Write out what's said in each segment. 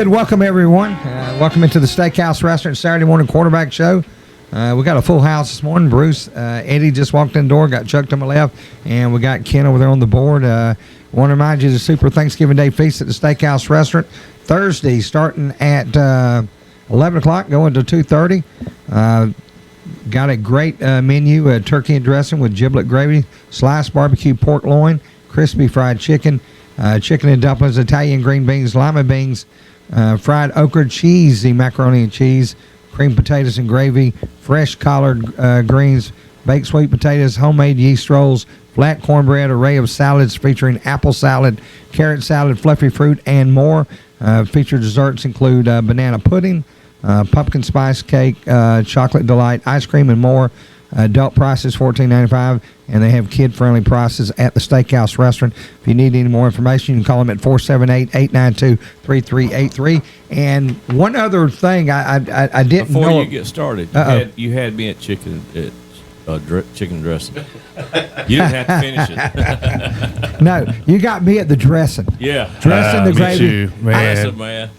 good welcome, everyone. Welcome into the Steakhouse Restaurant Saturday morning quarterback show. We got a full house this morning. Bruce, Eddie just walked in the door, got Chuck to my left, and we got Ken over there on the board. Want to remind you the Super Thanksgiving Day Feast at the Steakhouse Restaurant. Thursday, starting at 11 o'clock, going to 2:30. Got a great menu, turkey and dressing with giblet gravy, sliced barbecue pork loin, crispy fried chicken, chicken and dumplings, Italian green beans, lima beans, fried okra, cheesy macaroni and cheese, creamed potatoes and gravy, fresh collard greens, baked sweet potatoes, homemade yeast rolls, flat cornbread, array of salads featuring apple salad, carrot salad, fluffy fruit, and more. Featured desserts include banana pudding, pumpkin spice cake, chocolate delight, ice cream, and more. Adult prices $14.95, and they have kid-friendly prices at the Steakhouse Restaurant. If you need any more information, you can call them at 478-892-3383. And one other thing I didn't know. Before you get started, you had me at chicken dressing. You didn't have to finish it. No, you got me at the dressing. Yeah. Dressing the gravy. Too, man.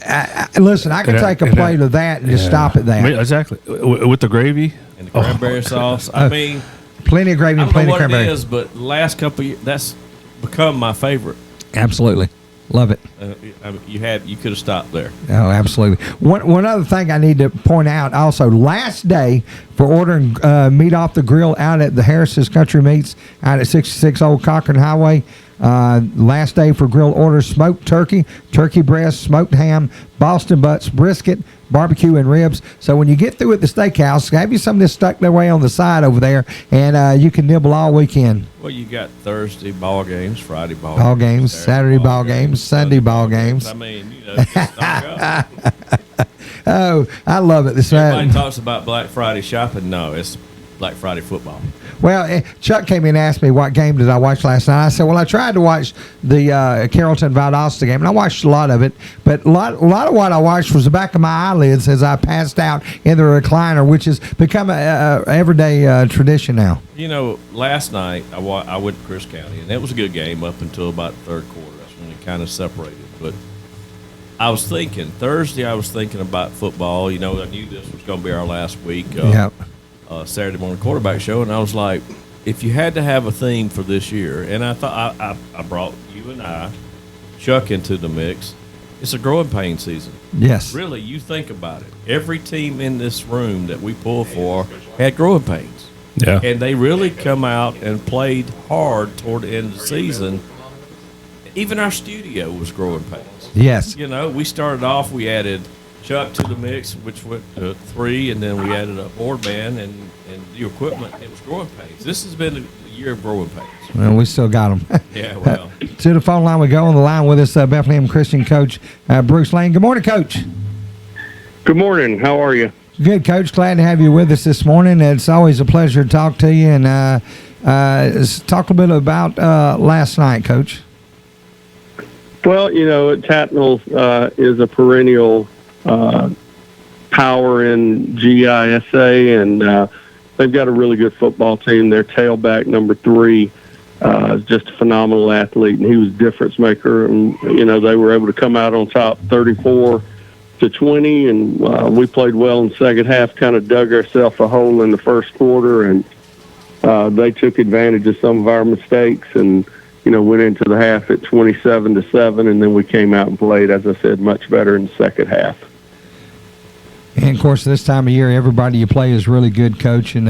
Listen, I can take a plate of that and just stop at that. Exactly. With the gravy. And the cranberry sauce. I mean, plenty of gravy and plenty of cranberry. I don't know what it is, but the last couple of years, that's become my favorite. Absolutely. Love it. You could have stopped there. Oh, absolutely. One other thing I need to point out also, last day for ordering meat off the grill out at the Harris's Country Meats out at 66 Old Cochran Highway. Last day for grill orders: smoked turkey, turkey breast, smoked ham, Boston butts, brisket, barbecue, and ribs. So when you get through at the steakhouse, have you some of this stuck away on the side over there, and you can nibble all weekend. Well, you got Thursday ball games, Friday ball games, Saturday ball games, Sunday ball games. I mean, just stock up. Oh, I love it. Everybody talks about Black Friday shopping. No, it's Black Friday football. Well, Chuck came in and asked me what game did I watch last night. I said, well, I tried to watch the Carrollton-Valdosta game, and I watched a lot of it. But a lot of what I watched was the back of my eyelids as I passed out in the recliner, which has become a everyday tradition now. You know, last night I went to Chris County, and it was a good game up until about the third quarter. That's when it kind of separated. But I was thinking, Thursday I was thinking about football. You know, I knew this was going to be our last week. Yep. Saturday morning quarterback show, and I was like, if you had to have a theme for this year, and I thought I brought you and Chuck into the mix. It's a growing pain season. Yes. Really, you think about it. Every team in this room that we pull for had growing pains. Yeah. And they really come out and played hard toward the end of the season. Even our studio was growing pains. Yes. You know, we started off, we added Chuck to the mix, which went to 3, and then we added a board band and the equipment. It was growing pains. This has been a year of growing pains. Well, we still got them. Yeah, well. To the phone line we go. On the line with us, Bethlehem Christian coach Bruce Lane. Good morning, Coach. Good morning. How are you? Good, Coach. Glad to have you with us this morning. It's always a pleasure to talk to you. And talk a bit about last night, Coach. Well, you know, Tatnall is a perennial power in GISA, and they've got a really good football team. Their tailback, number 3, is just a phenomenal athlete, and he was a difference maker. And, you know, they were able to come out on top 34-20, and we played well in the second half, kind of dug ourselves a hole in the first quarter, and they took advantage of some of our mistakes and, you know, went into the half at 27-7, and then we came out and played, as I said, much better in the second half. And, of course, this time of year, everybody you play is really good, Coach. And,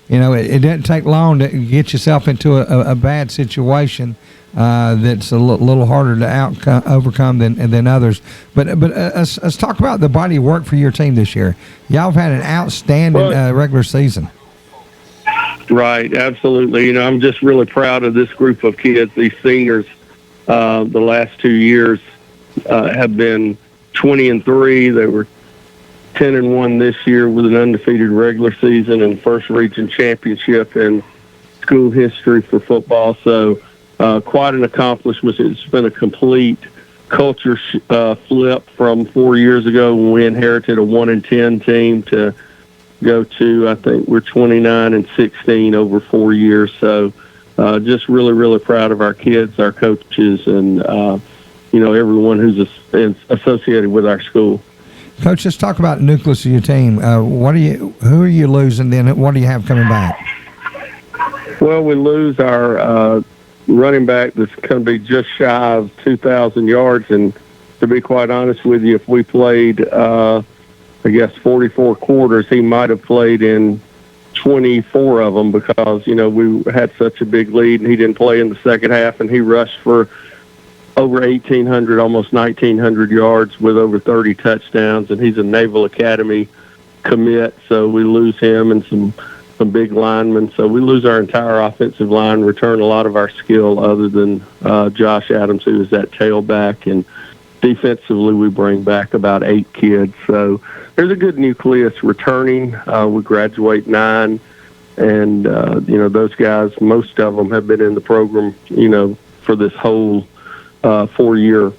you know, it doesn't take long to get yourself into a bad situation that's a little harder to overcome than others. But let's talk about the body of work for your team this year. Y'all have had an outstanding regular season. Right, absolutely. You know, I'm just really proud of this group of kids. These seniors, the last 2 years have been 20-3. They were 10-1 this year with an undefeated regular season and first region championship in school history for football. So quite an accomplishment. It's been a complete culture flip from 4 years ago when we inherited a 1-10 team to go to, I think we're 29-16 over 4 years. So just really, really proud of our kids, our coaches, and everyone who's associated with our school. Coach, let's talk about the nucleus of your team. Who are you losing? Then what do you have coming back? Well, we lose our running back that's going to be just shy of 2,000 yards. And to be quite honest with you, if we played, 44 quarters, he might have played in 24 of them because, we had such a big lead and he didn't play in the second half, and he rushed for over 1,800, almost 1,900 yards with over 30 touchdowns, and he's a Naval Academy commit, so we lose him and some big linemen. So we lose our entire offensive line, return a lot of our skill other than Josh Adams, who is that tailback, and defensively we bring back about 8 kids. So there's a good nucleus returning. We graduate 9, and, those guys, most of them have been in the program, for this whole 4-year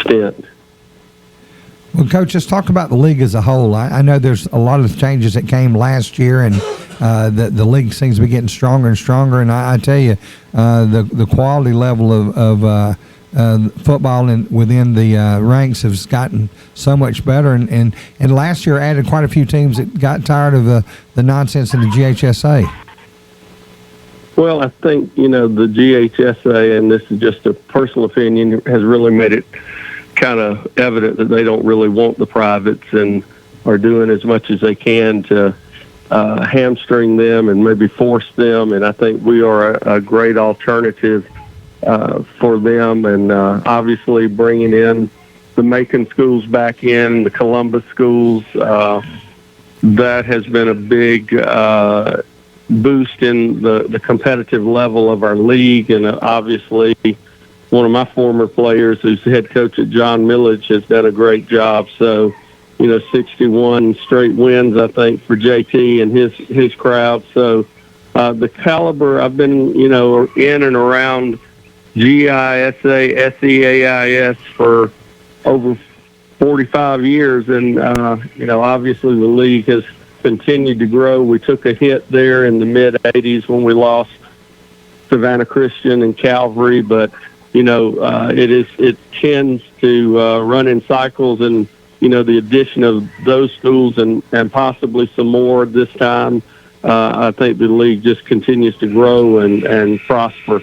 stint. Well, Coach, let's talk about the league as a whole. I know there's a lot of changes that came last year, and the league seems to be getting stronger and stronger. And I tell you, the quality level of football within the ranks has gotten so much better. And last year added quite a few teams that got tired of the nonsense in the GHSA. Well, I think, the GHSA, and this is just a personal opinion, has really made it kind of evident that they don't really want the privates and are doing as much as they can to hamstring them and maybe force them. And I think we are a great alternative for them. And obviously bringing in the Macon schools back in, the Columbus schools, that has been a big boost in the competitive level of our league. And obviously one of my former players who's the head coach at John Millage has done a great job. So, 61 straight wins, I think, for JT and his crowd. So the caliber, I've been, in and around GISA, SEAIS for over 45 years. And, obviously the league has continued to grow. We took a hit there in the mid-'80s when we lost Savannah Christian and Calvary, but it tends to run in cycles, and the addition of those schools and possibly some more this time, I think the league just continues to grow and prosper.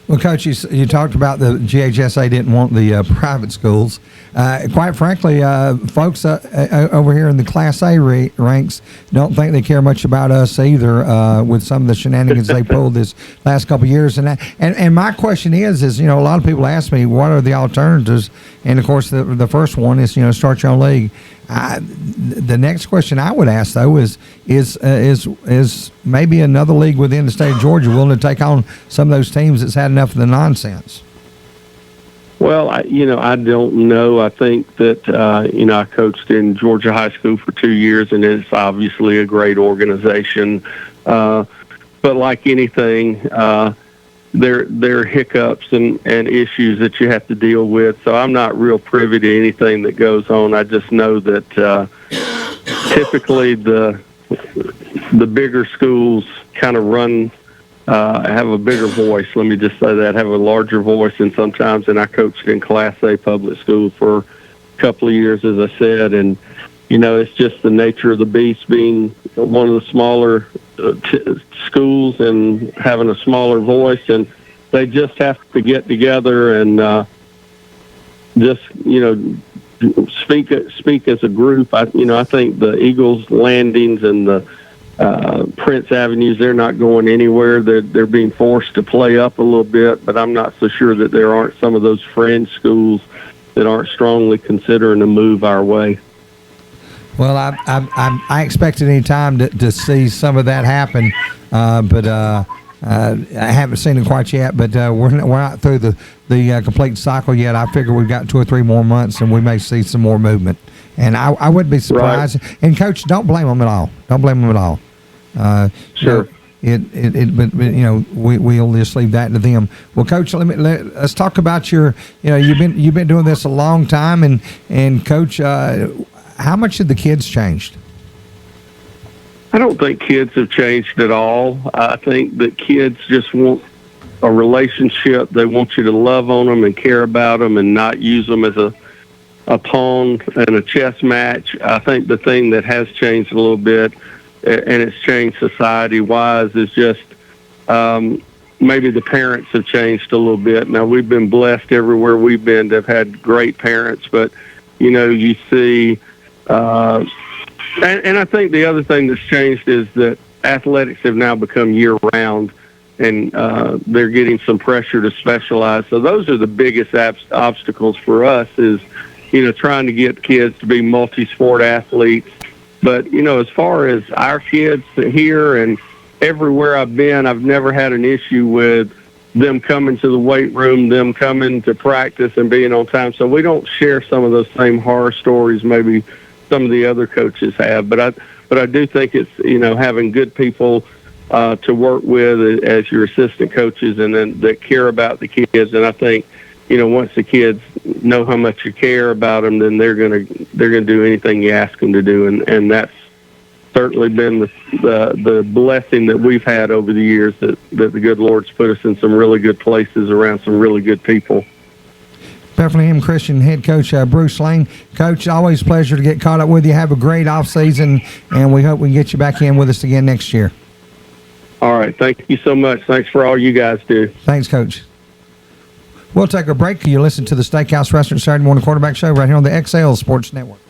Well, Coach, you talked about the GHSA didn't want the private schools. Quite frankly, folks over here in the Class A ranks don't think they care much about us either with some of the shenanigans they pulled this last couple of years. And my question is, a lot of people ask me, what are the alternatives? And, of course, the first one is, start your own league. The next question I would ask, though, is maybe another league within the state of Georgia willing to take on some of those teams that's had enough of the nonsense? Well, I don't know. I think that, I coached in Georgia High School for 2 years, and it's obviously a great organization. But like anything, there are hiccups and issues that you have to deal with. So I'm not real privy to anything that goes on. I just know that typically the bigger schools kind of run, have a bigger voice. Let me just say that, have a larger voice. And sometimes, and I coached in Class A public school for a couple of years, as I said, and it's just the nature of the beast, being one of the smaller schools and having a smaller voice, and they just have to get together and just speak as a group. I think the Eagles Landings and the Prince Avenues, they're not going anywhere. They're being forced to play up a little bit, but I'm not so sure that there aren't some of those fringe schools that aren't strongly considering a move our way. Well, I expected any time to see some of that happen, but I haven't seen it quite yet. But we're not through the complete cycle yet. I figure we've got 2 or 3 more months, and we may see some more movement. And I wouldn't be surprised. Right. And Coach, don't blame them at all. Don't blame them at all. Sure. But we'll just leave that to them. Well, Coach, let's talk about your. You've been doing this a long time, and Coach. How much have the kids changed? I don't think kids have changed at all. I think that kids just want a relationship. They want you to love on them and care about them and not use them as a pawn in a chess match. I think the thing that has changed a little bit, and it's changed society-wise, is just maybe the parents have changed a little bit. Now, we've been blessed everywhere we've been to have had great parents, but, you see, and I think the other thing that's changed is that athletics have now become year-round, and they're getting some pressure to specialize. So those are the biggest obstacles for us is, trying to get kids to be multi-sport athletes. But, as far as our kids here and everywhere I've been, I've never had an issue with them coming to the weight room, them coming to practice and being on time. So we don't share some of those same horror stories maybe some of the other coaches have. But I do think it's, having good people to work with as your assistant coaches and then that care about the kids. And I think, once the kids know how much you care about them, then they're gonna do anything you ask them to do, and that's certainly been the blessing that we've had over the years that the good Lord's put us in some really good places around some really good people. Bethlehem Christian head coach Bruce Lane. Coach, always a pleasure to get caught up with you. Have a great off season, and we hope we can get you back in with us again next year. All right, thank you so much. Thanks for all you guys do. Thanks, Coach. We'll take a break. You listen to the Steakhouse Restaurant Saturday Morning Quarterback Show right here on the XL Sports Network.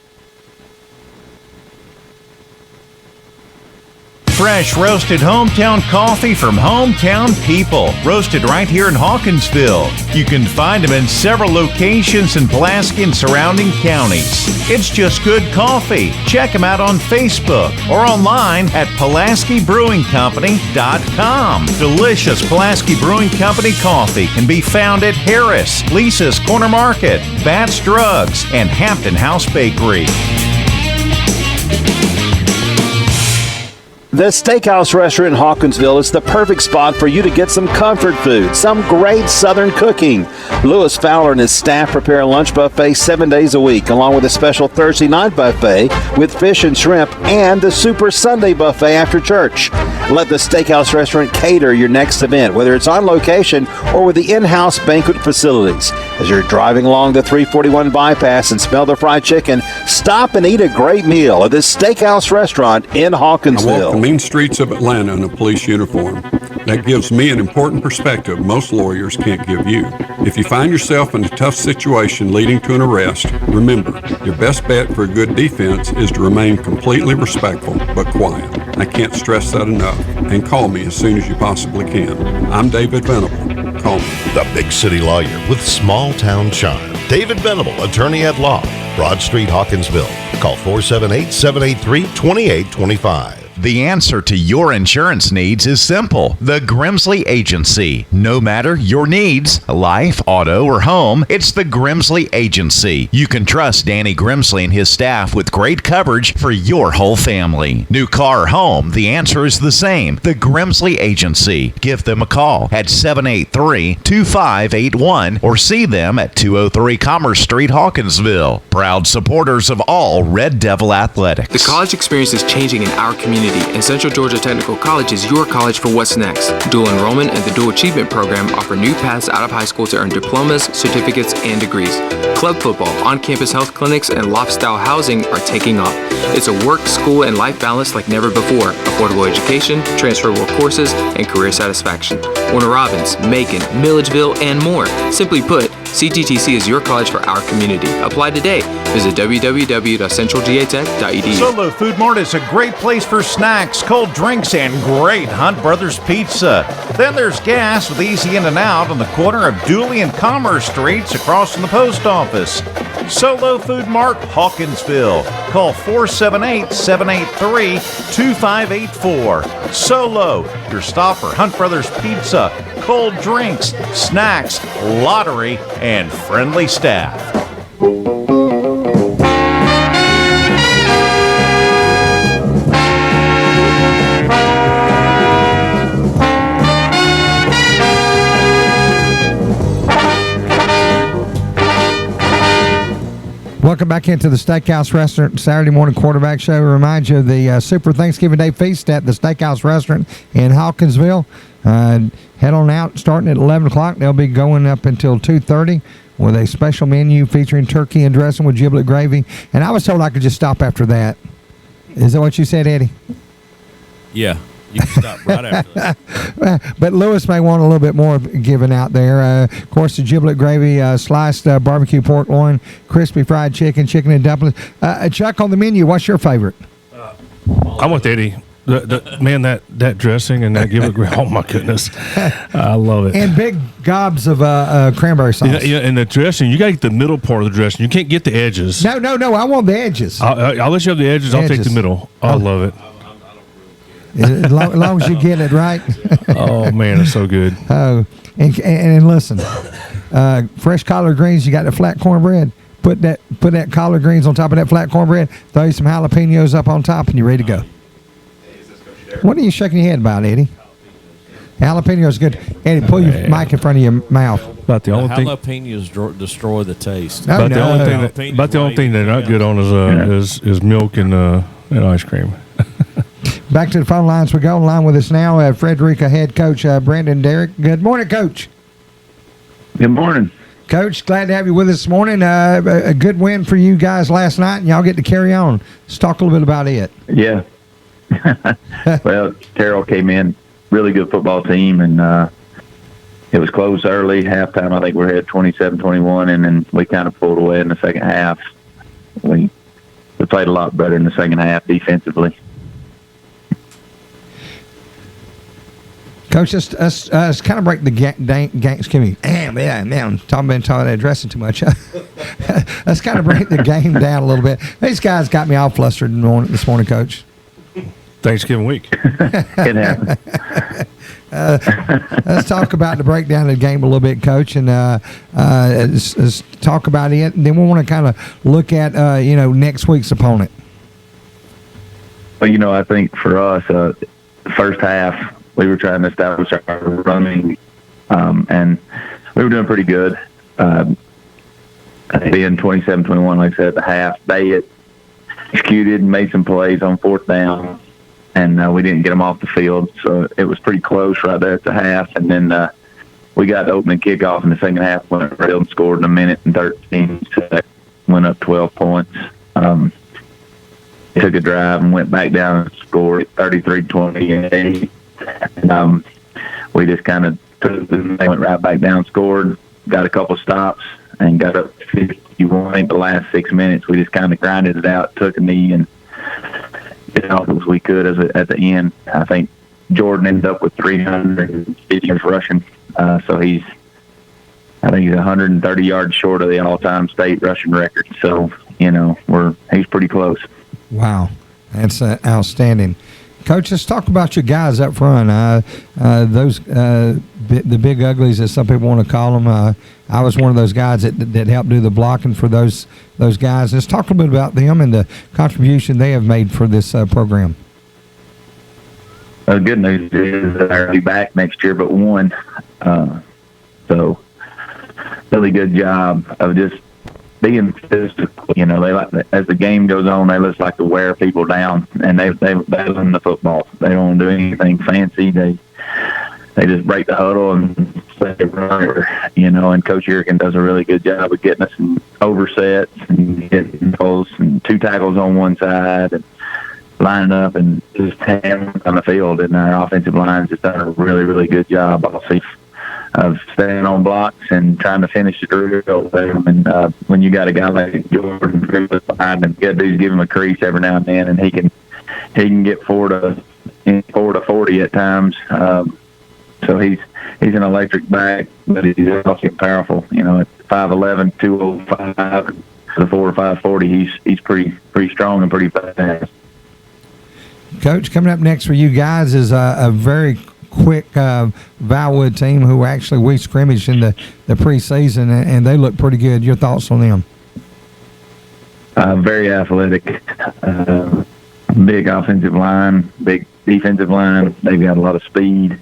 Fresh roasted hometown coffee from hometown people. Roasted right here in Hawkinsville. You can find them in several locations in Pulaski and surrounding counties. It's just good coffee. Check them out on Facebook or online at PulaskiBrewingCompany.com. Delicious Pulaski Brewing Company coffee can be found at Harris, Lisa's Corner Market, Bat's Drugs, and Hampton House Bakery. The Steakhouse Restaurant in Hawkinsville is the perfect spot for you to get some comfort food, some great Southern cooking. Lewis Fowler and his staff prepare a lunch buffet 7 days a week, along with a special Thursday night buffet with fish and shrimp and the Super Sunday buffet after church. Let the Steakhouse Restaurant cater your next event, whether it's on location or with the in-house banquet facilities. As you're driving along the 341 bypass and smell the fried chicken, stop and eat a great meal at the Steakhouse Restaurant in Hawkinsville. Main streets of Atlanta in a police uniform. That gives me an important perspective most lawyers can't give you. If you find yourself in a tough situation leading to an arrest, remember, your best bet for a good defense is to remain completely respectful but quiet. I can't stress that enough. And call me as soon as you possibly can. I'm David Venable. Call me. The big city lawyer with small town charm. David Venable, attorney at law. Broad Street, Hawkinsville. Call 478-783-2825. The answer to your insurance needs is simple. The Grimsley Agency. No matter your needs, life, auto, or home, it's the Grimsley Agency. You can trust Danny Grimsley and his staff with great coverage for your whole family. New car or home, the answer is the same. The Grimsley Agency. Give them a call at 783-2581 or see them at 203 Commerce Street, Hawkinsville. Proud supporters of all Red Devil athletics. The college experience is changing in our community, and Central Georgia Technical College is your college for what's next. Dual enrollment and the Dual Achievement Program offer new paths out of high school to earn diplomas, certificates, and degrees. Club football, on-campus health clinics, and loft-style housing are taking off. It's a work, school, and life balance like never before. Affordable education, transferable courses, and career satisfaction. Warner Robins, Macon, Milledgeville, and more. Simply put, CGTC is your college for our community. Apply today. Visit www.centralgatech.edu. Solo Food Mart is a great place for snacks, cold drinks, and great Hunt Brothers pizza. Then there's gas with easy in and out on the corner of Dooley and Commerce Streets across from the post office. Solo Food Mart, Hawkinsville. Call 478-783-2584. Solo, your stop for Hunt Brothers Pizza, cold drinks, snacks, lottery, and friendly staff. Welcome back into the Steakhouse Restaurant Saturday Morning Quarterback Show. Remind you of the Super Thanksgiving Day Feast at the Steakhouse Restaurant in Hawkinsville. Head on out, starting at 11 o'clock. They'll be going up until 2:30 with a special menu featuring turkey and dressing with giblet gravy. And I was told I could just stop after that. Is that what you said, Eddie? Yeah, you can stop right after that. But Lewis may want a little bit more given out there. Of course, the giblet gravy, sliced barbecue pork loin, crispy fried chicken, chicken and dumplings. Chuck, on the menu, what's your favorite? I'm with Eddie. Man, that dressing and that giblet gravy. Oh my goodness, I love it. And big gobs of cranberry sauce. Yeah, and the dressing, you got to get the middle part of the dressing. You can't get the edges. No. I want the edges. I'll let you have the edges. I'll take the middle. I love it. As long as you get it right. Oh man, it's so good. Oh, and listen, fresh collard greens. You got the flat cornbread. Put that collard greens on top of that flat cornbread. Throw some jalapenos up on top, and you're ready to go. What are you shaking your head about, Eddie? Jalapeno is good. Eddie, pull your mic in front of your mouth. About the only thing. Jalapenos destroy the taste. No, About the only thing they're not good on is milk and ice cream. Back to the phone lines we go. On line with us now, Frederica head coach Brandon Derrick. Good morning, Coach. Good morning. Coach, glad to have you with us this morning. A good win for you guys last night, and y'all get to carry on. Let's talk a little bit about it. Yeah. Well, Terrell came in, really good football team, and it was close early. Halftime, I think we had 27-21, and then we kind of pulled away in the second half. We played a lot better in the second half defensively. Coach, let's kind of break the game. Excuse me. Man, Tom been talking addressing too much. Let's kind of break the game down a little bit. These guys got me all flustered this morning, Coach. Thanksgiving week. It happened. Let's talk about the breakdown of the game a little bit, Coach, and let's talk about it. And then we want to kind of look at next week's opponent. Well, I think for us, the first half we were trying to establish our running, and we were doing pretty good. Being 27-21, like I said, at the half, they had executed and made some plays on fourth down, and we didn't get them off the field. So it was pretty close right there at the half. And then we got the opening kickoff in the second half, went up and scored in a minute and 13 seconds, went up 12 points. Took a drive and went back down and scored 33-28. And we just kind of went right back down, scored, got a couple stops, and got up 51. The last 6 minutes, we just kind of grinded it out, took a knee, and did all as we could at the end. I think Jordan ended up with 350 yards rushing, so he's 130 yards short of the all-time state rushing record. So he's pretty close. Wow, that's outstanding. Coach, let's talk about your guys up front. The big uglies, as some people want to call them. I was one of those guys that helped do the blocking for those guys. Let's talk a little bit about them and the contribution they have made for this program. The good news is they'll be back next year, but one. So, really good job of just being physical. They like as the game goes on, they just like to wear people down, and they learn the football. They don't do anything fancy. They just break the huddle and play runner, and Coach Erickson does a really good job of getting us in oversets and getting goals and two tackles on one side and lining up and just hammering on the field. And our offensive line's just done a really, really good job of staying on blocks and trying to finish the drill with them. And when you got a guy like Jordan behind him, good dudes give him a crease every now and then, and he can get 4 to 40 at times. So he's an electric back, but he's also powerful. At 5'11", 205, the 4 or 540, he's pretty strong and pretty fast. Coach, coming up next for you guys is a very quick Valwood team who actually we scrimmaged in the preseason, and they look pretty good. Your thoughts on them? Very athletic, big offensive line, big defensive line. They've got a lot of speed.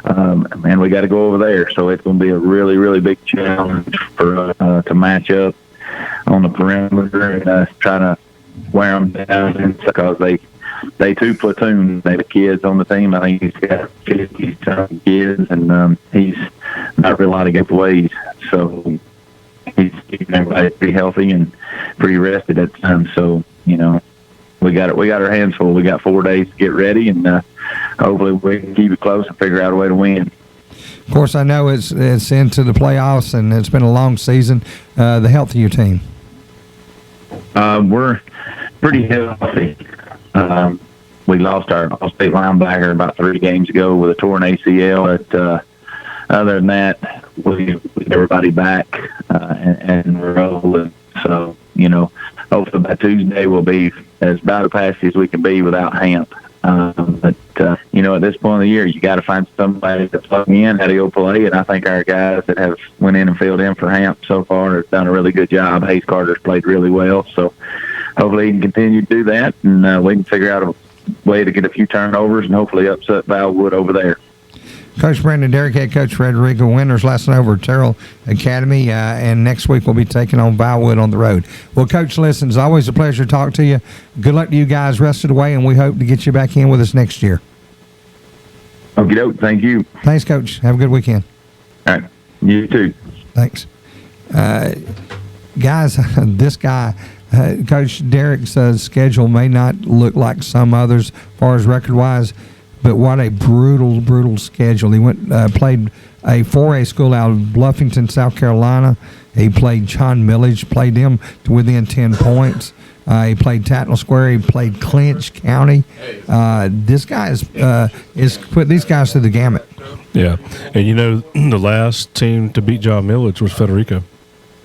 And we got to go over there, so it's going to be a really, really big challenge for to match up on the perimeter and try to wear them down because they two platoon. They the kids on the team. I think he's got 50-something kids, and he's not really a lot of giveaways. So he's keeping everybody pretty healthy and pretty rested at the time. So, you know, we got our hands full. We got 4 days to get ready, and hopefully we can keep it close and figure out a way to win. Of course, I know it's into the playoffs, and it's been a long season. The health of your team? We're pretty healthy. We lost our all-state linebacker about 3 games ago with a torn ACL. But other than that, we get everybody back and we're rolling. So, you know, hopefully by Tuesday we'll be as battle passy as we can be without Hamp. But you know, at this point of the year, you got to find somebody to plug in how to go play, and I think our guys that have went in and filled in for Hamp so far have done a really good job. Hayes Carter's played really well, so hopefully he can continue to do that, and we can figure out a way to get a few turnovers and hopefully upset Valwood over there. Coach Brandon Derrick, head coach Frederica, winners last night over at Terrell Academy, and next week we'll be taking on Valwood on the road. Well, Coach, listen, it's always a pleasure to talk to you. Good luck to you guys rest of the way, and we hope to get you back in with us next year. Okie doke. Thank you. Thanks, Coach. Have a good weekend. All right. You too. Thanks. Guys, this guy, Coach Derrick's schedule may not look like some others as far as record-wise, but what a brutal schedule. He played a 4A school out of Bluffington, South Carolina. He played John Millage, played them to within 10 points. He played Tatnall Square. He played Clinch County. This guy is put these guys through the gamut. Yeah, and you know the last team to beat John Millage was Federico,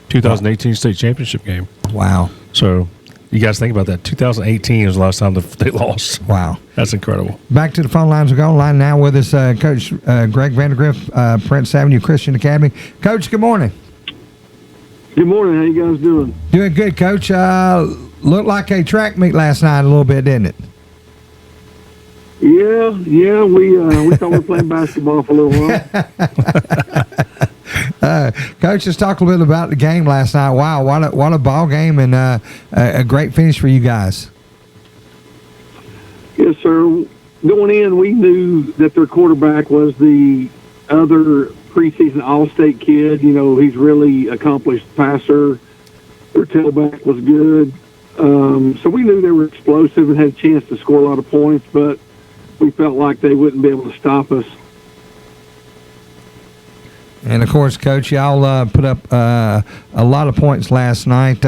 2018 state championship game. Wow. So you guys think about that. 2018 was the last time they lost. Wow. That's incredible. Back to the phone lines. We're going line now with us, Coach Greg Vandergriff, Prince Avenue Christian Academy. Coach, good morning. Good morning. How you guys doing? Doing good, Coach. Looked like a track meet last night a little bit, didn't it? Yeah. We thought we were playing basketball for a little while. Coach, let's talk a little bit about the game last night. Wow, what a ball game and a great finish for you guys. Yes, sir. Going in, we knew that their quarterback was the other preseason All-State kid. You know, he's really accomplished passer. Their tailback was good. So we knew they were explosive and had a chance to score a lot of points, but we felt like they wouldn't be able to stop us. And, of course, Coach, y'all put up a lot of points last night.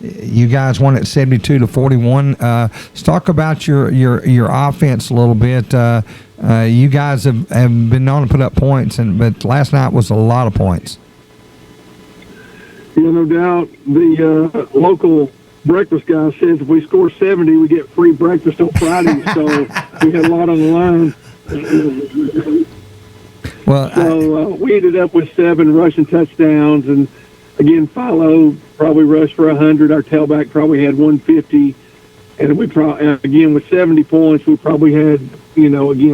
You guys won at 72-41. Let's talk about your offense a little bit. You guys have been known to put up points, but last night was a lot of points. Yeah, no doubt. The local breakfast guy says if we score 70, we get free breakfast on Friday. So we had a lot on the line. Well, so we ended up with 7 rushing touchdowns, and again, Philo probably rushed for 100. Our tailback probably had 150, and we again with 70 points, we probably had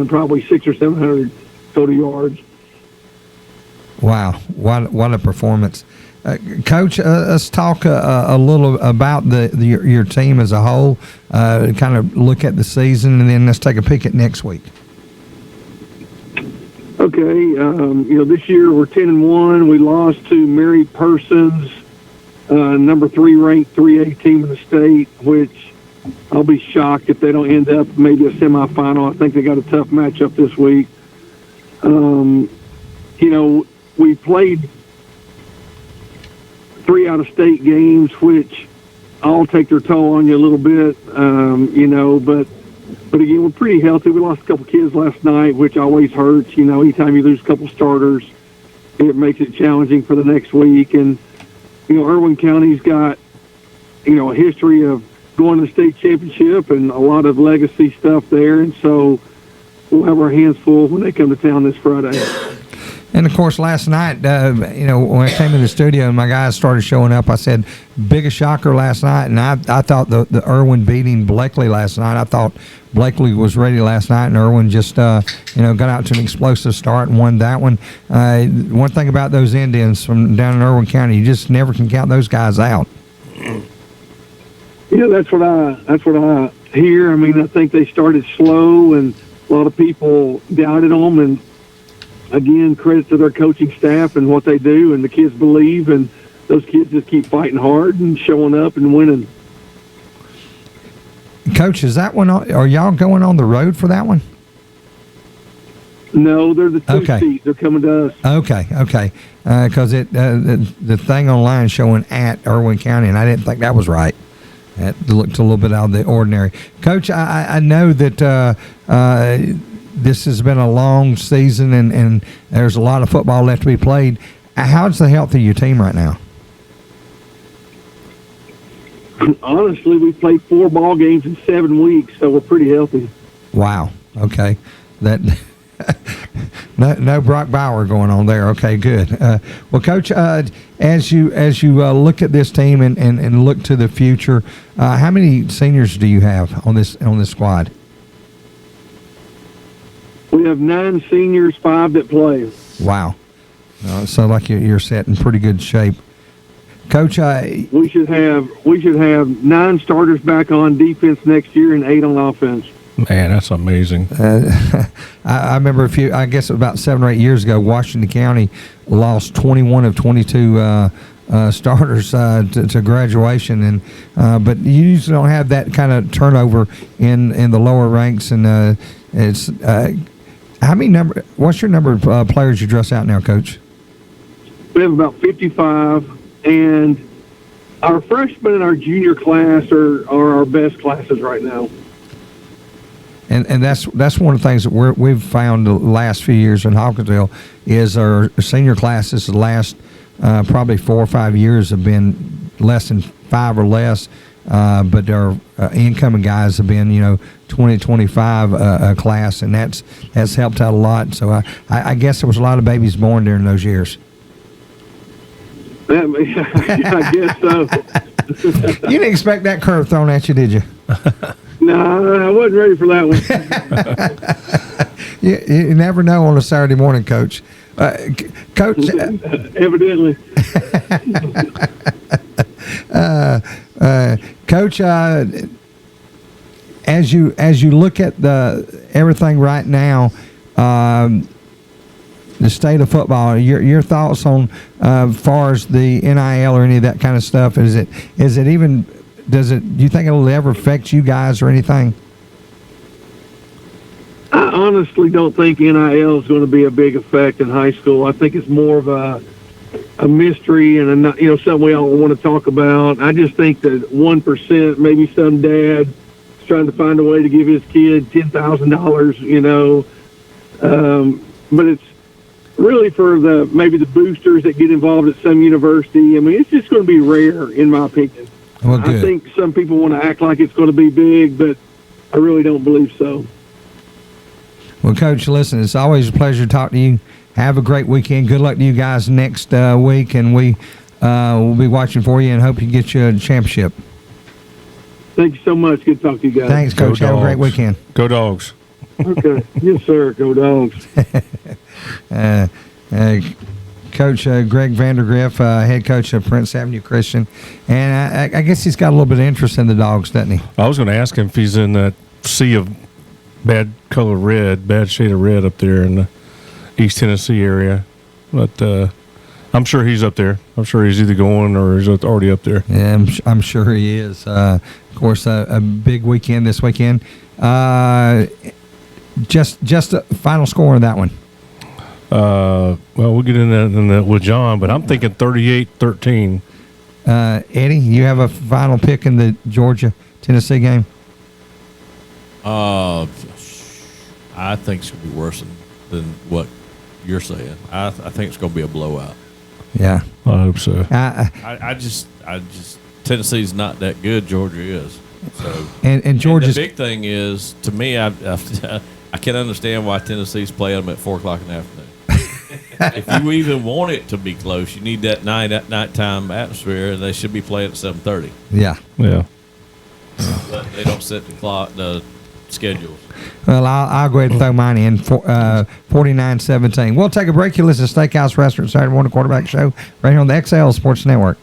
probably 600 or 700 total yards. Wow, what a performance! Coach, let's talk a little about your team as a whole. Kind of look at the season, and then let's take a peek at next week. Okay, this year we're 10-1. We lost to Mary Persons, number 3 ranked 3A team in the state, which I'll be shocked if they don't end up maybe a semifinal. I think they got a tough matchup this week. We played 3 out-of-state games, which all take their toll on you a little bit, But again, we're pretty healthy. We lost a couple kids last night, which always hurts. Anytime you lose a couple starters, it makes it challenging for the next week. And, Irwin County's got, a history of going to the state championship and a lot of legacy stuff there. And so we'll have our hands full when they come to town this Friday. And, of course, last night, when I came in the studio and my guys started showing up, I said, biggest shocker last night. And I thought the Irwin beating Blakely last night. I thought Blakely was ready last night, and Irwin just, got out to an explosive start and won that one. One thing about those Indians from down in Irwin County, you just never can count those guys out. Yeah, that's what I here. I mean, I think they started slow, and a lot of people doubted them. And again, credit to their coaching staff and what they do, and the kids believe, and those kids just keep fighting hard and showing up and winning. Coach, is that one? Are y'all going on the road for that one? No, they're the two seats. They're coming to us. Okay. Because the thing online showing at Irwin County, and I didn't think that was right. That looked a little bit out of the ordinary. Coach, I know that this has been a long season, and there's a lot of football left to be played. How's the health of your team right now? Honestly, we played 4 ball games in 7 weeks, so we're pretty healthy. Wow. Okay. That no Brock Bauer going on there. Okay, good. Well, Coach, as you look at this team and look to the future, how many seniors do you have on this squad? We have 9 seniors, 5 that play. Wow. So like you're set in pretty good shape. Coach, we should have 9 starters back on defense next year and 8 on offense. Man, that's amazing. I remember I guess about 7 or 8 years ago, Washington County lost 21 of 22 starters to graduation, and but you usually don't have that kind of turnover in the lower ranks. And it's what's your number of players you dress out now, Coach? We have about 55. And our freshmen and our junior class are our best classes right now. And that's one of the things that we've found the last few years in Hawkinsville is our senior classes the last probably 4 or 5 years have been less than 5 or less, but our incoming guys have been 20, 25 a class, and that's helped out a lot. So I guess there was a lot of babies born during those years. I guess so. You didn't expect that curve thrown at you, did you? No, I wasn't ready for that one. You never know on a Saturday morning, Coach. Coach, evidently. Coach, as you look at everything right now, the state of football, your thoughts on far as the NIL or any of that kind of stuff? Do you think it'll ever affect you guys or anything? I honestly don't think NIL is going to be a big effect in high school. I think it's more of a mystery and something we all want to talk about. I just think that 1%, maybe some dad is trying to find a way to give his kid $10,000. But it's really for maybe the boosters that get involved at some university. I mean, it's just going to be rare, in my opinion. Well, good. I think some people want to act like it's going to be big, but I really don't believe so. Well, Coach, listen, it's always a pleasure to talk to you. Have a great weekend. Good luck to you guys next week, and we will be watching for you and hope you get you a championship. Thank you so much. Good to talk to you guys. Thanks, Coach. Have a great weekend. Go Dogs. Okay. Yes, sir. Go Dogs. Coach Greg Vandergriff, head coach of Prince Avenue Christian, and I guess he's got a little bit of interest in the Dogs, doesn't he? I was going to ask him if he's in that sea of bad shade of red up there in the East Tennessee area, but I'm sure he's up there. I'm sure he's either going or he's already up there. Yeah, I'm sure he is. Of course, a big weekend this weekend. Just a final score on that one. Well, we'll get in that with John, but I'm thinking 38-13. Eddie, you have a final pick in the Georgia-Tennessee game? I think it's going to be worse than what you're saying. I think it's going to be a blowout. Yeah, I hope so. I just Tennessee's not that good. Georgia is. So and Georgia's the big thing is, to me, I can't understand why Tennessee's playing them at 4:00 in the afternoon. If you even want it to be close, you need that nighttime atmosphere, and they should be playing at 7:30. Yeah. But they don't set the schedules. Well, I'll go ahead and throw mine in. 49-17. We'll take a break. You listen to Steakhouse Restaurant Saturday Morning Quarterback Show right here on the XL Sports Network.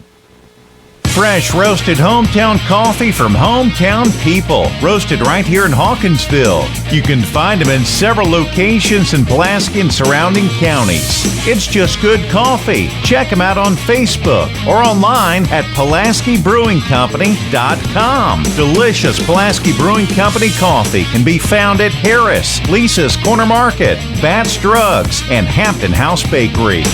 Fresh roasted hometown coffee from hometown people, roasted right here in Hawkinsville. You can find them in several locations in Pulaski and surrounding counties. It's just good coffee. Check them out on Facebook or online at PulaskiBrewingCompany.com. Delicious Pulaski Brewing Company coffee can be found at Harris, Lisa's Corner Market, Bat's Drugs, and Hampton House Bakery.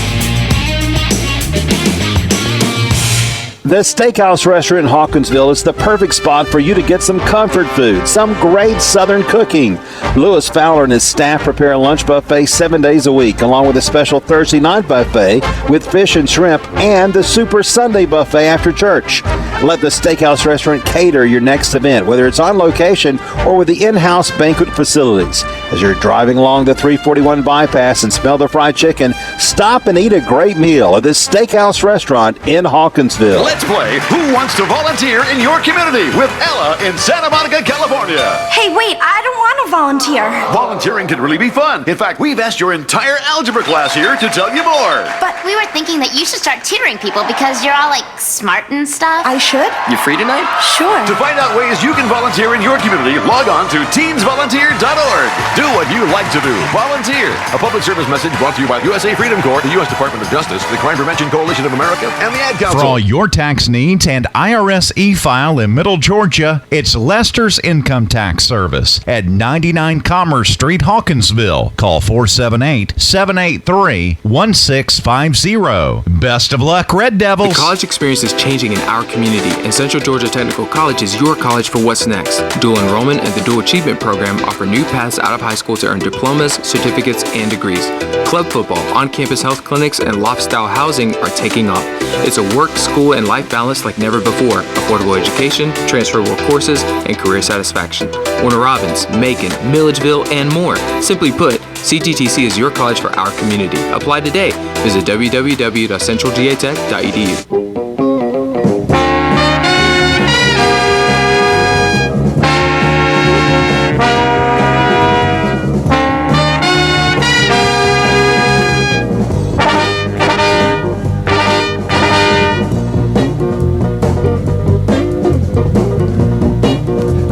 The Steakhouse Restaurant in Hawkinsville is the perfect spot for you to get some comfort food, some great Southern cooking. Lewis Fowler and his staff prepare a lunch buffet 7 days a week, along with a special Thursday night buffet with fish and shrimp and the Super Sunday buffet after church. Let the Steakhouse Restaurant cater your next event, whether it's on location or with the in-house banquet facilities. As you're driving along the 341 bypass and smell the fried chicken, stop and eat a great meal at the Steakhouse Restaurant in Hawkinsville. Let's play Who Wants to Volunteer in Your Community with Ella in Santa Monica, California. Hey, wait, I don't want to volunteer. Volunteering can really be fun. In fact, we've asked your entire algebra class here to tell you more. But we were thinking that you should start tutoring people because you're all like smart and stuff. I should? You free tonight? Sure. To find out ways you can volunteer in your community, log on to teensvolunteer.org. Do what you like to do. Volunteer. A public service message brought to you by the USA Freedom Corps, the U.S. Department of Justice, the Crime Prevention Coalition of America, and the Ad Council. For all your tax needs and IRS e-file in Middle Georgia, it's Lester's Income Tax Service at 99 Commerce Street, Hawkinsville. Call 478-783-1650. Best of luck, Red Devils. The college experience is changing in our community, and Central Georgia Technical College is your college for what's next. Dual enrollment and the Dual Achievement Program offer new paths out of high school to earn diplomas, certificates, and degrees. Club football, on-campus health clinics, and loft-style housing are taking off. It's a work, school, and life balance like never before. Affordable education, transferable courses, and career satisfaction. Warner Robins, Macon, Milledgeville, and more. Simply put, CTTC is your college for our community. Apply today. Visit www.centralgatech.edu.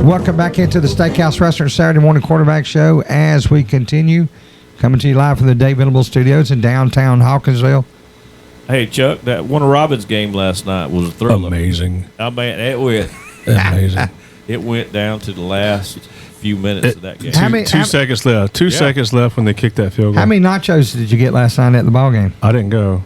Welcome back into the Steakhouse Restaurant Saturday morning quarterback show as we continue. Coming to you live from the Dave Venable Studios in downtown Hawkinsville. Hey, Chuck, that Warner Robins game last night was a thriller. Amazing. I mean, it went amazing. It went down to the last few minutes of that game. Two seconds left. Two seconds left when they kicked that field goal. How many nachos did you get last night at the ball game? I didn't go.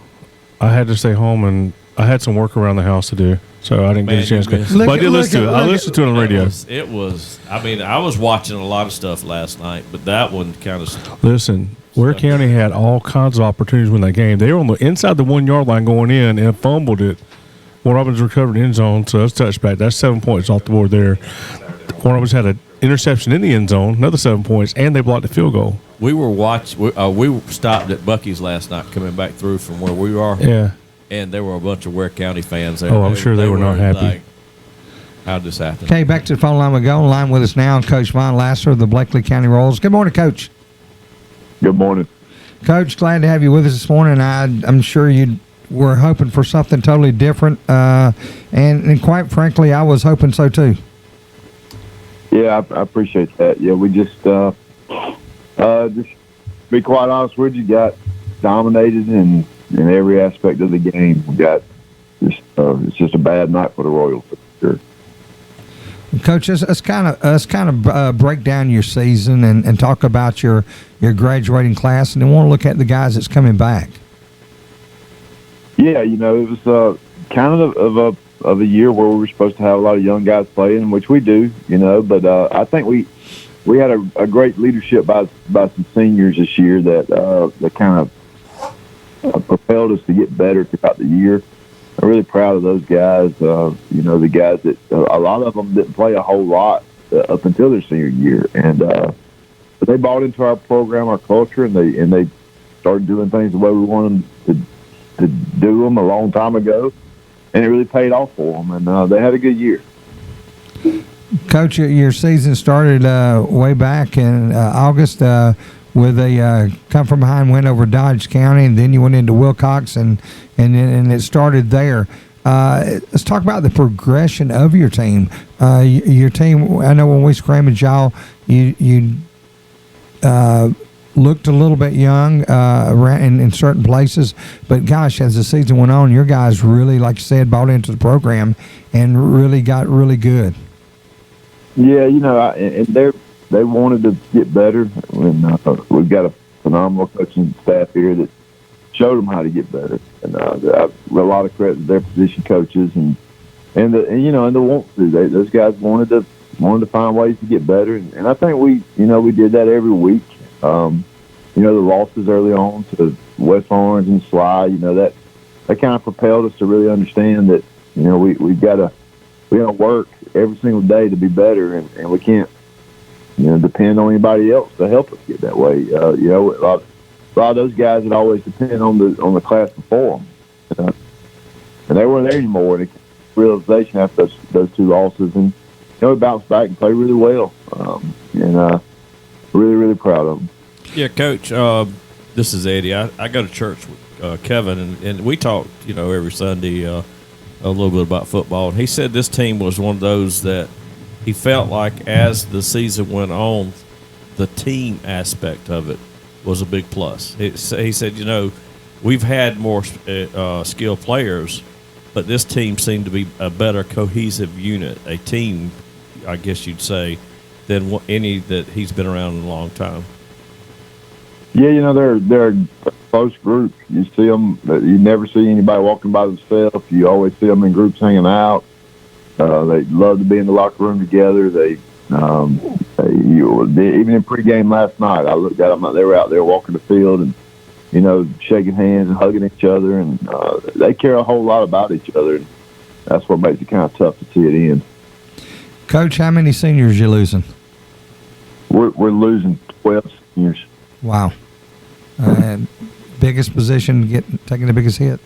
I had to stay home, and I had some work around the house to do, so I didn't get a chance to go. But I did listen to it. I listened to it on the radio. It was. I mean, I was watching a lot of stuff last night, but that one kind of. Listen, Ware County had all kinds of opportunities in that game. They were on the inside the 1 yard line going in and fumbled it. Warner Robins recovered the end zone, so that's touchback. That's 7 points off the board there. Warner Robins had an interception in the end zone, another 7 points, and they blocked the field goal. We were we stopped at Buc-ee's last night coming back through from where we are. Yeah. And there were a bunch of Ware County fans there. Oh, I'm sure they were not happy. Like, how'd this happen? Okay, back to the phone line we go. On line with us now, Coach Von Lasser of the Blakely County Royals. Good morning, Coach. Good morning. Coach, glad to have you with us this morning. I'm sure you were hoping for something totally different, and quite frankly, I was hoping so too. Yeah, I appreciate that. Yeah, we just be quite honest with you, got dominated in every aspect of the game. We got it's just a bad night for the Royals for sure. Coach, let's kind of break down your season and talk about your graduating class, and then want to look at the guys that's coming back. Yeah, it was kind of a year where we were supposed to have a lot of young guys playing, which we do, but I think we had a great leadership by some seniors this year that kind of propelled us to get better throughout the year. I'm really proud of those guys. The guys that a lot of them didn't play a whole lot up until their senior year, but they bought into our program, our culture, and they started doing things the way we wanted them to do them a long time ago, and it really paid off for them. And they had a good year. Coach, your season started way back in August with a come-from-behind win over Dodge County, and then you went into Wilcox, and it started there. let's talk about the progression of your team. Your team, I know when we scrambled y'all, you looked a little bit young around in certain places, but gosh, as the season went on, your guys really, like you said, bought into the program and really got really good. Yeah, and they wanted to get better, and we've got a phenomenal coaching staff here that showed them how to get better, and a lot of credit to their position coaches and the want to. Those guys wanted to find ways to get better, and I think we did that every week. The losses early on to West Orange and Sly, that kind of propelled us to really understand that we gotta work every single day to be better, and we can't depend on anybody else to help us get that way. A lot of those guys that always depend on the class before them, and they weren't there anymore. And realization after those two losses, and we bounced back and played really well, and really, really proud of them. Yeah, Coach, this is Eddie. I go to church with Kevin, and we talk, every Sunday a little bit about football. And he said this team was one of those that he felt like as the season went on, the team aspect of it was a big plus. He said, we've had more skilled players, but this team seemed to be a better cohesive unit, a team, I guess you'd say, than any that he's been around in a long time. Yeah, they're a close group. You see them, you never see anybody walking by themselves. You always see them in groups hanging out. They love to be in the locker room together. They even in pregame last night, I looked at them. They were out there walking the field and shaking hands and hugging each other, and they care a whole lot about each other. And that's what makes it kind of tough to see it end. Coach, how many seniors you losing? We're losing 12 seniors. Wow. Biggest position taking the biggest hit?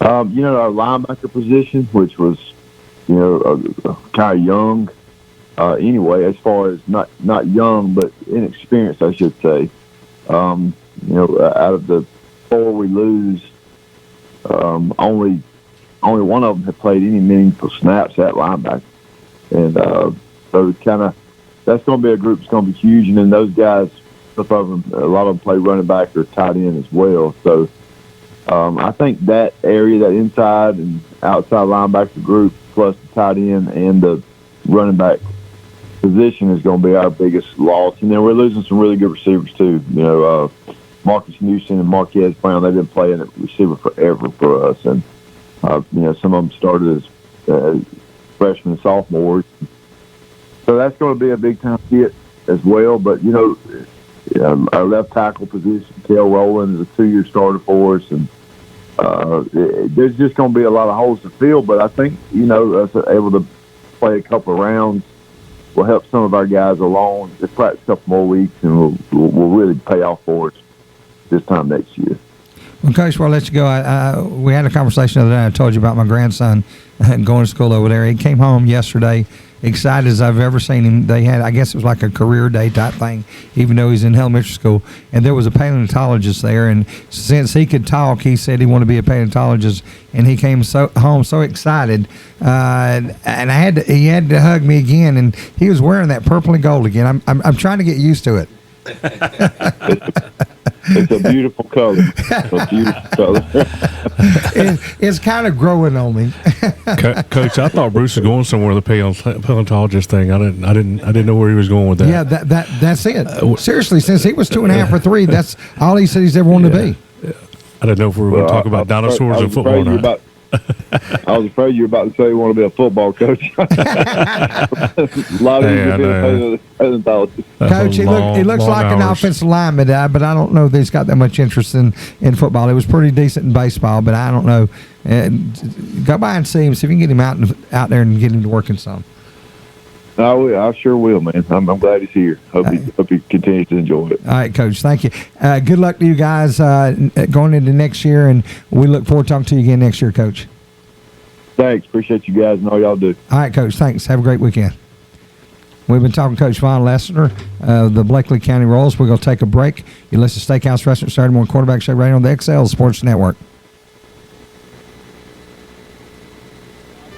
Our linebacker position, which was, kind of young. Anyway, as far as not young, but inexperienced, I should say. Out of the 4 we lose, only one of them had played any meaningful snaps at linebacker, and so that's going to be a group that's going to be huge. And then those guys, a lot of them play running back or tight end as well. So I think that area, that inside and outside linebacker group, plus the tight end and the running back position, is going to be our biggest loss. And then we're losing some really good receivers too. Marcus Newsom and Marquez Brown, they've been playing at receiver forever for us. And, some of them started as freshmen and sophomores. So that's going to be a big-time hit as well. But, our left tackle position, Kel Rowland, is a 2-year starter for us. And there's just going to be a lot of holes to fill. But I think, us able to play a couple of rounds will help some of our guys along. Just practice a couple more weeks, and will really pay off for us this time next year. Well, Coach, before I let you go, we had a conversation the other day. I told you about my grandson going to school over there. He came home yesterday, excited as I've ever seen him. They had, I guess it was like a career day type thing, even though he's in elementary school. And there was a paleontologist there. And since he could talk, he said he wanted to be a paleontologist. And he came home so excited. And he had to hug me again. And he was wearing that purple and gold again. I'm trying to get used to it. It's a beautiful color. It's kind of growing on me. Coach, I thought Bruce was going somewhere with the paleontologist thing. I didn't know where he was going with that. Yeah, that's it. Seriously, since he was 2.5 or 3, that's all he said he's ever wanted to be. I didn't know if we were going to talk about dinosaurs and football or not. I was afraid you were about to say you want to be a football coach. A lot of you being a paleontologist. Coach, he looks like an offensive lineman, but I don't know that he's got that much interest in football. He was pretty decent in baseball, but I don't know. Go by and see him, see if you can get him out there and get him to working some. I sure will, man. I'm glad he's here. Hope he continues to enjoy it. All right, Coach. Thank you. Good luck to you guys going into next year, and we look forward to talking to you again next year, Coach. Thanks. Appreciate you guys and all y'all do. All right, Coach. Thanks. Have a great weekend. We've been talking to Coach Von Lessiter, the Blakely County Royals. We're going to take a break. You listen to Steakhouse Restaurant Saturday Morning Quarterback Show right on the XL Sports Network.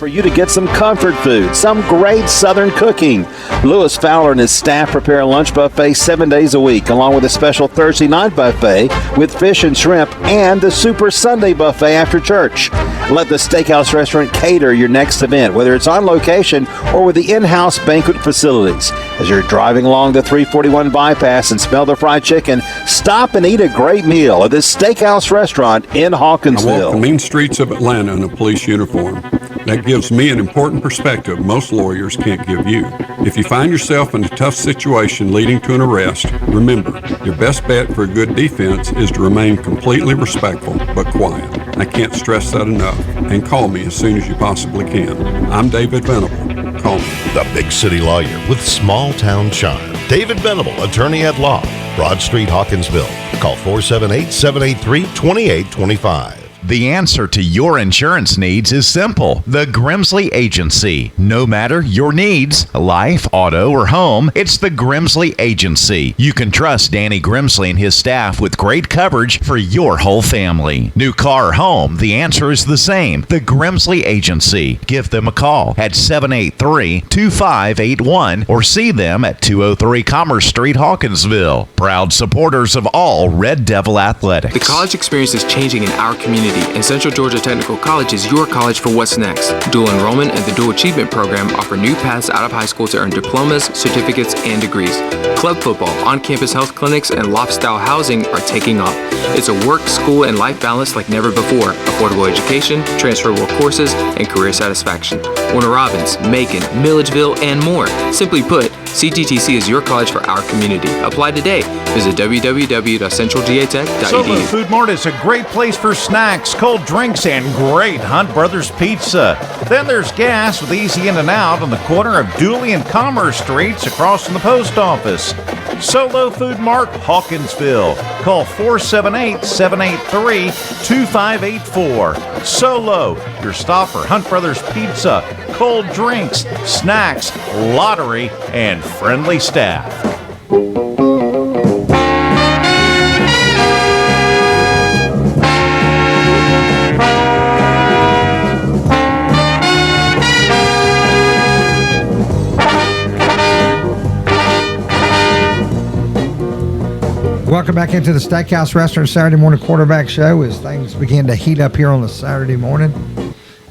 for you to get some comfort food, some great Southern cooking. Lewis Fowler and his staff prepare a lunch buffet 7 days a week, along with a special Thursday night buffet with fish and shrimp and the Super Sunday buffet after church. Let the Steakhouse Restaurant cater your next event, whether it's on location or with the in-house banquet facilities. As you're driving along the 341 bypass and smell the fried chicken, stop and eat a great meal at the Steakhouse Restaurant in I walk the Hawkinsville. mean streets of Atlanta in a police uniform. That gives me an important perspective most lawyers can't give you. If you find yourself in a tough situation leading to an arrest, remember, your best bet for a good defense is to remain completely respectful but quiet. I can't stress that enough. And call me as soon as you possibly can. I'm David Venable. Call me. The big city lawyer with small town charm. David Venable, attorney at law. Broad Street, Hawkinsville. Call 478-783-2825. The answer to your insurance needs is simple. The Grimsley Agency. No matter your needs, life, auto, or home, it's the Grimsley Agency. You can trust Danny Grimsley and his staff with great coverage for your whole family. New car or home, the answer is the same. The Grimsley Agency. Give them a call at 783-2581 or see them at 203 Commerce Street, Hawkinsville. Proud supporters of all Red Devil athletics. The college experience is changing in our community, and Central Georgia Technical College is your college for what's next. Dual enrollment and the Dual Achievement Program offer new paths out of high school to earn diplomas, certificates, and degrees. Club football, on-campus health clinics, and loft-style housing are taking off. It's a work, school, and life balance like never before. Affordable education, transferable courses, and career satisfaction. Warner Robins, Macon, Milledgeville, and more. Simply put, CTTC is your college for our community. Apply today. Visit www.centralgatech.edu. Solo Food Mart is a great place for snacks, cold drinks, and great Hunt Brothers pizza. Then there's gas with easy in and out on the corner of Dooley and Commerce Streets across from the post office. Solo Food Mart, Hawkinsville. Call 478-783-2584. Solo, your stop for Hunt Brothers pizza, cold drinks, snacks, lottery, and friendly staff. Welcome back into the Steakhouse Restaurant Saturday morning quarterback show as things begin to heat up here on the Saturday morning.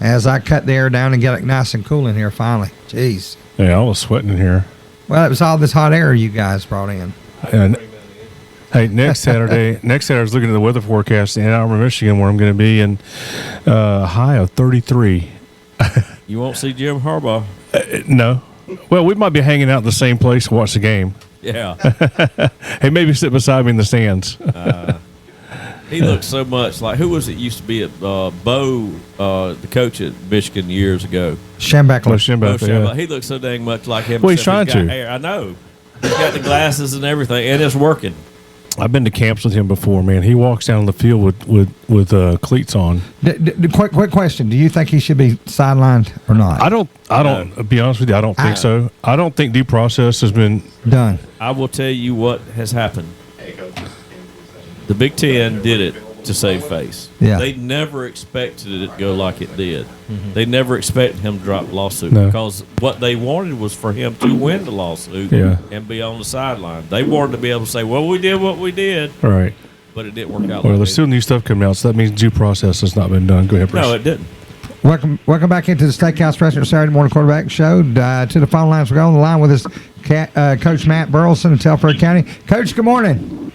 As I cut the air down and get it nice and cool in here finally. Jeez. Yeah, I was sweating in here. Well, it was all this hot air you guys brought in. And hey, next Saturday, I was looking at the weather forecast in Ann Arbor, Michigan, where I'm going to be, and high of 33. You won't see Jim Harbaugh. No. Well, we might be hanging out in the same place to watch the game. Yeah. Hey, maybe sit beside me in the stands. He looks so much like, who was it used to be at Bo, the coach at Michigan years ago? Schembechler. Yeah. He looks so dang much like him. Well, he's except trying got to. hair. I know. He's got the glasses and everything, and it's working. I've been to camps with him before, man. He walks down the field with cleats on. Quick question: do you think he should be sidelined or not? I don't. To be honest with you, I don't think so. I don't think due process has been done. I will tell you what has happened. The Big Ten did it to save face. Yeah. They never expected it to go like it did. Mm-hmm. They never expected him to drop the lawsuit because what they wanted was for him to win the lawsuit and be on the sideline. They wanted to be able to say, well, we did what we did. All right. But it didn't work out Well, like there's still new stuff coming out, so that means due process has not been done. Go ahead, Bruce. No, it didn't. Welcome back into the Steakhouse Restaurant Saturday morning quarterback show. To the phone lines, we go on the line with us, Coach Matt Burleson of Telfair County. Coach, good morning.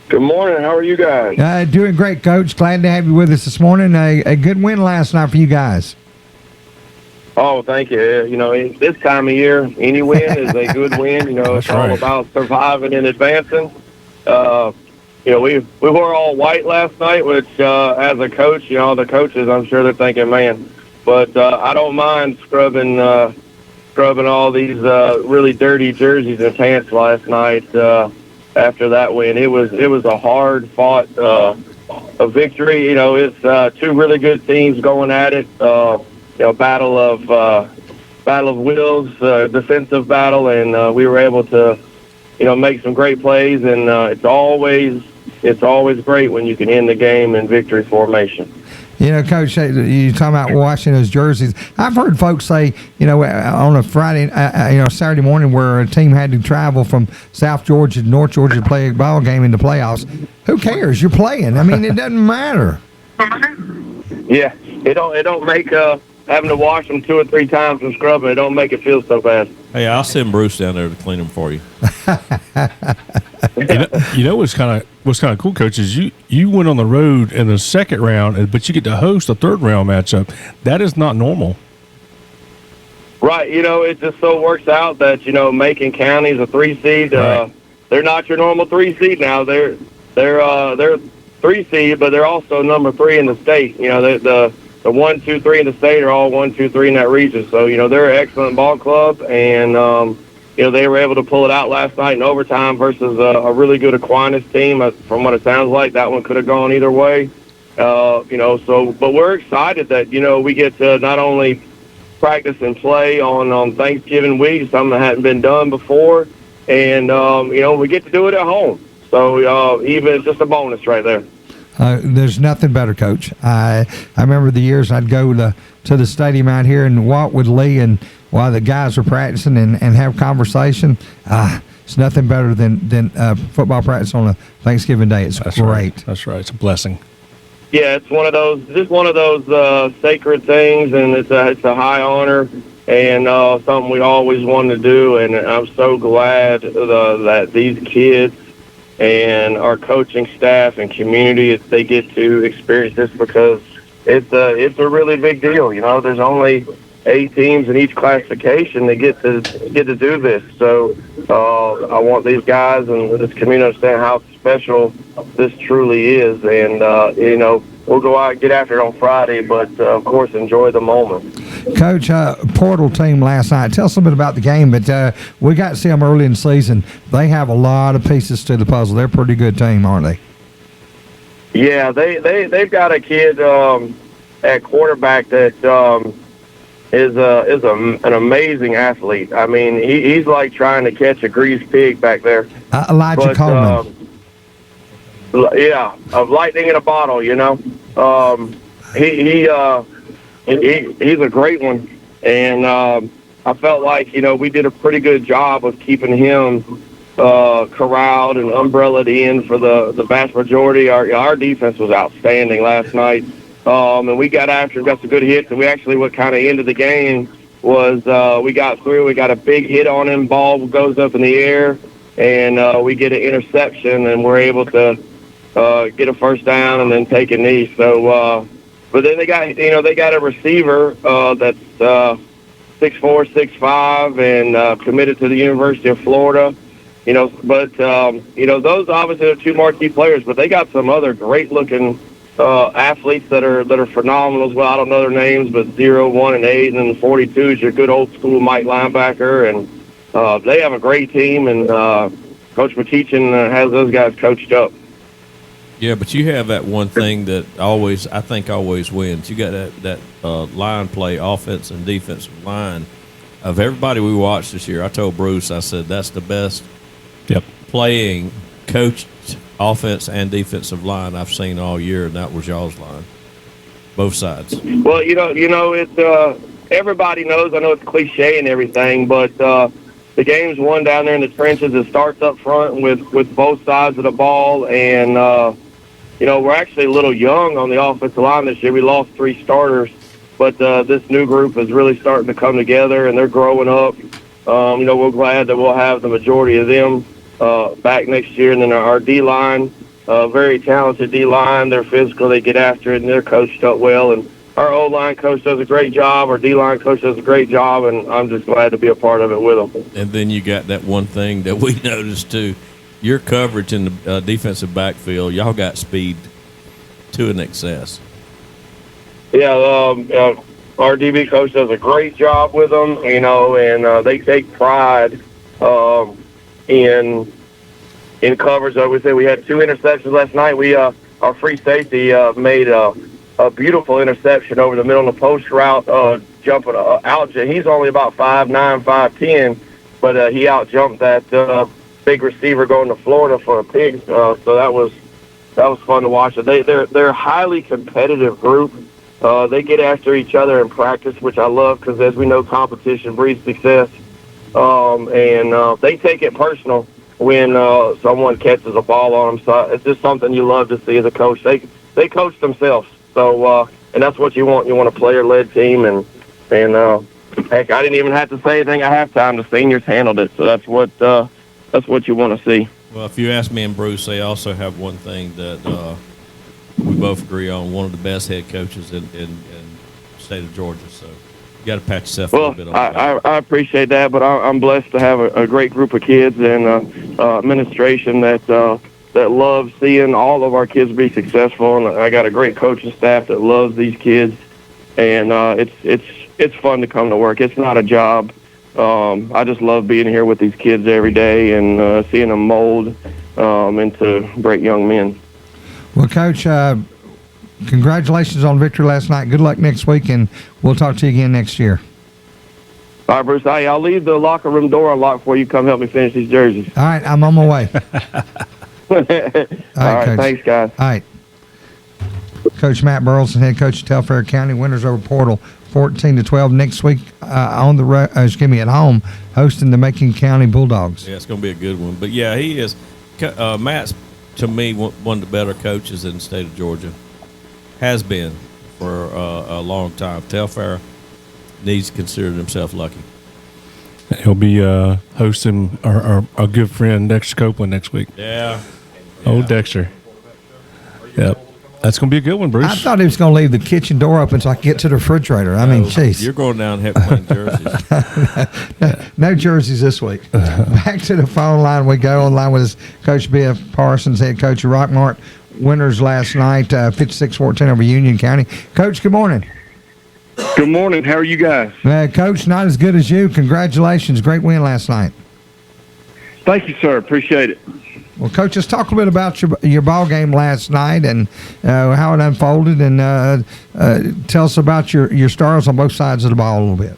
Good morning. How are you guys? Doing great, Coach. Glad to have you with us this morning. A good win last night for you guys. Oh, thank you. You know, this time of year, any win is a good win. You know, it's all about surviving and advancing. You know, we wore all white last night, which as a coach, you know, the coaches, I'm sure they're thinking, man. But I don't mind scrubbing all these really dirty jerseys and pants last night. After that win, it was a hard fought a victory. You know, it's two really good teams going at it. You know, battle of wills, defensive battle, and we were able to, you know, make some great plays. And it's always great when you can end the game in victory formation. You know, Coach, you talking about washing those jerseys. I've heard folks say, you know, on a Friday, Saturday morning where a team had to travel from South Georgia to North Georgia to play a ball game in the playoffs. Who cares? You're playing. I mean, it doesn't matter. Yeah, it don't make having to wash them 2 or 3 times and scrub them. It don't make it feel so bad. Hey, I'll send Bruce down there to clean them for you. You know what's kind of cool, Coach, is you went on the road in the second round, but you get to host a third round matchup. That is not normal. Right. You know, it just so works out that, you know, Macon County's a 3 seed. Right. They're not your normal 3 seed now. They're 3 seed, but they're also number 3 in the state. You know, the 1, 2, 3 in the state are all 1, 2, 3 in that region. So, you know, they're an excellent ball club, and you know, they were able to pull it out last night in overtime versus a really good Aquinas team. From what it sounds like, that one could have gone either way. You know, so, but we're excited that, you know, we get to not only practice and play on Thanksgiving week, something that hadn't been done before, and, you know, we get to do it at home. So even just a bonus right there. There's nothing better, Coach. I remember the years I'd go to the stadium out here and walk with Lee, and while the guys are practicing and have conversation, it's nothing better than football practice on a Thanksgiving day. That's great. Right. That's right. It's a blessing. Yeah, it's one of those sacred things, and it's a high honor and something we always wanted to do. And I'm so glad that these kids and our coaching staff and community, they get to experience this, because it's a really big deal. You know, there's only 8 teams in each classification that get to do this. So I want these guys and this community to understand how special this truly is. And you know, we'll go out and get after it on Friday, but of course enjoy the moment. Coach, Portal team last night. Tell us a bit about the game, but we got to see them early in the season. They have a lot of pieces to the puzzle. They're a pretty good team, aren't they? Yeah, they've got a kid at quarterback that is an amazing athlete. I mean, he's like trying to catch a greased pig back there. Elijah Coleman. Yeah, of lightning in a bottle. You know, he's a great one, and I felt like, you know, we did a pretty good job of keeping him corralled and umbrellaed in for the vast majority. Our defense was outstanding last night. And we got after, got some good hits, and we actually, what kind of ended the game was we got through. We got a big hit on him, ball goes up in the air, and we get an interception, and we're able to get a first down and then take a knee. So, but then they got a receiver that's 6'4", 6'5", and committed to the University of Florida. You know, but you know, those obviously are 2 marquee players, but they got some other great looking athletes that are phenomenal as well. I don't know their names, but 0, 1, and 8, and then 42 is your good old school Mike linebacker, and they have a great team, and Coach McTeachin has those guys coached up. Yeah, but you have that one thing that I think always wins. You got that line play, offense and defensive line. Of everybody we watched this year, I told Bruce, I said, that's the best playing coached offense and defensive line I've seen all year, and that was y'all's line, both sides. Well, you know, it's everybody knows. I know it's cliche and everything, but the game's won down there in the trenches. It starts up front with both sides of the ball, and you know, we're actually a little young on the offensive line this year. We lost 3 starters, but this new group is really starting to come together, and they're growing up. You know, we're glad that we'll have the majority of them back next year. And then our D-line, very talented D-line. They're physical. They get after it, and they're coached up well. And our O-line coach does a great job. Our D-line coach does a great job, and I'm just glad to be a part of it with them. And then you got that one thing that we noticed, too. Your coverage in the defensive backfield, y'all got speed to an excess. Yeah, our DB coach does a great job with them, you know, and they take pride in coverage. I would say we had 2 interceptions last night. Our free safety made a beautiful interception over the middle of the post route, jumping out. He's only about 5'9", 5'10", but he out jumped that big receiver going to Florida for a pig. So that was that was fun to watch. They're a highly competitive group. They get after each other in practice, which I love because, as we know, competition breeds success. And they take it personal when someone catches a ball on them. So it's just something you love to see as a coach. They coach themselves. So and that's what you want. You want a player-led team. And heck, I didn't even have to say anything at halftime. The seniors handled it. So that's what you want to see. Well, if you ask me and Bruce, they also have one thing that we both agree on: one of the best head coaches in the state of Georgia. So you got to pat yourself a little bit on that. I appreciate that, but I'm blessed to have a great group of kids and administration that loves seeing all of our kids be successful. And I got a great coaching staff that loves these kids, and it's fun to come to work. It's not a job. I just love being here with these kids every day and seeing them mold into great young men. Well, Coach, congratulations on victory last night. Good luck next week, and we'll talk to you again next year. All right, Bruce. Hey, I'll leave the locker room door unlocked before you come help me finish these jerseys. All right, I'm on my way. All right, thanks, guys. All right. Coach Matt Burleson, head coach of Telfair County, winners over Portal 14-12 next week on the at home, hosting the Macon County Bulldogs. Yeah, it's going to be a good one. But yeah, he is. Matt's, to me, one of the better coaches in the state of Georgia. Has been for a long time. Telfair needs to consider himself lucky. He'll be hosting our good friend Dexter Copeland next week. Yeah. Old Dexter. Yep. That's going to be a good one, Bruce. I thought he was going to leave the kitchen door open so I could get to the refrigerator. I mean, jeez. You're going down and having jerseys. No jerseys this week. Back to the phone line we go. Online with Coach B.F. Parsons, head coach of Rockmart. Winners last night, 56-14 over Union County. Coach, good morning. Good morning. How are you guys? Coach, not as good as you. Congratulations. Great win last night. Thank you, sir. Appreciate it. Well, Coach, let's talk a bit about your ball game last night and how it unfolded, and tell us about your stars on both sides of the ball a little bit.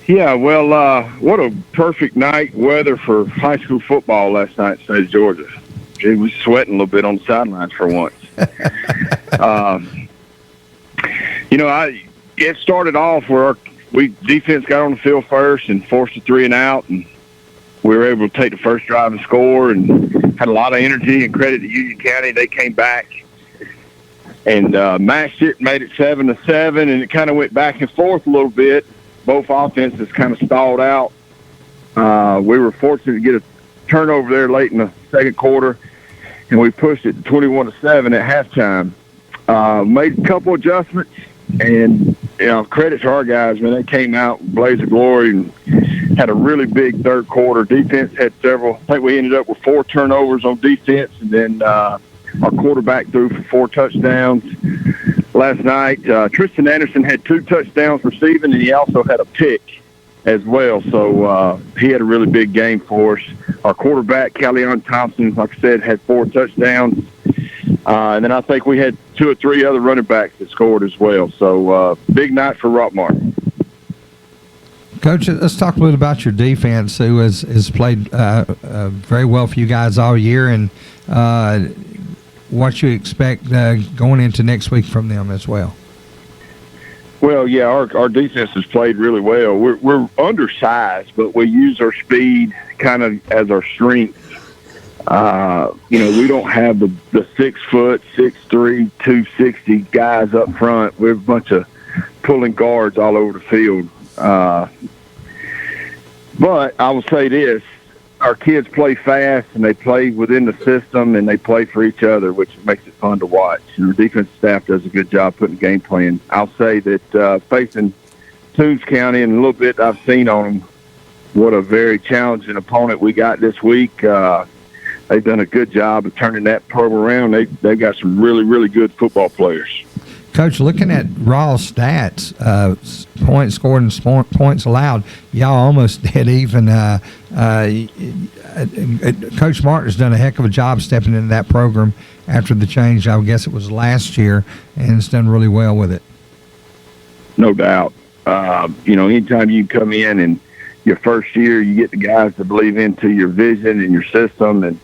Yeah, well, what a perfect night weather for high school football last night in the state of Georgia. It was sweating a little bit on the sidelines for once. It started off where defense got on the field first and forced a 3 and out, and we were able to take the first drive and score, and had a lot of energy and credit to Union County. They came back and matched it, made it 7-7, and it kind of went back and forth a little bit. Both offenses kind of stalled out. We were fortunate to get a turnover there late in the second quarter, and we pushed it to 21-7 at halftime. Made a couple adjustments, and credit to our guys, man. They came out with blaze of glory and had a really big third quarter. Defense had several. I think we ended up with 4 turnovers on defense, and then our quarterback threw for 4 touchdowns last night. Tristan Anderson had 2 touchdowns receiving, and he also had a pick as well. So he had a really big game for us. Our quarterback, Callion Thompson, like I said, had 4 touchdowns. And then I think we had 2 or 3 other running backs that scored as well. So big night for Rockmart. Coach, let's talk a little about your defense, who has played very well for you guys all year, and what you expect going into next week from them as well. Well, yeah, our defense has played really well. We're undersized, but we use our speed kind of as our strength. We don't have the 6 foot, 6'3", 260 guys up front. We're a bunch of pulling guards all over the field. But I will say this, our kids play fast, and they play within the system, and they play for each other, which makes it fun to watch. And our defensive staff does a good job putting game plan. I'll say that facing Toombs County and a little bit I've seen on them, what a very challenging opponent we got this week. They've done a good job of turning that program around. They've got some really, really good football players. Coach, looking at raw stats, points scored and points allowed, y'all almost dead even. Coach Martin's done a heck of a job stepping into that program after the change. I guess it was last year, and it's done really well with it. No doubt. Anytime you come in and your first year, you get the guys to believe into your vision and your system, and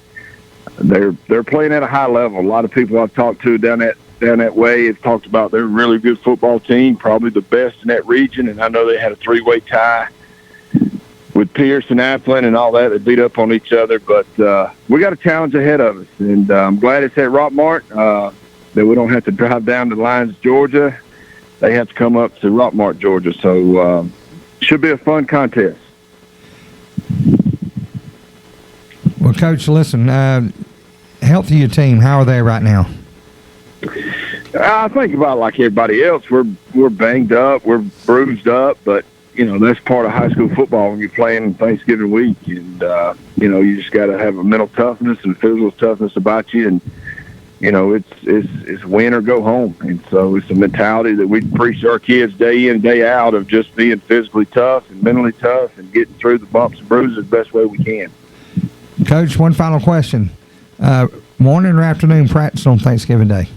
they're playing at a high level. A lot of people I've talked to down that way have talked about they're a really good football team, probably the best in that region. And I know they had a 3-way tie with Pierce and Gatlin and all that. They beat up on each other, but we got a challenge ahead of us. And I'm glad it's at Rockmart, that we don't have to drive down to Lyons, Georgia. They have to come up to Rockmart, Georgia. So should be a fun contest. Well, Coach, listen, health of your team, how are they right now? I think about like everybody else. We're banged up, we're bruised up, but that's part of high school football when you're playing Thanksgiving week, and you just got to have a mental toughness and physical toughness about you, and it's win or go home. And so it's a mentality that we preach to our kids day in, day out of just being physically tough and mentally tough and getting through the bumps and bruises the best way we can. Coach, one final question: morning or afternoon practice on Thanksgiving Day?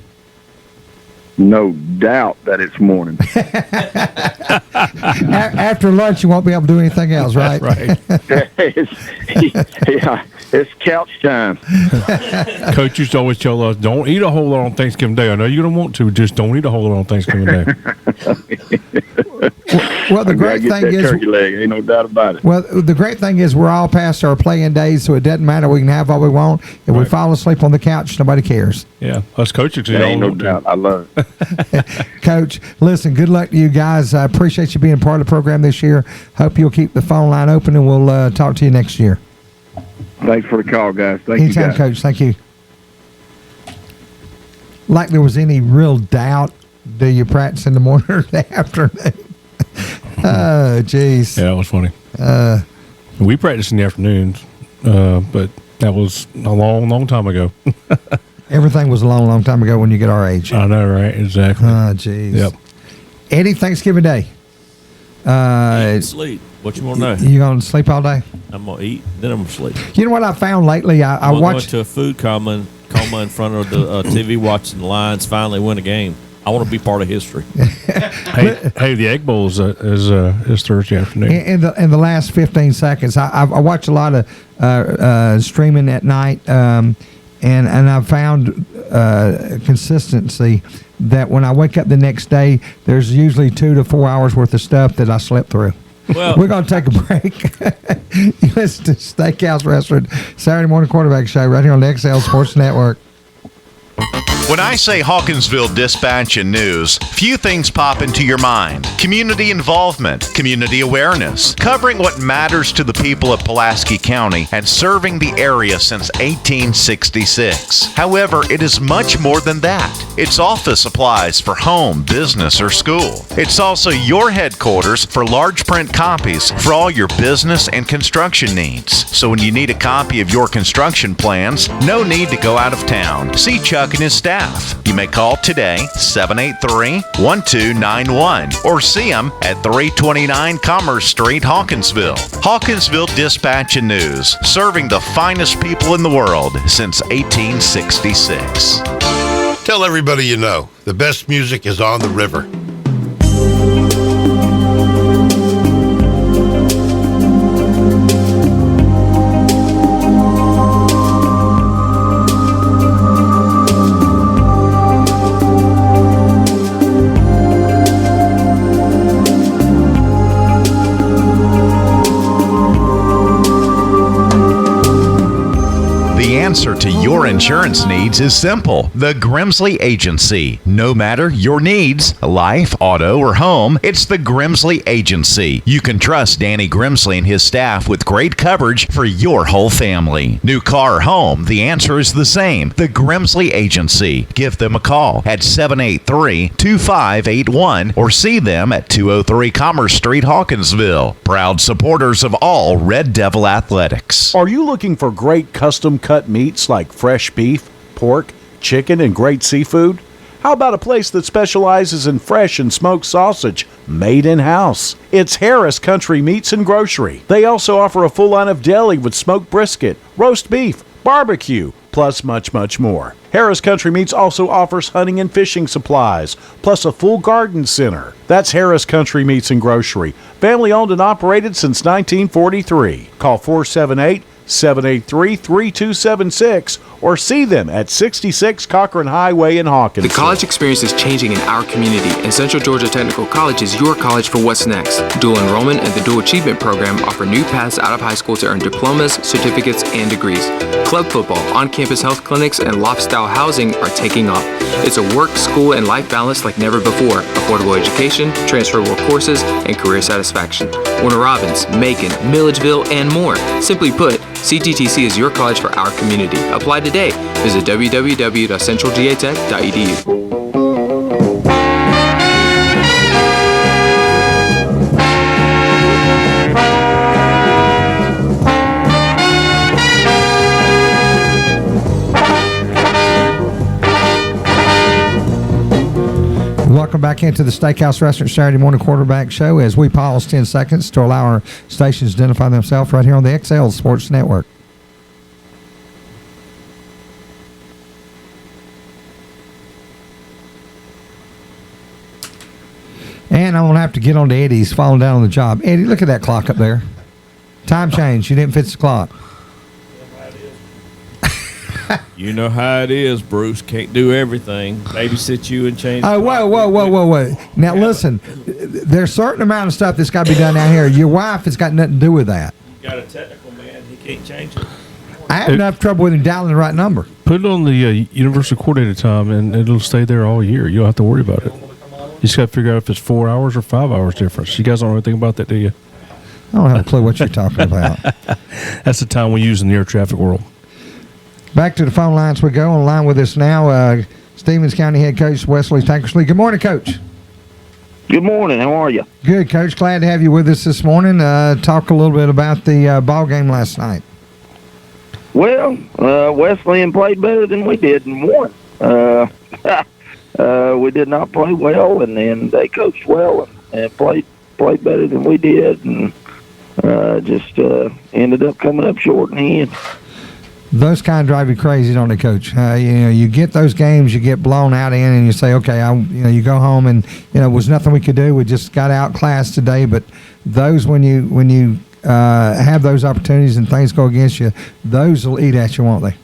No doubt that it's morning. After lunch, you won't be able to do anything else, right? Right. It's couch time. Coach used to always tell us, don't eat a whole lot on Thanksgiving Day. I know you don't want to, just don't eat a whole lot on Thanksgiving Day. Well, the great thing is, turkey leg, ain't no doubt about it. Well, the great thing is we're all past our playing days, so it doesn't matter. We can have all we want. If we fall asleep on the couch, nobody cares. Yeah, us coaches. Ain't no doubt. I love it. Coach, listen, good luck to you guys. I appreciate you being part of the program this year. Hope you'll keep the phone line open, and we'll talk to you next year. Thanks for the call, guys. Thank Anytime, you, guys. Coach. Thank you. Like there was any real doubt, do you practice in the morning or the afternoon? Oh, jeez. Yeah, that was funny. We practiced in the afternoons, but that was a long, long time ago. Everything was a long, long time ago when you get our age. I know, right? Exactly. Oh, jeez. Yep. Eddie, Thanksgiving Day. Sleep. What you want to know? You going to sleep all day? I'm going to eat, then I'm going to sleep. You know what I found lately? I I'm watched going to a food coma in front of the TV watching the Lions finally win a game. I want to be part of history. hey, the Egg Bowl is Thursday afternoon. In the last 15 seconds, I watch a lot of streaming at night, and I found consistency that when I wake up the next day, there's usually 2 to 4 hours worth of stuff that I slept through. Well, we're going to take a break. You listen to Steakhouse Restaurant Saturday Morning Quarterback Show right here on the XL Sports Network. When I say Hawkinsville Dispatch and News, few things pop into your mind. Community involvement, community awareness, covering what matters to the people of Pulaski County and serving the area since 1866. However, it is much more than that. It's office supplies for home, business, or school. It's also your headquarters for large print copies for all your business and construction needs. So when you need a copy of your construction plans, no need to go out of town. See Chuck and his staff. You may call today, 783-1291, or see them at 329 Commerce Street, Hawkinsville. Hawkinsville Dispatch and News, serving the finest people in the world since 1866. Tell everybody you know, the best music is on the river. The answer to your insurance needs is simple. The Grimsley Agency. No matter your needs, life, auto, or home, it's the Grimsley Agency. You can trust Danny Grimsley and his staff with great coverage for your whole family. New car or home, the answer is the same. The Grimsley Agency. Give them a call at 783-2581 or see them at 203 Commerce Street, Hawkinsville. Proud supporters of all Red Devil athletics. Are you looking for great custom-cut meats like fresh beef, pork, chicken, and great seafood? How about a place that specializes in fresh and smoked sausage made in-house? It's Harris Country Meats and Grocery. They also offer a full line of deli with smoked brisket, roast beef, barbecue, plus much, much more. Harris Country Meats also offers hunting and fishing supplies, plus a full garden center. That's Harris Country Meats and Grocery, family owned and operated since 1943. Call 478 783-3276 or see them at 66 Cochran Highway in Hawkins. The college experience is changing in our community, and Central Georgia Technical College is your college for what's next. Dual enrollment and the Dual Achievement Program offer new paths out of high school to earn diplomas, certificates, and degrees. Club football, on-campus health clinics, and loft-style housing are taking off. It's a work, school, and life balance like never before. Affordable education, transferable courses, and career satisfaction. Warner Robins, Macon, Milledgeville, and more. Simply put, CGTC is your college for our community. Apply today. Visit www.centralgatech.edu. Welcome back into the Steakhouse Restaurant Saturday Morning Quarterback Show as we pause 10 seconds to allow our stations to identify themselves right here on the XL Sports Network. And I'm going to have to get on to Eddie. He's falling down on the job. Eddie, look at that clock up there. Time change. You didn't fix the clock. You know how it is, Bruce. Can't do everything. Babysit you and change. Oh, whoa. Now, listen, there's a certain amount of stuff that's got to be done out here. Your wife has got nothing to do with that. You got a technical man. He can't change it. I have enough trouble with him dialing the right number. Put it on the universal coordinator time, and it'll stay there all year. You don't have to worry about it. You just got to figure out if it's 4 hours or 5 hours difference. You guys don't know anything about that, do you? I don't have a clue what you're talking about. That's the time we use in the air traffic world. Back to the phone lines we go. On the line with us now, Stevens County head coach Wesley Tankersley. Good morning, Coach. Good morning. How are you? Good, Coach. Glad to have you with us this morning. Talk a little bit about the ball game last night. Well, Wesleyan played better than we did and won. We did not play well, and then they coached well and played better than we did, and just ended up coming up short in the end. Those kind of drive you crazy, don't they, Coach? You get those games, you get blown out in, and you say, okay, you go home, and it was nothing we could do. We just got outclassed today. But those when you have those opportunities and things go against you, those will eat at you, won't they?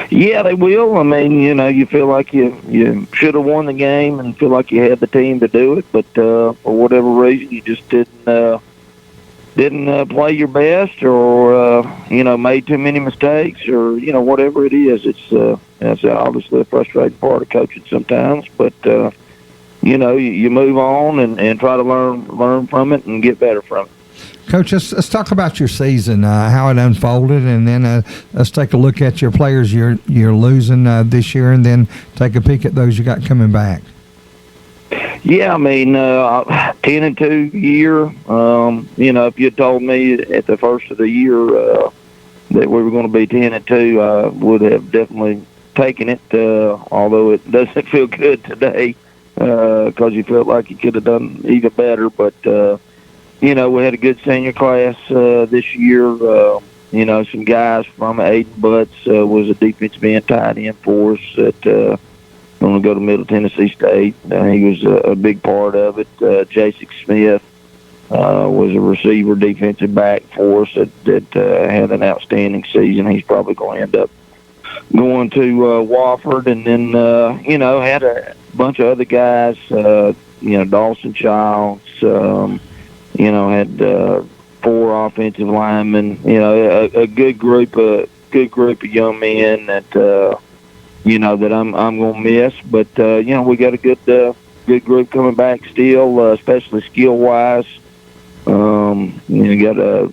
Yeah, they will. I mean, you feel like you should have won the game and feel like you had the team to do it, but for whatever reason, you just didn't play your best, or made too many mistakes, or whatever it is. It's obviously a frustrating part of coaching sometimes, but you move on and try to learn from it and get better from it. Coach, let's talk about your season, how it unfolded, and then let's take a look at your players you're losing this year, and then take a peek at those you got coming back. Yeah, I mean, 10-2 year. If you had told me at the first of the year that we were going to be 10-2, I would have definitely taken it. Although it doesn't feel good today because you felt like you could have done even better. But we had a good senior class this year. Some guys from Aiden Butts was a defensive end tight end for us that going to go to Middle Tennessee State. He was a big part of it. Jason Smith was a receiver, defensive back for us that had an outstanding season. He's probably going to end up going to Wofford. And then, had a bunch of other guys, Dawson Childs, had 4 offensive linemen, a good group of young men that, that I'm going to miss. But, we got a good group coming back still, especially skill-wise. Got a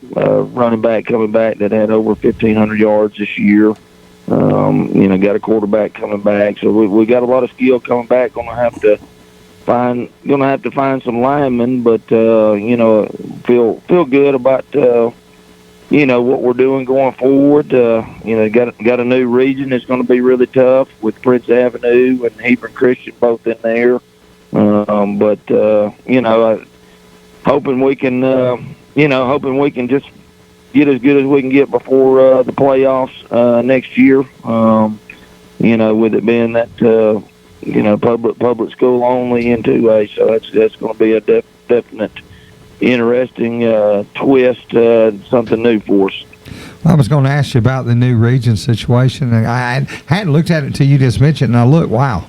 running back coming back that had over 1,500 yards this year. Got a quarterback coming back. So we got a lot of skill coming back. Going to have to find some linemen, but, feel good about, what we're doing going forward. Got a new region that's going to be really tough with Prince Avenue and Hebron Christian both in there. Hoping we can just get as good as we can get before the playoffs next year. With it being that public school only in 2A, so that's going to be a definite interesting twist, something new for us. I was going to ask you about the new region situation. I hadn't looked at it until you just mentioned it, and I looked, wow.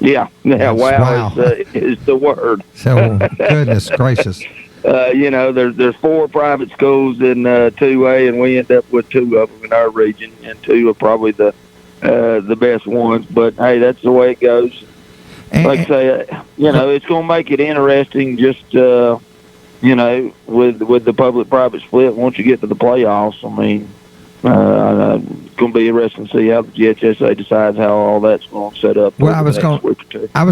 Yeah, wow. Is the word. So, goodness gracious. There's 4 private schools in 2A, and we end up with 2 of them in our region, and 2 are probably the best ones. But hey, that's the way it goes. Like I say, it's going to make it interesting. Just with the public-private split, once you get to the playoffs, I mean, it's going to be interesting to see how the GHSA decides how all that's going to set up. Well, I was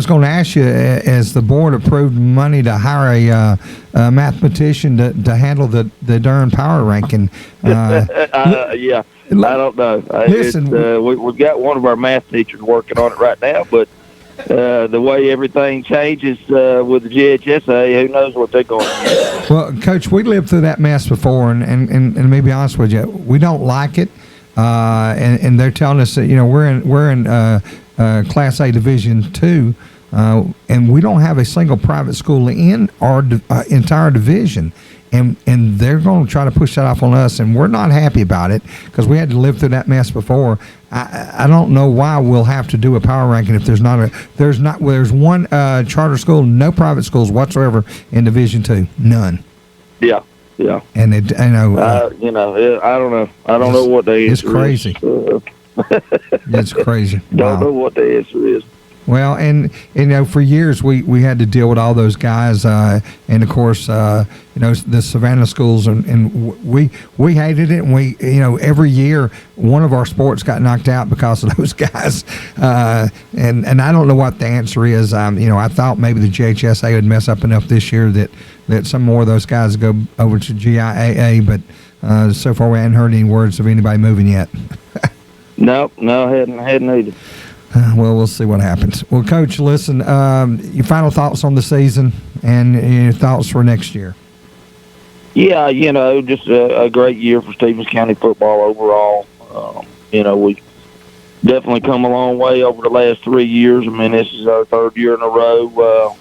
going to ask you, as the board approved money to hire a mathematician to handle the Durham power ranking. Yeah, I don't know. Listen, we've got one of our math teachers working on it right now, but the way everything changes with the GHSA, who knows what they're going to do. Well, Coach, we lived through that mess before, and to be honest with you, we don't like it. And they're telling us that we're in Class A Division II, and we don't have a single private school in our entire division. And they're going to try to push that off on us, and we're not happy about it because we had to live through that mess before. I don't know why we'll have to do a power ranking if there's one charter school, no private schools whatsoever in Division II, none. Yeah. And I don't know. I don't know what the answer is. It's crazy. It's crazy. Don't know what the answer is. Well, and for years we had to deal with all those guys, and of course, the Savannah schools, and we hated it. And we, every year one of our sports got knocked out because of those guys, and I don't know what the answer is. I thought maybe the GHSA would mess up enough this year that some more of those guys go over to GIAA, but so far we hadn't heard any words of anybody moving yet. No, hadn't either. Well, we'll see what happens. Well, Coach, listen, your final thoughts on the season and your thoughts for next year. Yeah, just a great year for Stevens County football overall. We definitely come a long way over the last 3 years. I mean, this is our 3rd year in a row,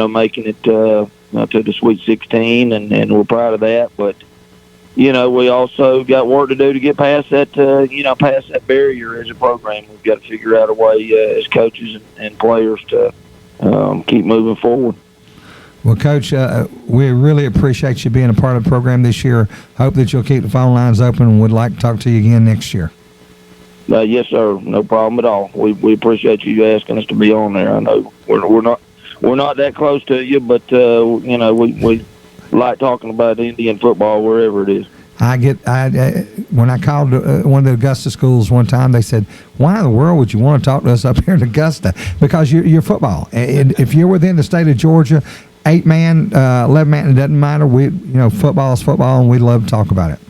making it to the Sweet 16, and we're proud of that. But we also got work to do to get past that, past that barrier as a program. We've got to figure out a way as coaches and players to keep moving forward. Well, Coach, we really appreciate you being a part of the program this year. Hope that you'll keep the phone lines open, and would like to talk to you again next year. Yes, sir. No problem at all. We appreciate you asking us to be on there. I know we're not that close to you, but we like talking about Indian football wherever it is. When I called one of the Augusta schools one time, they said, "Why in the world would you want to talk to us up here in Augusta? Because you're football. And if you're within the state of Georgia, 8-man, 11-man, it doesn't matter. Football is football, and we love to talk about it."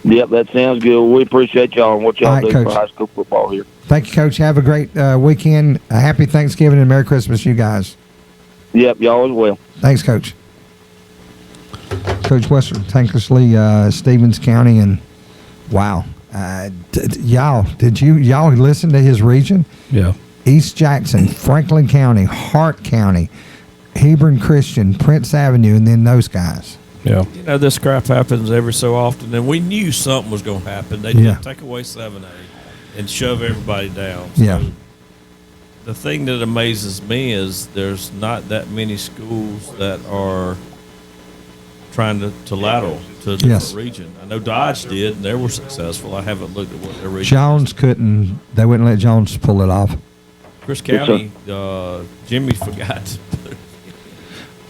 Yep, that sounds good. We appreciate y'all and what y'all do Coach. for high school football here. Thank you, Coach. Have a great weekend. A happy Thanksgiving and Merry Christmas, you guys. Yep, y'all as well. Thanks, Coach. Coach Western Tankersley, Stevens County, and wow, y'all listen to his region? Yeah. East Jackson, Franklin County, Hart County, Hebron Christian, Prince Avenue, and then those guys. Yeah. This crap happens every so often, and we knew something was going to happen. They did take away 7A and shove everybody down. So yeah. The thing that amazes me is there's not that many schools that are trying to lateral to a different region. I know Dodge did, and they were successful. I haven't looked at what their region Jones couldn't. They wouldn't let Jones pull it off. Chris County, Jimmy forgot to put it.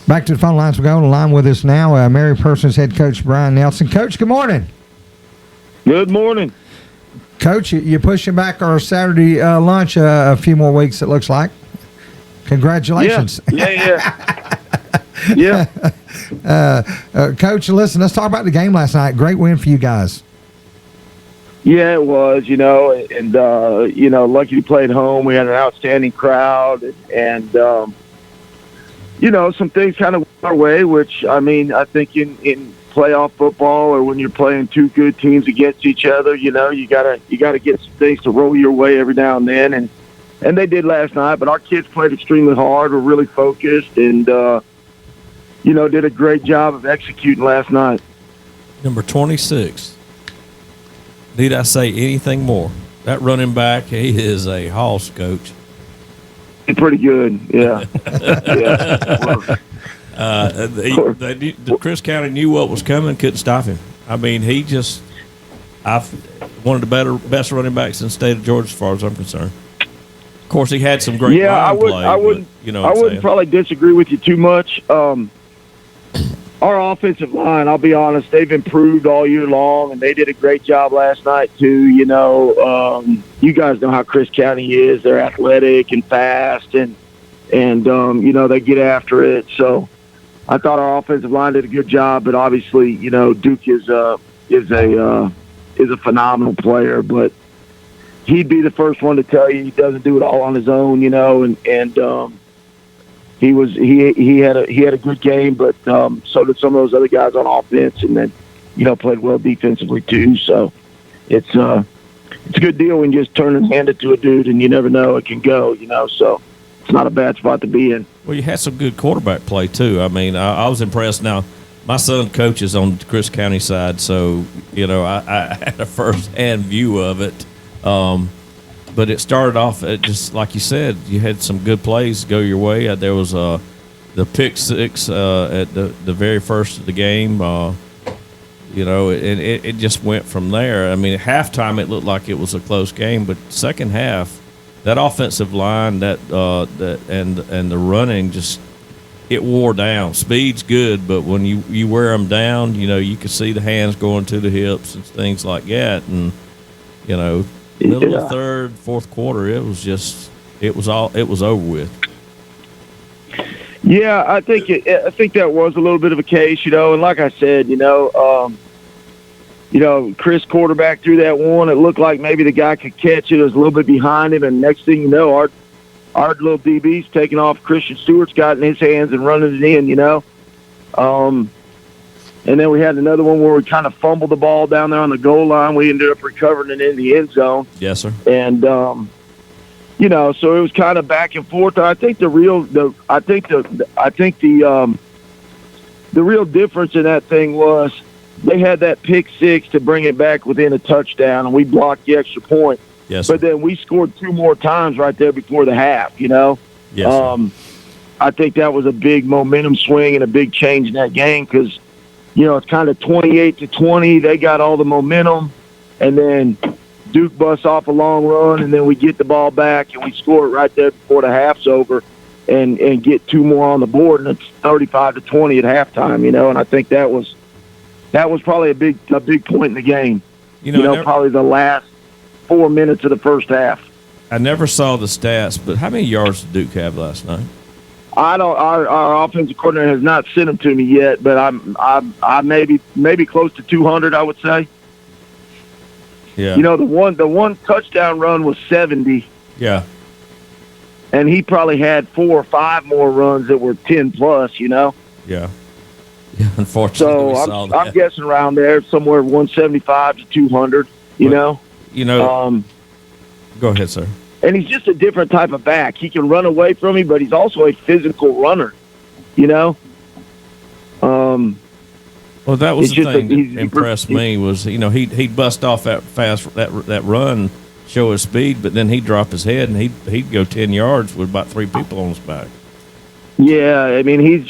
Back to the phone lines. We go on the line with us now. Mary Person's head coach, Brian Nelson. Coach, good morning. Good morning. Coach, you're pushing back our Saturday lunch a few more weeks, it looks like. Congratulations. Yeah. Coach, listen, let's talk about the game last night. Great win for you guys. Yeah, it was, and lucky to play at home. We had an outstanding crowd, and some things kind of went our way, which, I think in playoff football or when you're playing 2 good teams against each other, you gotta get some things to roll your way every now and then, and they did last night. But our kids played extremely hard, were really focused, and did a great job of executing last night. Number 26, Need I say anything more? That running back, he is a hoss, Coach. He's pretty good, yeah. Chris County knew what was coming, couldn't stop him. I mean, one of the best running backs in the state of Georgia, as far as I'm concerned. Of course, he had some great line play. I wouldn't probably disagree with you too much. Our offensive line, I'll be honest, they've improved all year long, and they did a great job last night too. You guys know how Chris County is. They're athletic and fast, and they get after it. So I thought our offensive line did a good job, but obviously, Duke is a phenomenal player, but he'd be the first one to tell you he doesn't do it all on his own, and he had a good game, but so did some of those other guys on offense, and then played well defensively too. So it's a good deal when you just turn and hand it to a dude, and you never know it can go. So it's not a bad spot to be in. Well, you had some good quarterback play too. I mean, I was impressed. Now, my son coaches on the Chris County side, so I had a first-hand view of it. But it started off just like you said. You had some good plays go your way. There was the pick six at the very first of the game. And it just went from there. I mean, at halftime it looked like it was a close game, but second half, that offensive line, and the running just it wore down. Speed's good, but when you wear them down, you could see the hands going to the hips and things like that, and middle of third, fourth quarter, it was over with. Yeah, I think that was a little bit of a case, and like I said, Chris quarterback threw that one. It looked like maybe the guy could catch it. It was a little bit behind him, and next thing you know, our little DB's taking off. Christian Stewart's got in his hands and running it in, And then we had another one where we kind of fumbled the ball down there on the goal line. We ended up recovering it in the end zone. Yes, sir. And so it was kind of back and forth. I think the real difference in that thing was they had that pick six to bring it back within a touchdown, and we blocked the extra point. Yes. But then we scored two more times right there before the half. Yes. I think that was a big momentum swing and a big change in that game because. It's kind of 28-20. They got all the momentum, and then Duke busts off a long run, and then we get the ball back and we score it right there before the half's over, and get two more on the board, and it's 35-20 at halftime. And I think that was probably a big point in the game. Probably the last 4 minutes of the first half. I never saw the stats, but how many yards did Duke have last night? I don't. Our offensive coordinator has not sent them to me yet, but I maybe close to 200. I would say. Yeah. The one touchdown run was 70. Yeah. And he probably had 4 or 5 more runs that were 10 plus. Yeah. Yeah. Unfortunately, so I'm guessing around there, somewhere 175 to 200. Go ahead, sir. And he's just a different type of back. He can run away from me, but he's also a physical runner, Well, that was the thing that impressed me was, he'd bust off that fast, that run, show his speed, but then he'd drop his head and he'd go 10 yards with about 3 people on his back. Yeah, I mean, he's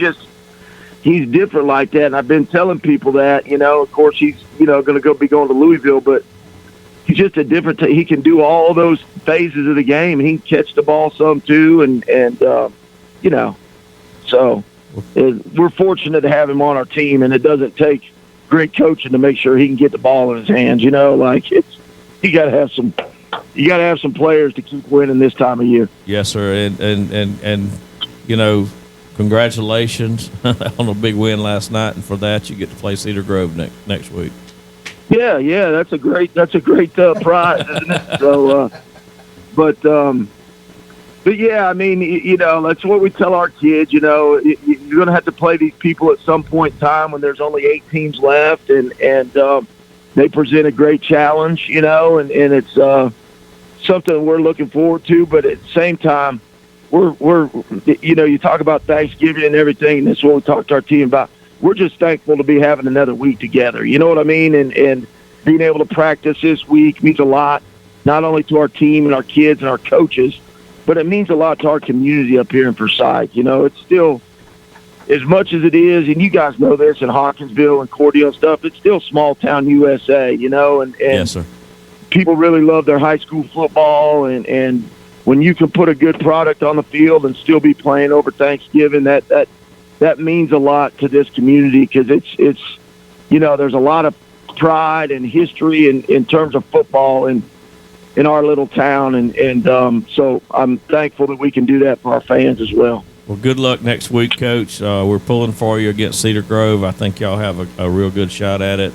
different like that, and I've been telling people that, of course he's, going to be going to Louisville, but he's just a different. He can do all those phases of the game. He can catch the ball some too, and so we're fortunate to have him on our team. And it doesn't take great coaching to make sure he can get the ball in his hands. You got to have some players to keep winning this time of year. Yes, sir, and congratulations on a big win last night, and for that you get to play Cedar Grove next week. Yeah, that's a great prize, isn't it? So, but yeah, I mean, that's what we tell our kids. You're going to have to play these people at some point in time when there's only 8 teams left, and they present a great challenge, and it's something we're looking forward to. But at the same time, we're you talk about Thanksgiving and everything, and that's what we talk to our team about. We're just thankful to be having another week together. You know what I mean? And being able to practice this week means a lot, not only to our team and our kids and our coaches, but it means a lot to our community up here in Forsyth. You know, it's still, as much as it is, and you guys know this in Hawkinsville and Cordele and stuff, it's still small town USA, you know, and Yes, sir. people really love their high school football, and when you can put a good product on the field and still be playing over Thanksgiving, that means a lot to this community, because it's you know, there's a lot of pride and history in terms of football in our little town, and so I'm thankful that we can do that for our fans as well. Well, good luck next week, Coach. We're pulling for you against Cedar Grove. I think y'all have a real good shot at it.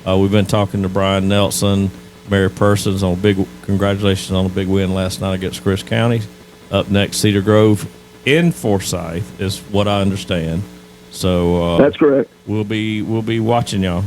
We've been talking to Brian Nelson, Mary Persons on congratulations on a big win last night against Chris County. Up next, Cedar Grove in Forsyth is what I understand. So that's correct. We'll be watching y'all.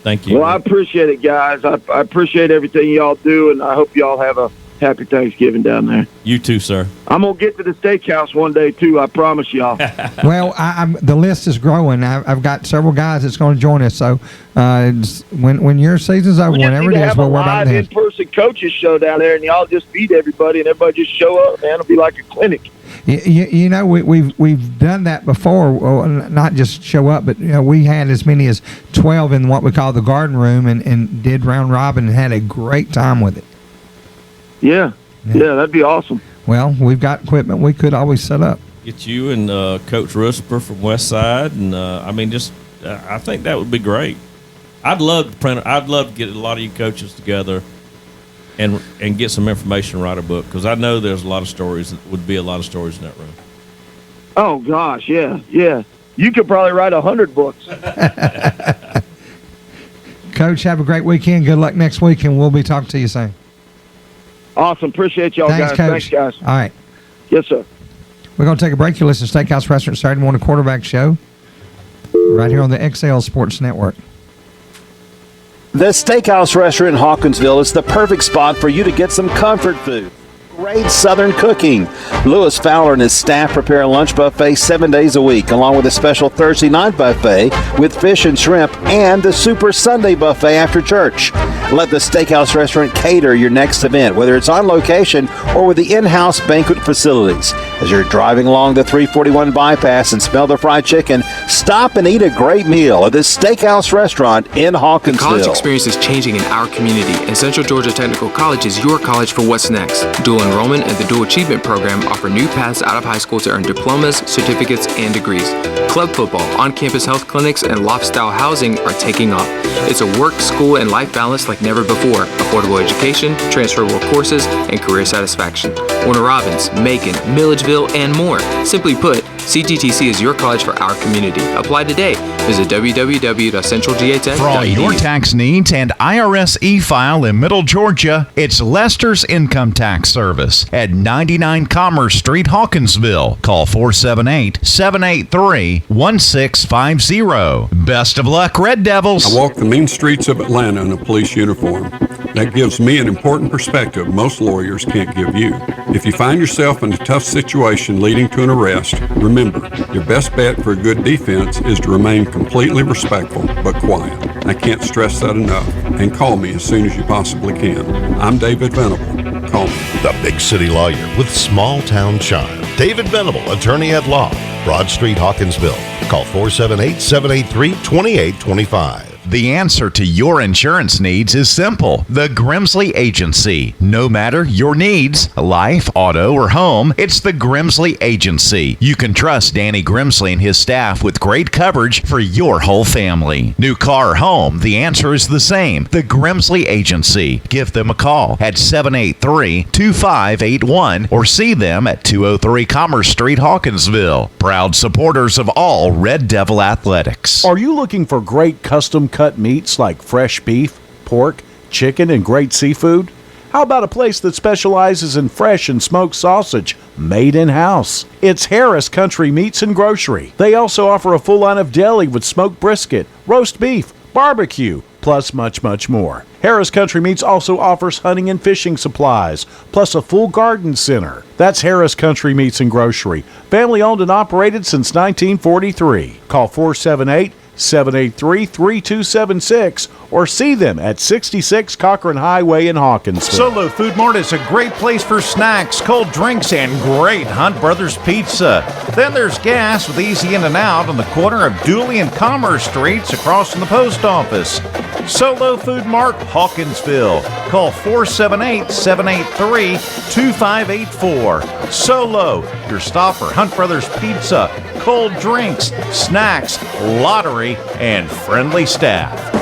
Thank you. Well, I appreciate it, guys. I appreciate everything y'all do, and I hope y'all have a happy Thanksgiving down there. You too, sir. I'm going to get to the steakhouse one day, too. I promise y'all. Well, the list is growing. I've got several guys that's going to join us. So when your season's over, whenever it is, we'll worry about that. that. In-person coaches show down there, and y'all just feed everybody, and everybody just show up, man. It'll be like a clinic. You know, we've done that before. Well, not just show up, but you know, we had as many as 12 in what we call the garden room, and did round robin and had a great time with it. Yeah, that'd be awesome. Well, we've got equipment we could always set up. Get you and Coach Rusper from West Side, and I think that would be great. I'd love to get a lot of you coaches together and get some information, write a book, because I know there's a lot of stories. That would be a lot of stories in that room. Oh gosh, yeah. You could probably write 100 books. Coach, have a great weekend. Good luck next week, and we'll be talking to you soon. Awesome. Appreciate y'all, Thanks, guys. Coach. Thanks, guys. All right. Yes, sir. We're going to take a break. You listen to Steakhouse Restaurant Saturday Morning Quarterback Show right here on the XL Sports Network. The Steakhouse Restaurant in Hawkinsville is the perfect spot for you to get some comfort food. Great Southern cooking. Lewis Fowler and his staff prepare a lunch buffet 7 days a week, along with a special Thursday night buffet with fish and shrimp and the Super Sunday buffet after church. Let the Steakhouse Restaurant cater your next event, whether it's on location or with the in-house banquet facilities. As you're driving along the 341 bypass and smell the fried chicken, stop and eat a great meal at the Steakhouse Restaurant in Hawkinsville. The college experience is changing in our community, and Central Georgia Technical College is your college for what's next. Dual enrollment and the Dual Achievement Program offer new paths out of high school to earn diplomas, certificates, and degrees. Club football, on-campus health clinics, and loft-style housing are taking off. It's a work, school, and life balance like never before. Affordable education, transferable courses, and career satisfaction. Warner Robins, Macon, Milledgeville, and more. Simply put, CGTC is your college for our community. Apply today. Visit www.centralgatech.edu. For all your tax needs and IRS e-file in Middle Georgia, it's Lester's Income Tax Service at 99 Commerce Street, Hawkinsville. Call 478-783-1650. Best of luck, Red Devils. I walk the mean streets of Atlanta in a police uniform. That gives me an important perspective most lawyers can't give you. If you find yourself in a tough situation leading to an arrest, remember, your best bet for a good defense is to remain completely respectful but quiet. I can't stress that enough. And call me as soon as you possibly can. I'm David Venable. Call me. The big city lawyer with small town charm. David Venable, attorney at law. Broad Street, Hawkinsville. Call 478-783-2825. The answer to your insurance needs is simple. The Grimsley Agency. No matter your needs, life, auto, or home, it's the Grimsley Agency. You can trust Danny Grimsley and his staff with great coverage for your whole family. New car or home, the answer is the same. The Grimsley Agency. Give them a call at 783-2581 or see them at 203 Commerce Street, Hawkinsville. Proud supporters of all Red Devil athletics. Are you looking for great custom cut meats like fresh beef, pork, chicken, and great seafood? How about a place that specializes in fresh and smoked sausage made in-house? It's Harris Country Meats and Grocery. They also offer a full line of deli with smoked brisket, roast beef, barbecue, plus much, much more. Harris Country Meats also offers hunting and fishing supplies, plus a full garden center. That's Harris Country Meats and Grocery, family owned and operated since 1943. Call 478 783-3276 or see them at 66 Cochran Highway in Hawkinsville. Solo Food Mart is a great place for snacks, cold drinks, and great Hunt Brothers Pizza. Then there's gas with easy in and out on the corner of Dooley and Commerce Streets across from the post office. Solo Food Mart, Hawkinsville. Call 478-783-2584. Solo, your stop for Hunt Brothers Pizza, cold drinks, snacks, lottery, and friendly staff.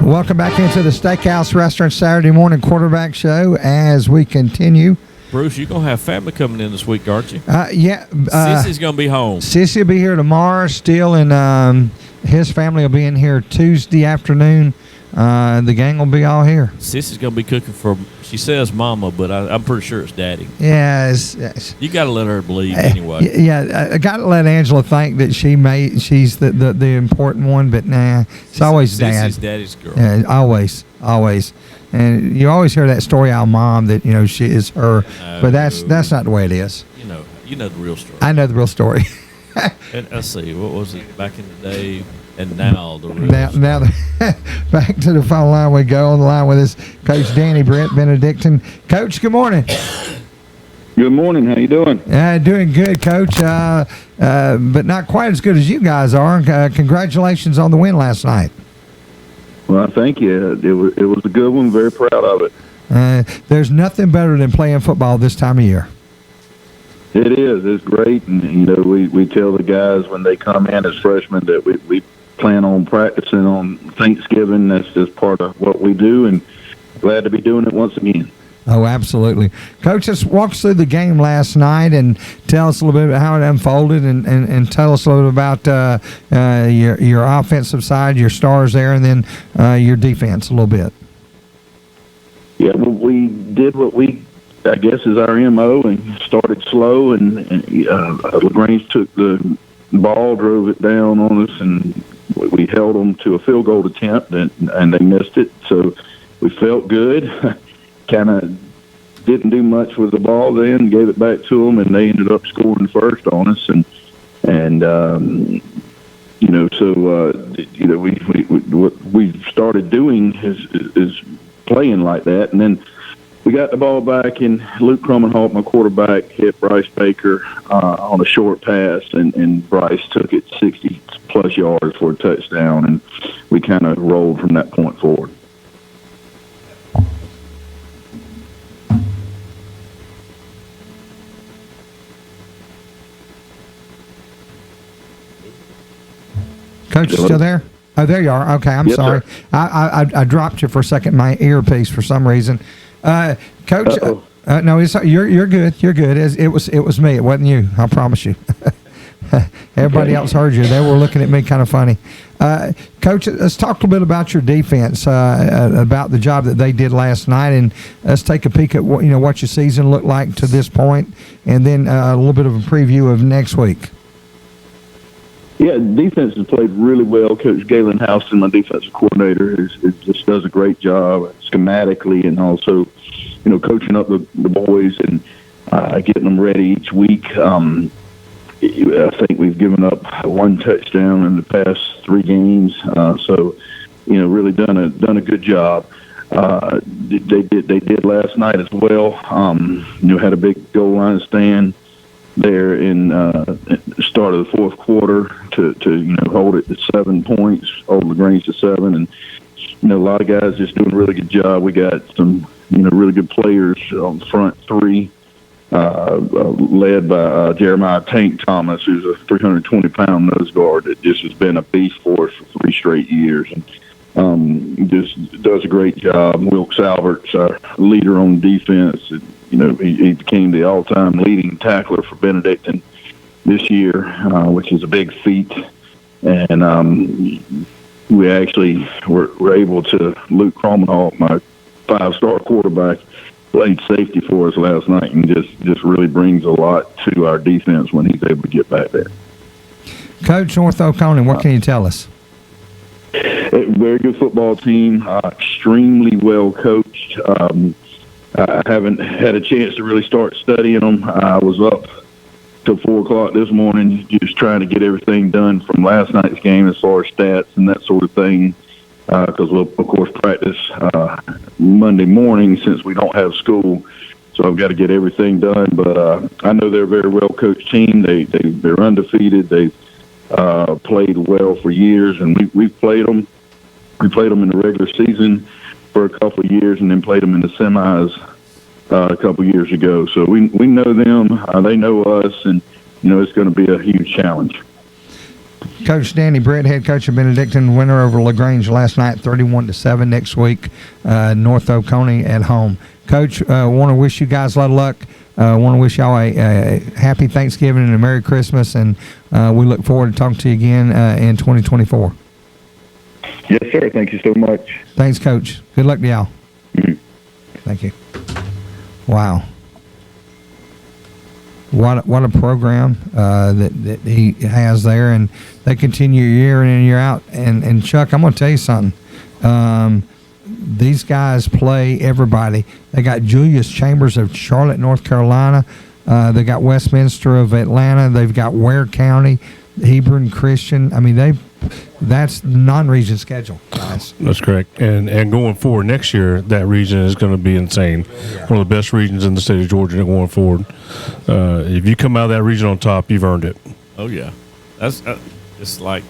Welcome back into the Steakhouse Restaurant Saturday morning quarterback show as we continue. Bruce, you're going to have family coming in this week, aren't you? Yeah. Sissy's going to be home. Sissy will be here tomorrow still, and his family will be in here Tuesday afternoon. The gang will be all here. Sissy's going to be cooking for, she says mama, but I'm pretty sure it's daddy. Yeah. You got to let her believe anyway. Yeah, I got to let Angela think that she's the important one, but nah, it's always dad. Sissy's daddy's girl. Yeah, always. And you always hear that story out of mom that, she is her, but that's not the way it is. You know the real story. I know the real story. And let's see, what was it back in the day and now the real now back to the phone line we go. On the line with us, Coach Danny Brent Benedictine. Coach, good morning. Good morning. How you doing? Doing good, Coach, but not quite as good as you guys are. Congratulations on the win last night. Well, thank you. It was a good one. Very proud of it. There's nothing better than playing football this time of year. It is. It's great. And, we tell the guys when they come in as freshmen that we plan on practicing on Thanksgiving. That's just part of what we do, and glad to be doing it once again. Oh, absolutely. Coach, just walk us through the game last night and tell us a little bit about how it unfolded and tell us a little bit about your offensive side, your stars there, and then your defense a little bit. Yeah, well, we did what I guess is our MO, and started slow, and LaGrange took the ball, drove it down on us, and we held them to a field goal attempt, and they missed it. So we felt good. Kind of didn't do much with the ball then, gave it back to them, and they ended up scoring first on us. What we started doing is playing like that, and then we got the ball back, and Luke Crummenhalt, my quarterback, hit Bryce Baker on a short pass, and Bryce took it 60-plus yards for a touchdown, and we kind of rolled from that point forward. Coach, you still there? Oh, there you are. Okay, I'm Yes, sorry. sir. I dropped you for a second, my earpiece for some reason. Coach, no, you're good. You're good. It was me. It wasn't you. I promise you. Everybody else heard you. They were looking at me kind of funny. Coach, let's talk a little bit about your defense, about the job that they did last night, and let's take a peek at what your season looked like to this point, and then a little bit of a preview of next week. Yeah, defense has played really well. Coach Galen Houston, my defensive coordinator, just does a great job schematically, and also, coaching up the boys and getting them ready each week. I think we've given up one touchdown in the past 3 games, so really done a good job. They did last night as well. Had a big goal line stand there in the start of the fourth quarter to hold it to 7 points, hold LaGrange to 7, and a lot of guys just doing a really good job. We got some really good players on the front 3, led by Jeremiah Tank Thomas, who's a 320-pound nose guard that just has been a beast for us for 3 straight years, and just does a great job. Wilkes Albert's our leader on defense. He became the all-time leading tackler for Benedictine this year, which is a big feat. And we actually were able to, Luke Crummenhalt, my 5-star quarterback, played safety for us last night, and just really brings a lot to our defense when he's able to get back there. Coach North Oconee, what can you tell us? a very good football team, extremely well coached. I haven't had a chance to really start studying them. I was up till 4 o'clock this morning just trying to get everything done from last night's game as far as stats and that sort of thing, because we'll, of course, practice Monday morning since we don't have school. So I've got to get everything done. But I know they're a very well-coached team. They're undefeated. They've played well for years, and we've played them. We played them in the regular season for a couple of years and then played them in the semis a couple of years ago. So we know them. They know us, and, it's going to be a huge challenge. Coach Danny Britt, head coach of Benedictine, winner over LaGrange last night, 31-7. Next week, North Oconee at home. Coach, want to wish you guys a lot of luck. Want to wish y'all a happy Thanksgiving and a Merry Christmas, and we look forward to talking to you again in 2024. Yes, sir. Thank you so much. Thanks, Coach. Good luck to y'all. Mm-hmm. Thank you. Wow. What a program that he has there, and they continue year in and year out. And Chuck, I'm going to tell you something. These guys play everybody. They got Julius Chambers of Charlotte, North Carolina. They got Westminster of Atlanta. They've got Ware County, Hebron Christian. I mean, that's non-region schedule, guys. That's correct. And going forward next year, that region is going to be insane. Yeah. One of the best regions in the state of Georgia going forward. If you come out of that region on top, you've earned it. Oh, yeah. That's it's like.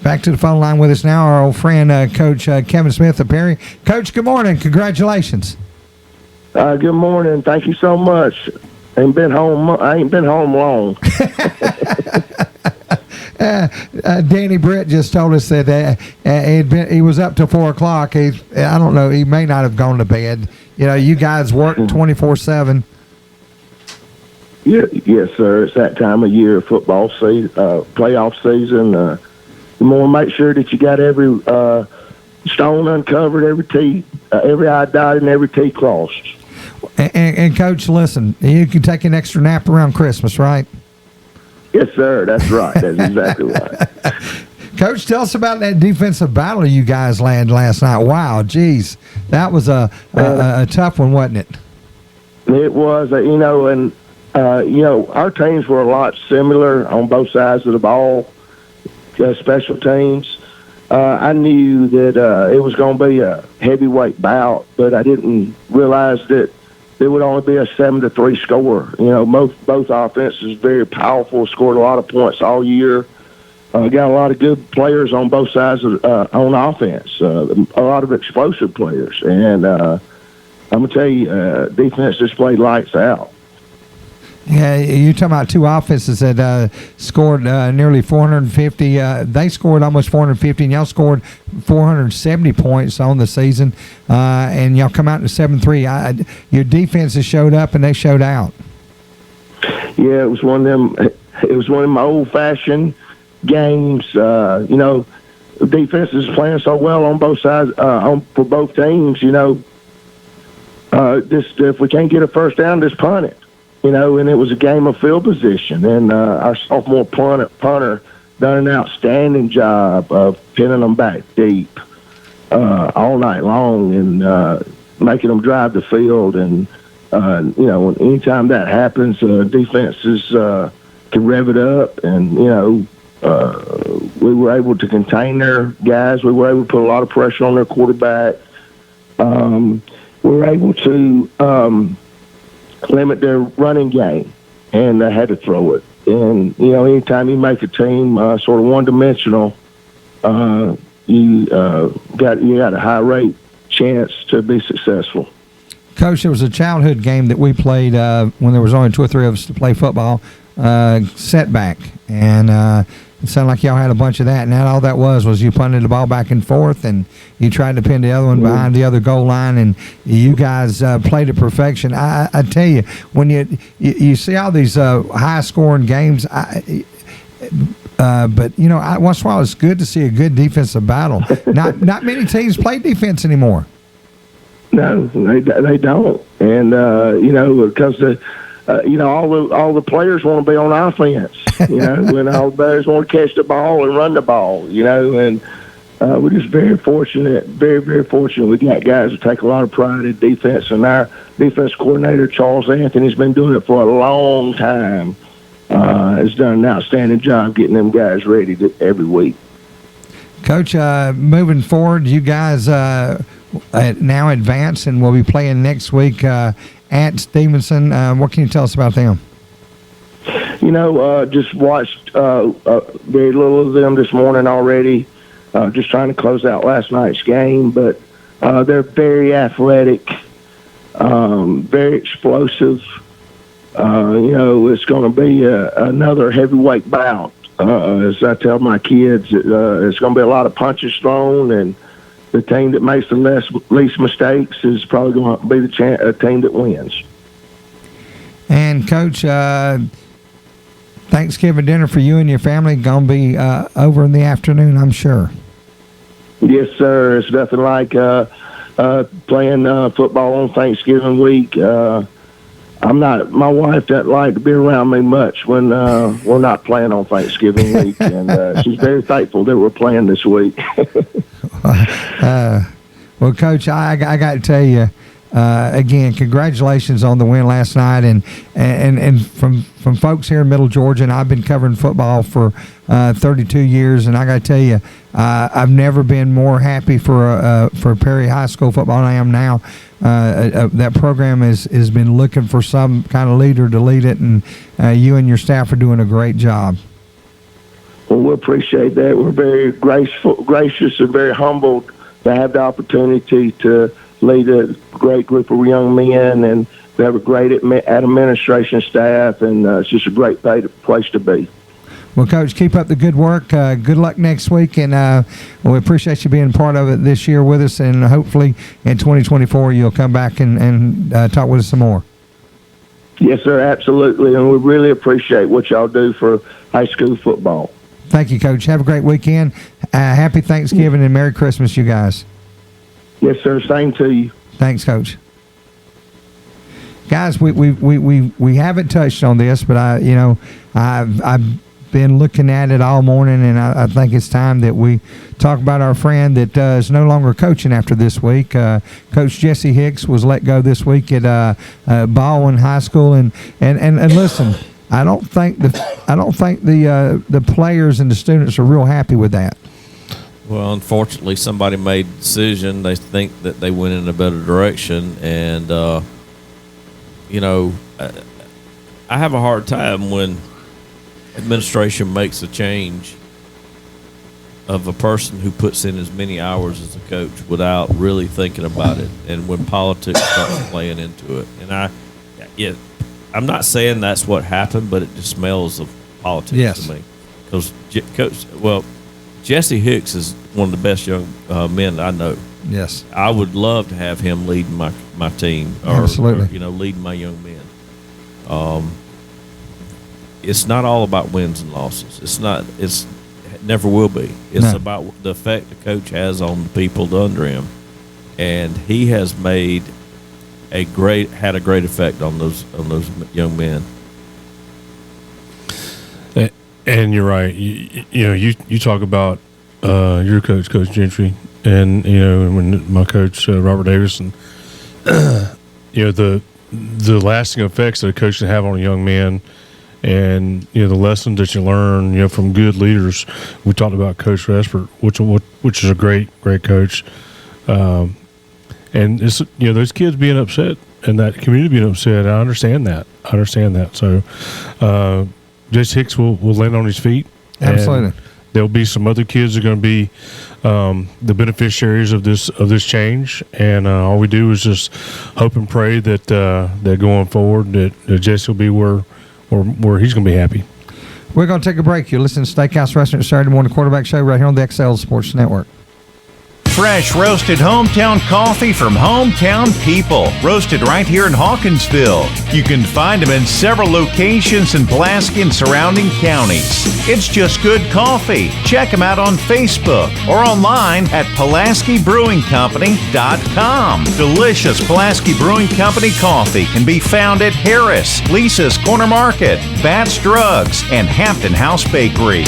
Back to the phone line with us now, our old friend, Coach Kevin Smith of Perry. Coach, good morning. Congratulations. Good morning. Thank you so much. I ain't been home long. Danny Britt just told us that he was up till 4 o'clock. I don't know. He may not have gone to bed. You guys work 24/7. Yeah, yes, sir. It's that time of year, football season, playoff season. You want to make sure that you got every stone uncovered, every I dotted, and every T crossed. And Coach, listen, you can take an extra nap around Christmas, right? Yes, sir. That's right. That's exactly right. Coach, tell us about that defensive battle you guys landed last night. Wow, geez. That was a tough one, wasn't it? It was, and our teams were a lot similar on both sides of the ball, special teams. I knew that it was going to be a heavyweight bout, but I didn't realize that it would only be a 7-3 score. Both offenses very powerful, scored a lot of points all year. Got a lot of good players on both sides on offense, a lot of explosive players. And I'm going to tell you, defense just played lights out. Yeah, you're talking about two offenses that scored nearly 450. They scored almost 450, and y'all scored 470 points on the season, and y'all come out to 7-3. Your defenses showed up, and they showed out. Yeah, it was one of them. It was one of my old-fashioned games. Defense is playing so well on both sides, for both teams. Just if we can't get a first down, just punt it. And it was a game of field position. And our sophomore punter done an outstanding job of pinning them back deep all night long and making them drive the field. And, anytime that happens, defenses can rev it up. And, we were able to contain their guys. We were able to put a lot of pressure on their quarterback. We were able to limit their running game, and they had to throw it. And, anytime you make a team sort of one-dimensional, you got a high rate chance to be successful. Coach, there was a childhood game that we played when there was only 2 or 3 of us to play football, setback. And it sounded like y'all had a bunch of that, and all that was you punted the ball back and forth, and you tried to pin the other one behind the other goal line, and you guys played to perfection. I tell you, when you see all these high-scoring games, but once in a while it's good to see a good defensive battle. Not many teams play defense anymore. No, they don't, and because all the players want to be on offense. When all the players want to catch the ball and run the ball. And we're just very fortunate, very, very fortunate. We got guys who take a lot of pride in defense, and our defense coordinator, Charles Anthony, has been doing it for a long time. Has done an outstanding job getting them guys ready every week. Coach, moving forward, you guys now advance and will be playing next week at Stevenson. What can you tell us about them? Just watched very little of them this morning already. Just trying to close out last night's game, but they're very athletic, very explosive. It's going to be another heavyweight bout. As I tell my kids, it's going to be a lot of punches thrown, and the team that makes the least mistakes is probably going to be the team that wins. And, Coach, Thanksgiving dinner for you and your family going to be over in the afternoon, I'm sure. Yes, sir. It's nothing like playing football on Thanksgiving week. My wife doesn't like to be around me much when we're not playing on Thanksgiving week, and she's very thankful that we're playing this week. Well, Coach, I got to tell you, again, congratulations on the win last night, and from folks here in Middle Georgia, and I've been covering football for 32 years, and I got to tell you, I've never been more happy for Perry High School football than I am now. That program has been looking for some kind of leader to lead it, and you and your staff are doing a great job. Well, we appreciate that. We're very gracious and very humbled to have the opportunity to lead a great group of young men, and we have a great administration staff, and it's just a great place to be. Well, Coach, keep up the good work. Good luck next week, and we appreciate you being part of it this year with us, and hopefully in 2024 you'll come back and talk with us some more. Yes, sir, absolutely, and we really appreciate what y'all do for high school football. Thank you, Coach. Have a great weekend. Happy Thanksgiving and Merry Christmas, you guys. Yes, sir. Same to you. Thanks, Coach. Guys, we haven't touched on this, but I've been looking at it all morning, and I think it's time that we talk about our friend that is no longer coaching after this week. Coach Jesse Hicks was let go this week at Baldwin High School, and listen, I don't think the players and the students are real happy with that. Well, unfortunately, somebody made a decision. They think that they went in a better direction, and I have a hard time when administration makes a change of a person who puts in as many hours as a coach without really thinking about it, and when politics starts playing into it. And I'm not saying that's what happened, but it just smells of politics to me. Because Jesse Hicks is one of the best young men I know. Yes, I would love to have him leading my team, absolutely. Leading my young men. It's not all about wins and losses. It never will be. It's about the effect the coach has on the people under him, and he has had a great effect on those young men. And you're right. You talk about your coach, Coach Gentry, and when my coach Robert Davison. The lasting effects that a coach can have on a young man, and the lessons that you learn from good leaders. We talked about Coach Rashford, which is a great coach, and it's those kids being upset and that community being upset. I understand that. So Jesse Hicks will land on his feet. Absolutely. There'll be some other kids that are going to be the beneficiaries of this change, and all we do is just hope and pray that going forward that Jesse will be where he's going to be happy. We're going to take a break. You're listening to Steakhouse Restaurant Saturday Morning Quarterback Show right here on the XL Sports Network. fresh roasted hometown coffee from hometown people, roasted right here in Hawkinsville. You can find them in several locations in Pulaski and surrounding counties. It's just good coffee. Check them out on Facebook or online at PulaskiBrewingCompany.com. Delicious Pulaski Brewing Company coffee can be found at Harris, Lisa's Corner Market, Bat's Drugs, and Hampton House Bakery.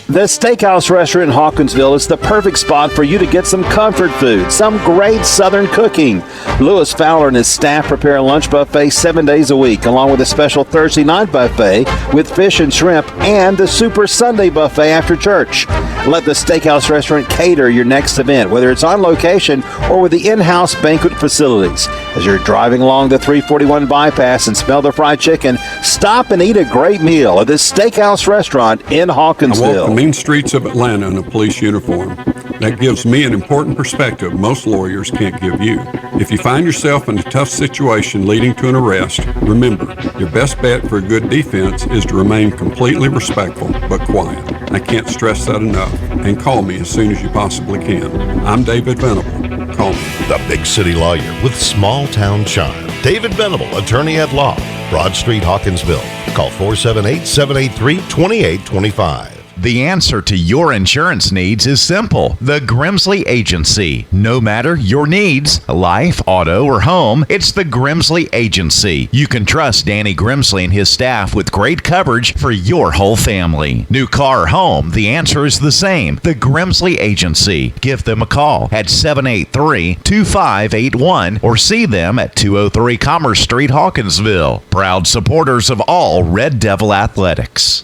The Steakhouse Restaurant in Hawkinsville is the perfect spot for you to get some comfort food, some great Southern cooking. Lewis Fowler and his staff prepare a lunch buffet 7 days a week, along with a special Thursday night buffet with fish and shrimp and the Super Sunday buffet after church. Let the Steakhouse Restaurant cater your next event, whether it's on location or with the in-house banquet facilities. As you're driving along the 341 bypass and smell the fried chicken, stop and eat a great meal at the Steakhouse Restaurant in Hawkinsville. Main streets of Atlanta in a police uniform. That gives me an important perspective most lawyers can't give you. If you find yourself in a tough situation leading to an arrest, remember, your best bet for a good defense is to remain completely respectful but quiet. I can't stress that enough. And call me as soon as you possibly can. I'm David Venable. Call me. The big city lawyer with small town charm. David Venable, attorney at law. Broad Street, Hawkinsville. Call 478-783-2825. The answer to your insurance needs is simple. The Grimsley Agency. No matter your needs, life, auto, or home, it's the Grimsley Agency. You can trust Danny Grimsley and his staff with great coverage for your whole family. New car or home, the answer is the same. The Grimsley Agency. Give them a call at 783-2581 or see them at 203 Commerce Street, Hawkinsville. Proud supporters of all Red Devil athletics.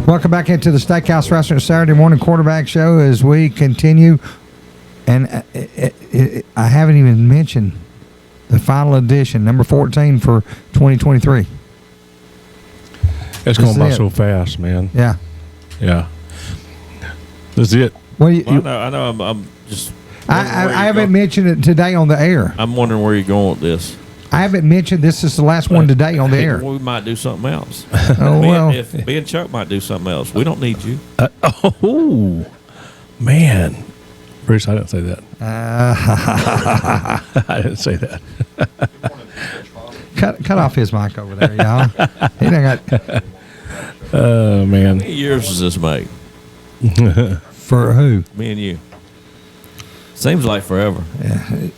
Welcome back into the Steakhouse Restaurant Saturday morning quarterback show as we continue. And I haven't even mentioned the final edition, number 14 for 2023. It's going by so fast, man. Yeah. Yeah. That's it. Well, I know. I'm just. I haven't mentioned it today on the air. I'm wondering where you're going with this. I haven't mentioned this is the last one today on the air. We might do something else. Oh, well. If me and Chuck might do something else. We don't need you. Oh, man. Bruce, I didn't say that. I didn't say that. Cut off his mic over there, y'all. He done got. Oh, man. How many years does this make? For who? Me and you. Seems like forever. Yeah.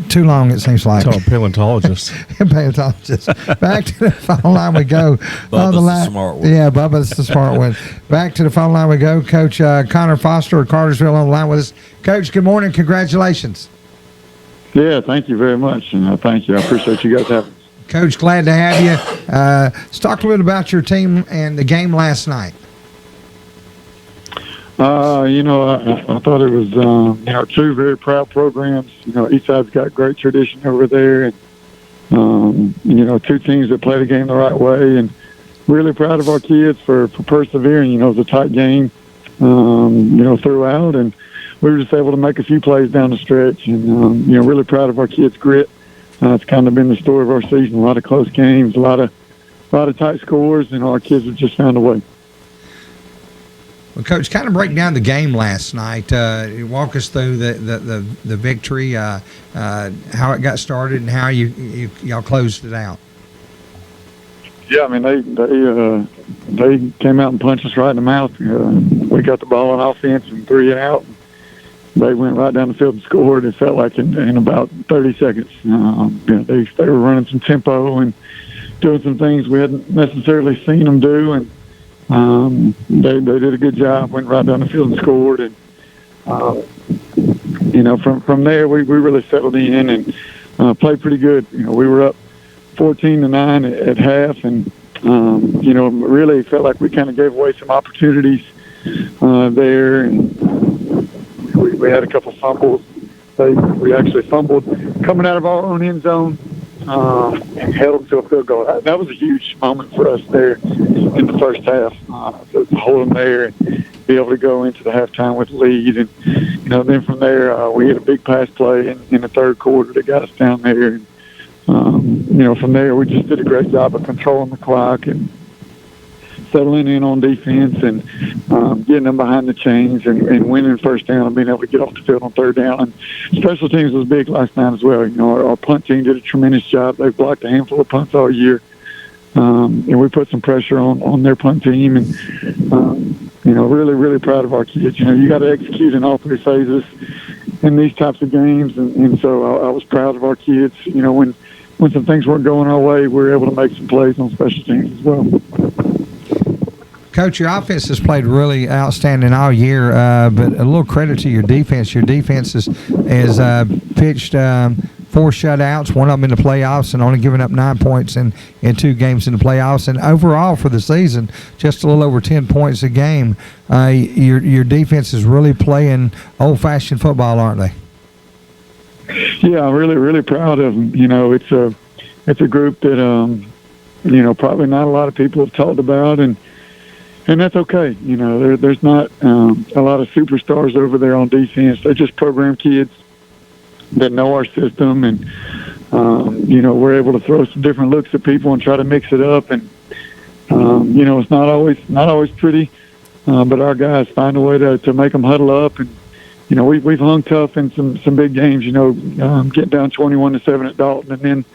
Too long, it seems like. It's all paleontologists. Paleontologists. Back to the phone line we go. Bubba's the smart one. Yeah, Bubba's the smart one. Back to the phone line we go. Coach Connor Foster of Cartersville on the line with us. Coach, good morning. Congratulations. Yeah, thank you very much. And thank you. I appreciate you guys having us. Coach, glad to have you. Let's talk a little bit about your team and the game last night. I thought it was, two very proud programs. Eastside's got great tradition over there. And, two teams that play the game the right way. And really proud of our kids for persevering. It was a tight game, throughout. And we were just able to make a few plays down the stretch. And, really proud of our kids' grit. It's kind of been the story of our season. A lot of close games, a lot of tight scores, and our kids have just found a way. Well, Coach, kind of break down the game last night. Walk us through the victory, how it got started, and how y'all closed it out. Yeah, I mean they came out and punched us right in the mouth. We got the ball on offense and 3 and out. They went right down the field and scored. It felt like in about 30 seconds. They were running some tempo and doing some things we hadn't necessarily seen them do, and they did a good job. Went right down the field and scored. And from there we really settled in and played pretty good. We were up 14-9 at half, and really felt like we kind of gave away some opportunities there. And we had a couple fumbles. We actually fumbled coming out of our own end zone and held them to a field goal. That was a huge moment for us there in the first half. So to hold them there and be able to go into the halftime with the lead. And, then from there, we had a big pass play in the third quarter that got us down there. And, from there, we just did a great job of controlling the clock and settling in on defense and getting them behind the chains and winning first down and being able to get off the field on third down. And special teams was big last night as well. Our punt team did a tremendous job. They've blocked a handful of punts all year. And we put some pressure on their punt team. And, really, really proud of our kids. You got to execute in all three phases in these types of games. And so I was proud of our kids. When some things weren't going our way, we were able to make some plays on special teams as well. Coach, your offense has played really outstanding all year, but a little credit to your defense. Your defense has pitched 4 shutouts, one of them in the playoffs, and only given up 9 points in 2 games in the playoffs. And overall for the season, just a little over 10 points a game. Your defense is really playing old-fashioned football, aren't they? Yeah, I'm really, really proud of them. It's a group that probably not a lot of people have talked about, and that's okay. There's not a lot of superstars over there on defense. They're just program kids that know our system, and we're able to throw some different looks at people and try to mix it up. And it's not always pretty, but our guys find a way to make them huddle up. And we've hung tough in some big games. Getting down 21-7 at Dalton and then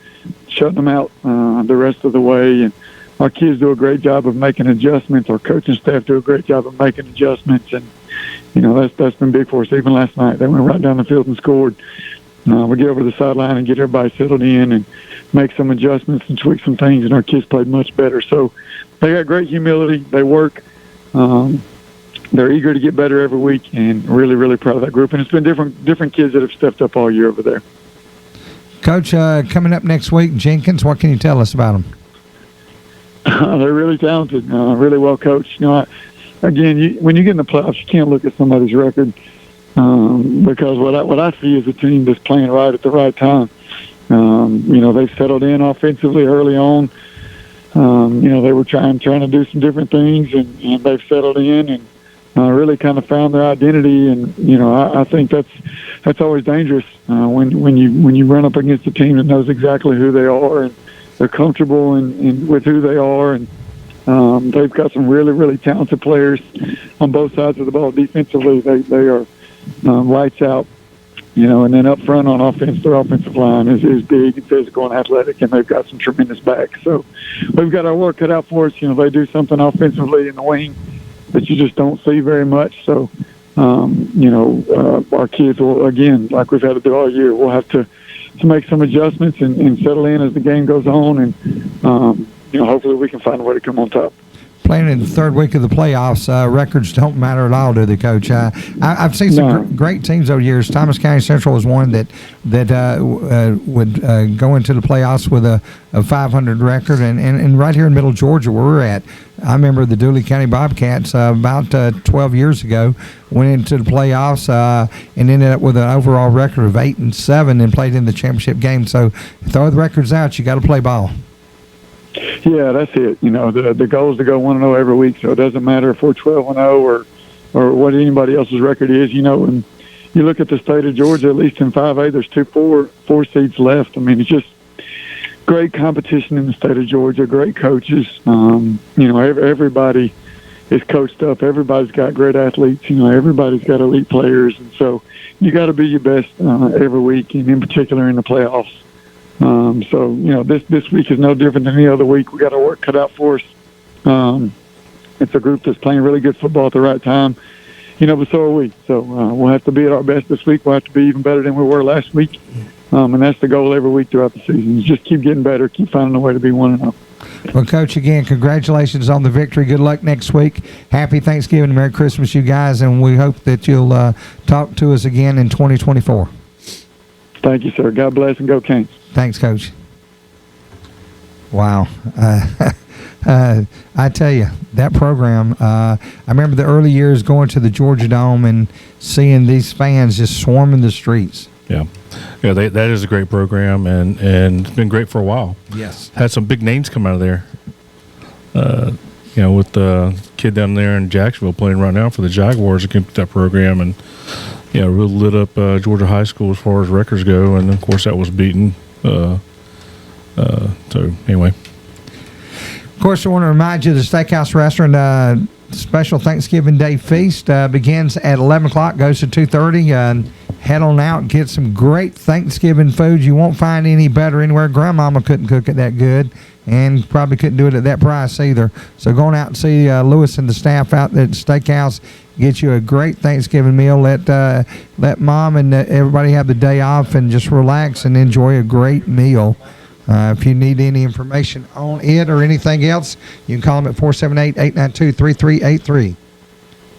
shutting them out the rest of the way. And our kids do a great job of making adjustments. Our coaching staff do a great job of making adjustments, and that's been big for us. Even last night, they went right down the field and scored. We get over the sideline and get everybody settled in and make some adjustments and tweak some things, and our kids played much better. So they got great humility. They work. They're eager to get better every week, and really, really proud of that group. And it's been different kids that have stepped up all year over there. Coach, coming up next week, Jenkins, what can you tell us about them? They're really talented, really well coached. When you get in the playoffs, you can't look at somebody's record because what I see is a team that's playing right at the right time. They've settled in offensively early on. They were trying to do some different things, and they've settled in and really kind of found their identity. And I think that's always dangerous when you run up against a team that knows exactly who they are and they're comfortable with who they are, and they've got some really, really talented players on both sides of the ball. Defensively, they are lights out, and then up front on offense, their offensive line is big and physical and athletic, and they've got some tremendous backs. So we've got our work cut out for us. They do something offensively in the wing that you just don't see very much. So, our kids will, again, like we've had to do all year, we'll have to make some adjustments and settle in as the game goes on, and hopefully we can find a way to come on top. Playing in the third week of the playoffs, records don't matter at all, do they, Coach? I've seen some great teams over the years. Thomas County Central was one that would go into the playoffs with a 500 record, and right here in Middle Georgia where we're at, I remember the Dooley County Bobcats about 12 years ago went into the playoffs and ended up with an overall record of 8-7 and played in the championship game. So throw the records out, you got to play ball. Yeah, that's it. The goal is to go 1-0 every week, so it doesn't matter if we're 12-0 or what anybody else's record is. And you look at the state of Georgia, at least in 5A, there's 4 seeds left. I mean, it's just great competition in the state of Georgia, great coaches. Everybody is coached up. Everybody's got great athletes. Everybody's got elite players, and so you got to be your best every week, and in particular in the playoffs. This week is no different than any other week. We got our work cut out for us. It's a group that's playing really good football at the right time, but so are we. So we'll have to be at our best this week. We'll have to be even better than we were last week. And that's the goal every week throughout the season. Just keep getting better, keep finding a way to be 1-0. Well, Coach, again, congratulations on the victory. Good luck next week. Happy Thanksgiving and Merry Christmas, you guys, and we hope that you'll talk to us again in 2024. Thank you, sir. God bless and go Canes. Thanks, Coach. Wow. I tell you, that program, I remember the early years going to the Georgia Dome and seeing these fans just swarming the streets. Yeah. Yeah, that is a great program, and it's been great for a while. Yes. Had some big names come out of there. with the kid down there in Jacksonville playing right now for the Jaguars against that program, and really lit up Georgia high school as far as records go, and of course that was beaten. So anyway, of course, I want to remind you the Steakhouse Restaurant special Thanksgiving Day feast begins at 11 o'clock, goes to 2:30. Head on out, get some great Thanksgiving food. You won't find any better anywhere. Grandmama couldn't cook it that good, and probably couldn't do it at that price either. So going out and see Lewis and the staff out at the Steakhouse, get you a great Thanksgiving meal. Let Mom and everybody have the day off and just relax and enjoy a great meal. If you need any information on it or anything else, you can call them at 478-892-3383.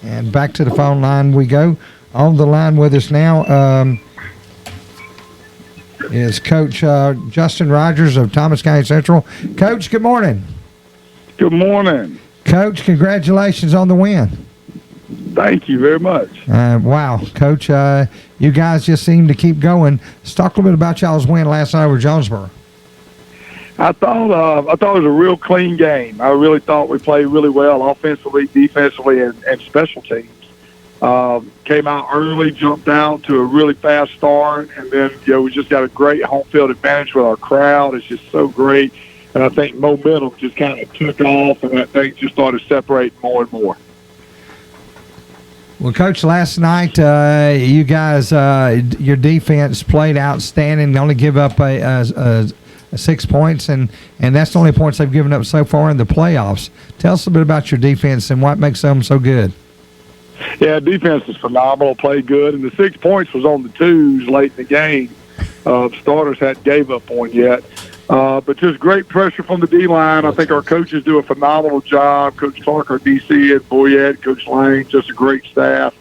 And back to the phone line we go. On the line with us now is Coach Justin Rogers of Thomas County Central. Coach, good morning. Good morning. Coach, congratulations on the win. Thank you very much. Wow, Coach, you guys just seem to keep going. Let's talk a little bit about y'all's win last night over Jonesboro. I thought it was a real clean game. I really thought we played really well offensively, defensively, and special teams. Came out early, jumped out to a really fast start, and then we just got a great home field advantage with our crowd. It's just so great, and I think momentum just kind of took off, and that thing just started separating more and more. Well, Coach, last night you guys, your defense played outstanding. They only give up a 6 points, and that's the only points they've given up so far in the playoffs. Tell us a bit about your defense and what makes them so good. Yeah, defense is phenomenal, played good, and the 6 points was on the twos late in the game. Starters hadn't gave up one yet. But just great pressure from the D-line. I think our coaches do a phenomenal job. Coach Clark, our DC, and Boyette, Coach Lane, just a great staff.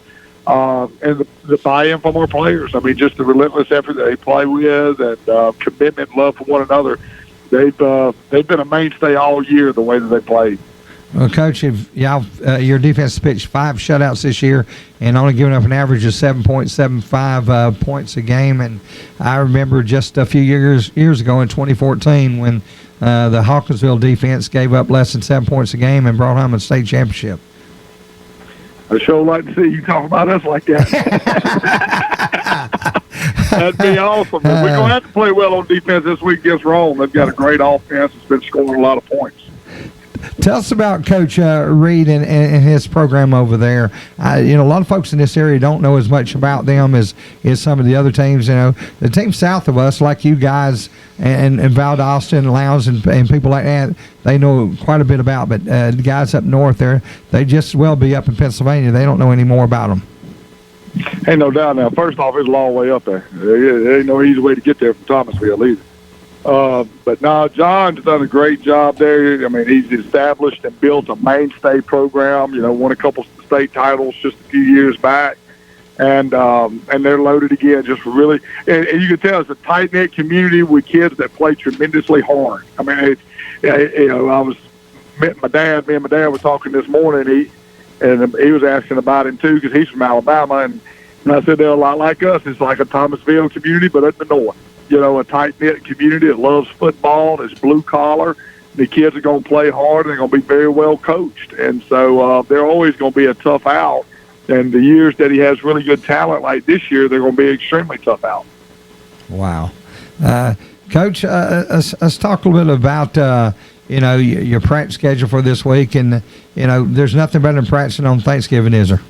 And the buy-in from our players. I mean, just the relentless effort that they play with and commitment, love for one another. They've been a mainstay all year the way that they played. Well, Coach, your defense has pitched 5 shutouts this year and only giving up an average of 7.75 points a game. And I remember just a few years ago in 2014 when the Hawkinsville defense gave up less than 7 points a game and brought home a state championship. I sure like to see you talk about us like that. That'd be awesome. But we're going to have to play well on defense this week against Rome. They've got a great offense that's been scoring a lot of points. Tell us about Coach Reed and his program over there. A lot of folks in this area don't know as much about them as some of the other teams. The team south of us, like you guys and Valdosta and Lowndes and people like that, they know quite a bit about. But the guys up north there, they just well be up in Pennsylvania. They don't know any more about them. Ain't no doubt now. First off, it's a long way up there. There ain't no easy way to get there from Thomasville either. But no, John's done a great job there. I mean, he's established and built a mainstay program. Won a couple state titles just a few years back, and they're loaded again. Just really, and you can tell it's a tight knit community with kids that play tremendously hard. I mean, I was me and my dad were talking this morning. He was asking about him too because he's from Alabama, and I said they're a lot like us. It's like a Thomasville community, but at the north. A tight-knit community that loves football, that's blue-collar. The kids are going to play hard, and they're going to be very well coached. And so they're always going to be a tough out. And the years that he has really good talent, like this year, they're going to be extremely tough out. Wow. Coach, let's talk a little bit about, your practice schedule for this week. And, there's nothing better than practicing on Thanksgiving, is there?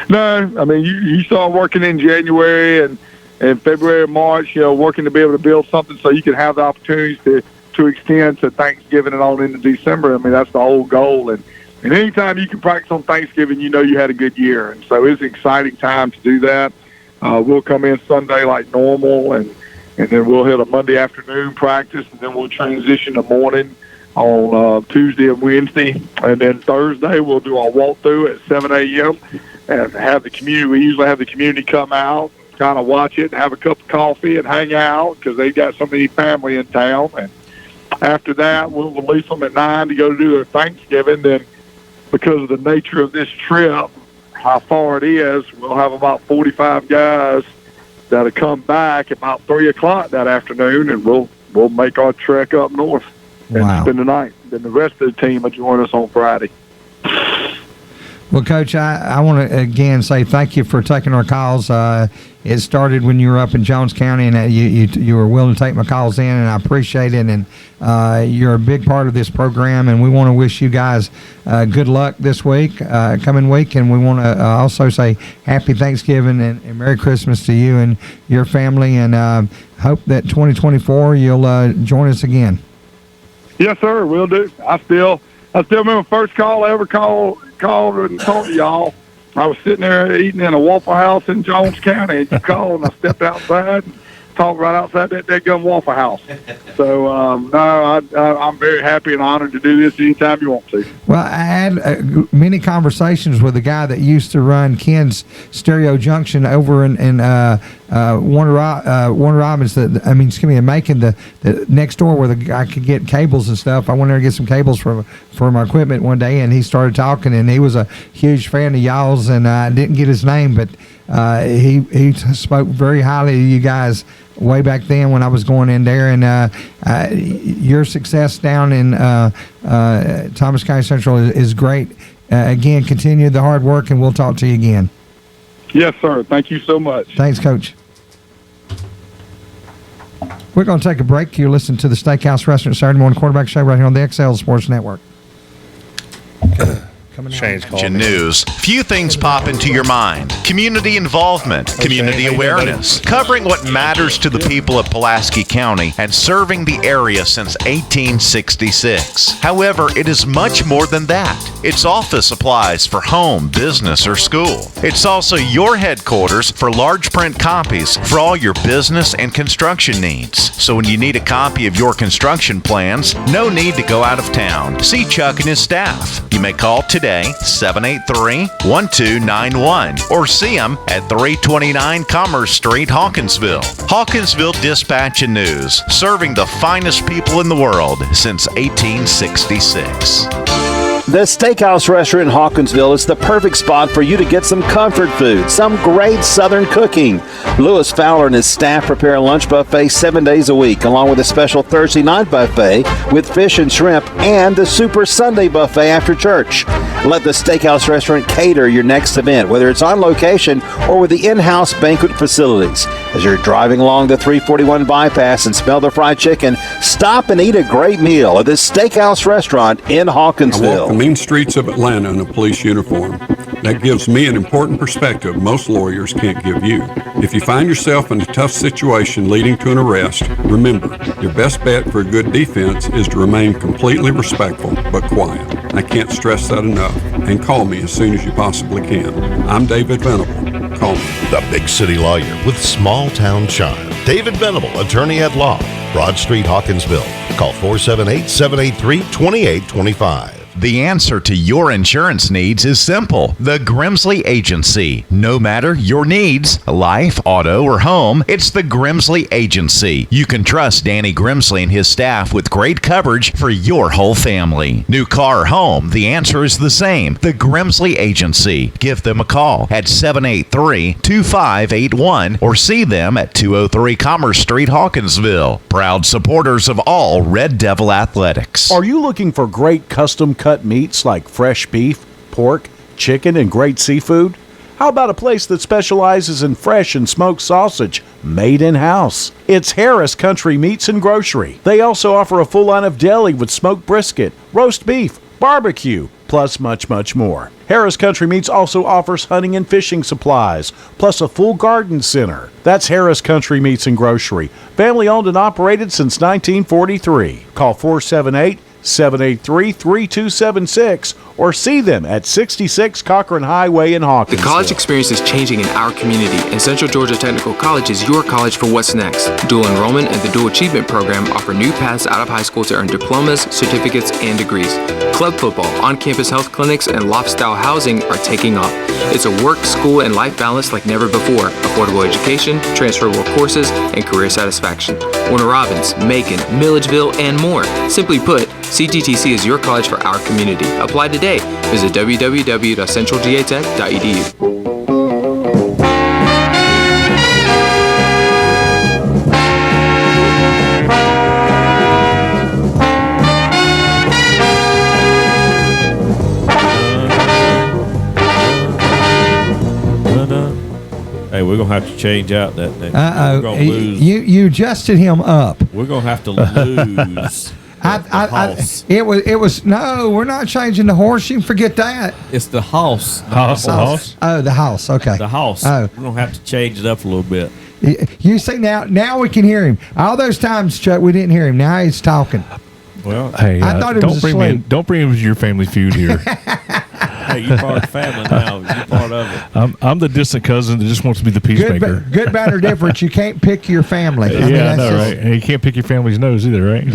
No. I mean, you start working in January and February, March, working to be able to build something so you can have the opportunities to extend to Thanksgiving and on into December. I mean, that's the whole goal. And anytime you can practice on Thanksgiving, you had a good year. And so it's an exciting time to do that. We'll come in Sunday like normal, and then we'll hit a Monday afternoon practice, and then we'll transition to morning on Tuesday and Wednesday. And then Thursday, we'll do our walkthrough at 7 a.m. and have the community. We usually have the community come out, kind of watch it and have a cup of coffee and hang out because they got so many family in town. And after that, we'll release them at 9 to go to do their Thanksgiving. Then because of the nature of this trip, how far it is, we'll have about 45 guys that'll come back about 3 o'clock that afternoon, and we'll make our trek up north. and Wow. spend the night. Then the rest of the team will join us on Friday. Well, Coach, I want to again say thank you for taking our calls. It started when you were up in Jones County, and you were willing to take my calls in, and I appreciate it. And you're a big part of this program, and we want to wish you guys good luck this week, coming week, and we want to also say Happy Thanksgiving and Merry Christmas to you and your family, and hope that 2024 you'll join us again. Yes, sir. We'll do. I still remember the first call I ever called and talked to y'all. I was sitting there eating in a Waffle House in Jones County, and you called, and I stepped outside and talked right outside that gun Waffle House. So, I'm very happy and honored to do this anytime you want to. Well, I had many conversations with the guy that used to run Ken's Stereo Junction over in Warner Robins. Macon, the next door where I could get cables and stuff. I went there to get some cables for my equipment one day, and he started talking, and he was a huge fan of y'all's, and I didn't get his name, but he spoke very highly of you guys way back then when I was going in there, and your success down in Thomas County Central is great. Again, continue the hard work, and we'll talk to you again. Yes, sir. Thank you so much. Thanks, Coach. We're going to take a break. You're listening to the Steakhouse Restaurant Saturday Morning Quarterback Show right here on the XL Sports Network. News. Few things pop into your mind. Community involvement, community awareness, covering what matters to the people of Pulaski County and serving the area since 1866. However, it is much more than that. It's office supplies for home, business, or school. It's also your headquarters for large print copies for all your business and construction needs. So when you need a copy of your construction plans, no need to go out of town. See Chuck and his staff. You may call today, 783-1291, or see them at 329 Commerce Street, Hawkinsville. Hawkinsville Dispatch and News, serving the finest people in the world since 1866. The Steakhouse Restaurant in Hawkinsville is the perfect spot for you to get some comfort food, some great Southern cooking. Lewis Fowler and his staff prepare a lunch buffet 7 days a week, along with a special Thursday night buffet with fish and shrimp and the Super Sunday buffet after church. Let the Steakhouse Restaurant cater your next event, whether it's on location or with the in-house banquet facilities. As you're driving along the 341 bypass and smell the fried chicken, stop and eat a great meal at the Steakhouse Restaurant in Hawkinsville. I walk the mean streets of Atlanta in a police uniform. That gives me an important perspective most lawyers can't give you. If you find yourself in a tough situation leading to an arrest, remember, your best bet for a good defense is to remain completely respectful but quiet. I can't stress that enough. And call me as soon as you possibly can. I'm David Venable. Call me. The big city lawyer with small town charm. David Venable, attorney at law. Broad Street, Hawkinsville. Call 478-783-2825. The answer to your insurance needs is simple. The Grimsley Agency. No matter your needs, life, auto, or home, it's the Grimsley Agency. You can trust Danny Grimsley and his staff with great coverage for your whole family. New car or home, the answer is the same. The Grimsley Agency. Give them a call at 783-2581 or see them at 203 Commerce Street, Hawkinsville. Proud supporters of all Red Devil athletics. Are you looking for great custom cut meats like fresh beef, pork, chicken, and great seafood? How about a place that specializes in fresh and smoked sausage made in-house? It's Harris Country Meats and Grocery. They also offer a full line of deli with smoked brisket, roast beef, barbecue, plus much, much more. Harris Country Meats also offers hunting and fishing supplies, plus a full garden center. That's Harris Country Meats and Grocery, family owned and operated since 1943. Call 478-783-3276 or see them at 66 Cochran Highway in Hawkinsville. The college experience is changing in our community, and Central Georgia Technical College is your college for what's next. Dual enrollment and the Dual Achievement Program offer new paths out of high school to earn diplomas, certificates, and degrees. Club football, on-campus health clinics, and loft-style housing are taking off. It's a work, school, and life balance like never before. Affordable education, transferable courses, and career satisfaction. Warner Robins, Macon, Milledgeville, and more. Simply put, CTTC is your college for our community. Apply today. Visit www.centralgatech.edu. Hey, we're gonna have to change out that. We're gonna lose. You adjusted him up. We're gonna have to lose. It was no. We're not changing the horse. You can forget that. It's the house. House. Oh, the house. Okay. The house. Oh, we're gonna have to change it up a little bit. You see now we can hear him. All those times, Chuck, we didn't hear him. Now he's talking. Well, hey, I thought it was asleep. Don't bring him into your family feud here. Hey, you're part of the family now. You're part of it. I'm the distant cousin that just wants to be the peacemaker. Good, bad, or different. You can't pick your family. I know, right? And you can't pick your family's nose either, right?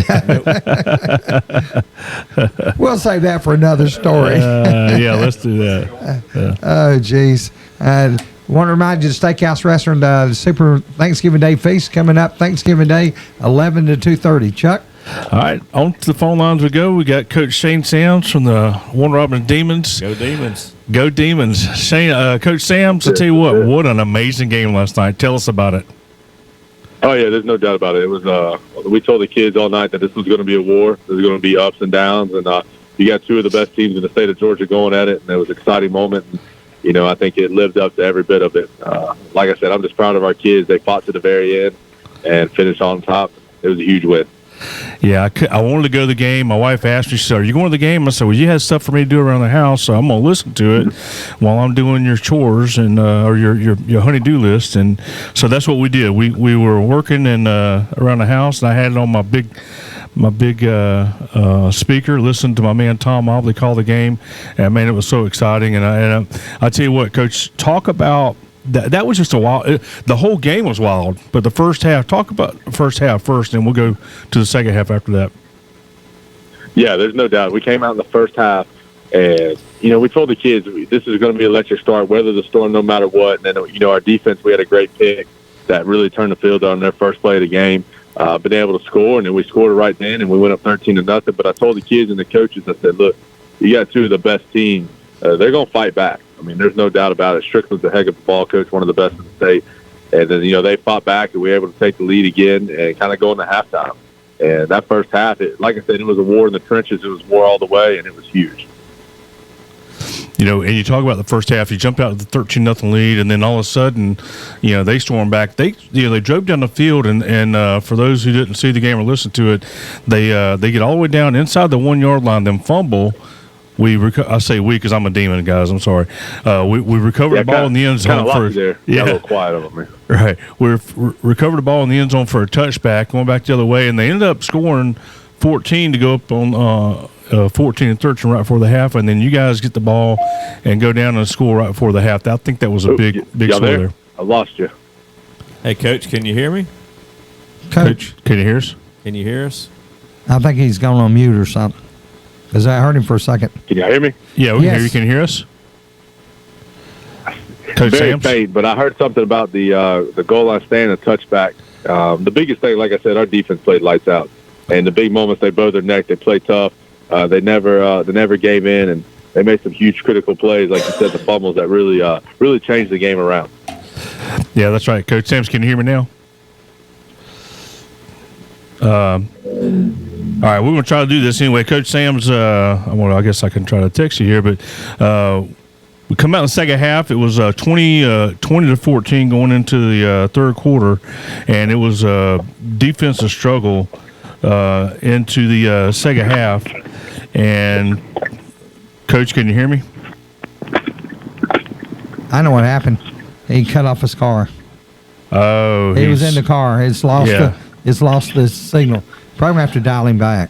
We'll save that for another story. Yeah, let's do that. Yeah. Oh, geez. Want to remind you, the Steakhouse Restaurant, the Super Thanksgiving Day Feast coming up Thanksgiving Day, 11 to 2:30. Chuck? All right, on to the phone lines we go. We got Coach Shane Sams from the Warner Robins Demons. Go Demons. Go Demons. Shane, Coach Sams, I'll tell you what an amazing game last night. Tell us about it. Oh, yeah, there's no doubt about it. It was. We told the kids all night that this was going to be a war. There's going to be ups and downs, and you got two of the best teams in the state of Georgia going at it, and it was an exciting moment. And, you know, I think it lived up to every bit of it. Like I said, I'm just proud of our kids. They fought to the very end and finished on top. It was a huge win. Yeah, I wanted to go to the game. My wife asked me, she said, "Are you going to the game?" I said, "Well, you had stuff for me to do around the house, so I'm going to listen to it while I'm doing your chores and or your honey-do list." And so that's what we did. We were working and around the house, and I had it on my big speaker, listened to my man Tom Mobley call the game, and man, it was so exciting. And I tell you what, Coach, talk about. That was just a wild. The whole game was wild, but the first half. Talk about the first half first, and we'll go to the second half after that. Yeah, there's no doubt. We came out in the first half, and we told the kids this is going to be an electric start, weather the storm, no matter what. And then our defense, we had a great pick that really turned the field on their first play of the game. Been able to score, and then we scored right then, and we went up 13-0. But I told the kids and the coaches, I said, look, you got two of the best teams. They're going to fight back. I mean, there's no doubt about it. Strickland's a heck of a ball coach, one of the best in the state. And then, they fought back, and we were able to take the lead again and kind of go into halftime. And that first half, like I said, it was a war in the trenches. It was war all the way, and it was huge. And you talk about the first half, you jumped out to the 13-0 lead, and then all of a sudden, they stormed back. They drove down the field, and for those who didn't see the game or listen to it, they get all the way down inside the 1 yard line, then fumble. I say we because I'm a demon, guys. I'm sorry. We recovered the ball in the end zone for there. Yeah, a little quiet over me. Right. We recovered the ball in the end zone for a touchback, going back the other way, and they ended up scoring 14 to go up on 14 and 13 right before the half, and then you guys get the ball and go down and score right before the half. I think that was a big score there. I lost you. Hey, Coach, can you hear me? Coach, can you hear us? Can you hear us? I think he's gone on mute or something. Because I heard him for a second. Can you hear me? Yeah, we can hear you. Can you hear us? Coach Very Sams? faint, but I heard something about the goal line stand and touchback. The biggest thing, like I said, our defense played lights out. And the big moments, they bowed their neck. They played tough. They never gave in, and they made some huge critical plays, like you said, the fumbles that really changed the game around. Yeah, that's right. Coach Sams, can you hear me now? All right, we're going to try to do this anyway. Coach Sams, I guess I can try to text you here, but we come out in the second half. It was 20-14 going into the third quarter, and it was a defensive struggle into the second half. And, Coach, can you hear me? I know what happened. He cut off his car. Oh, he was in the car. It's lost the signal. Probably have to dial him back.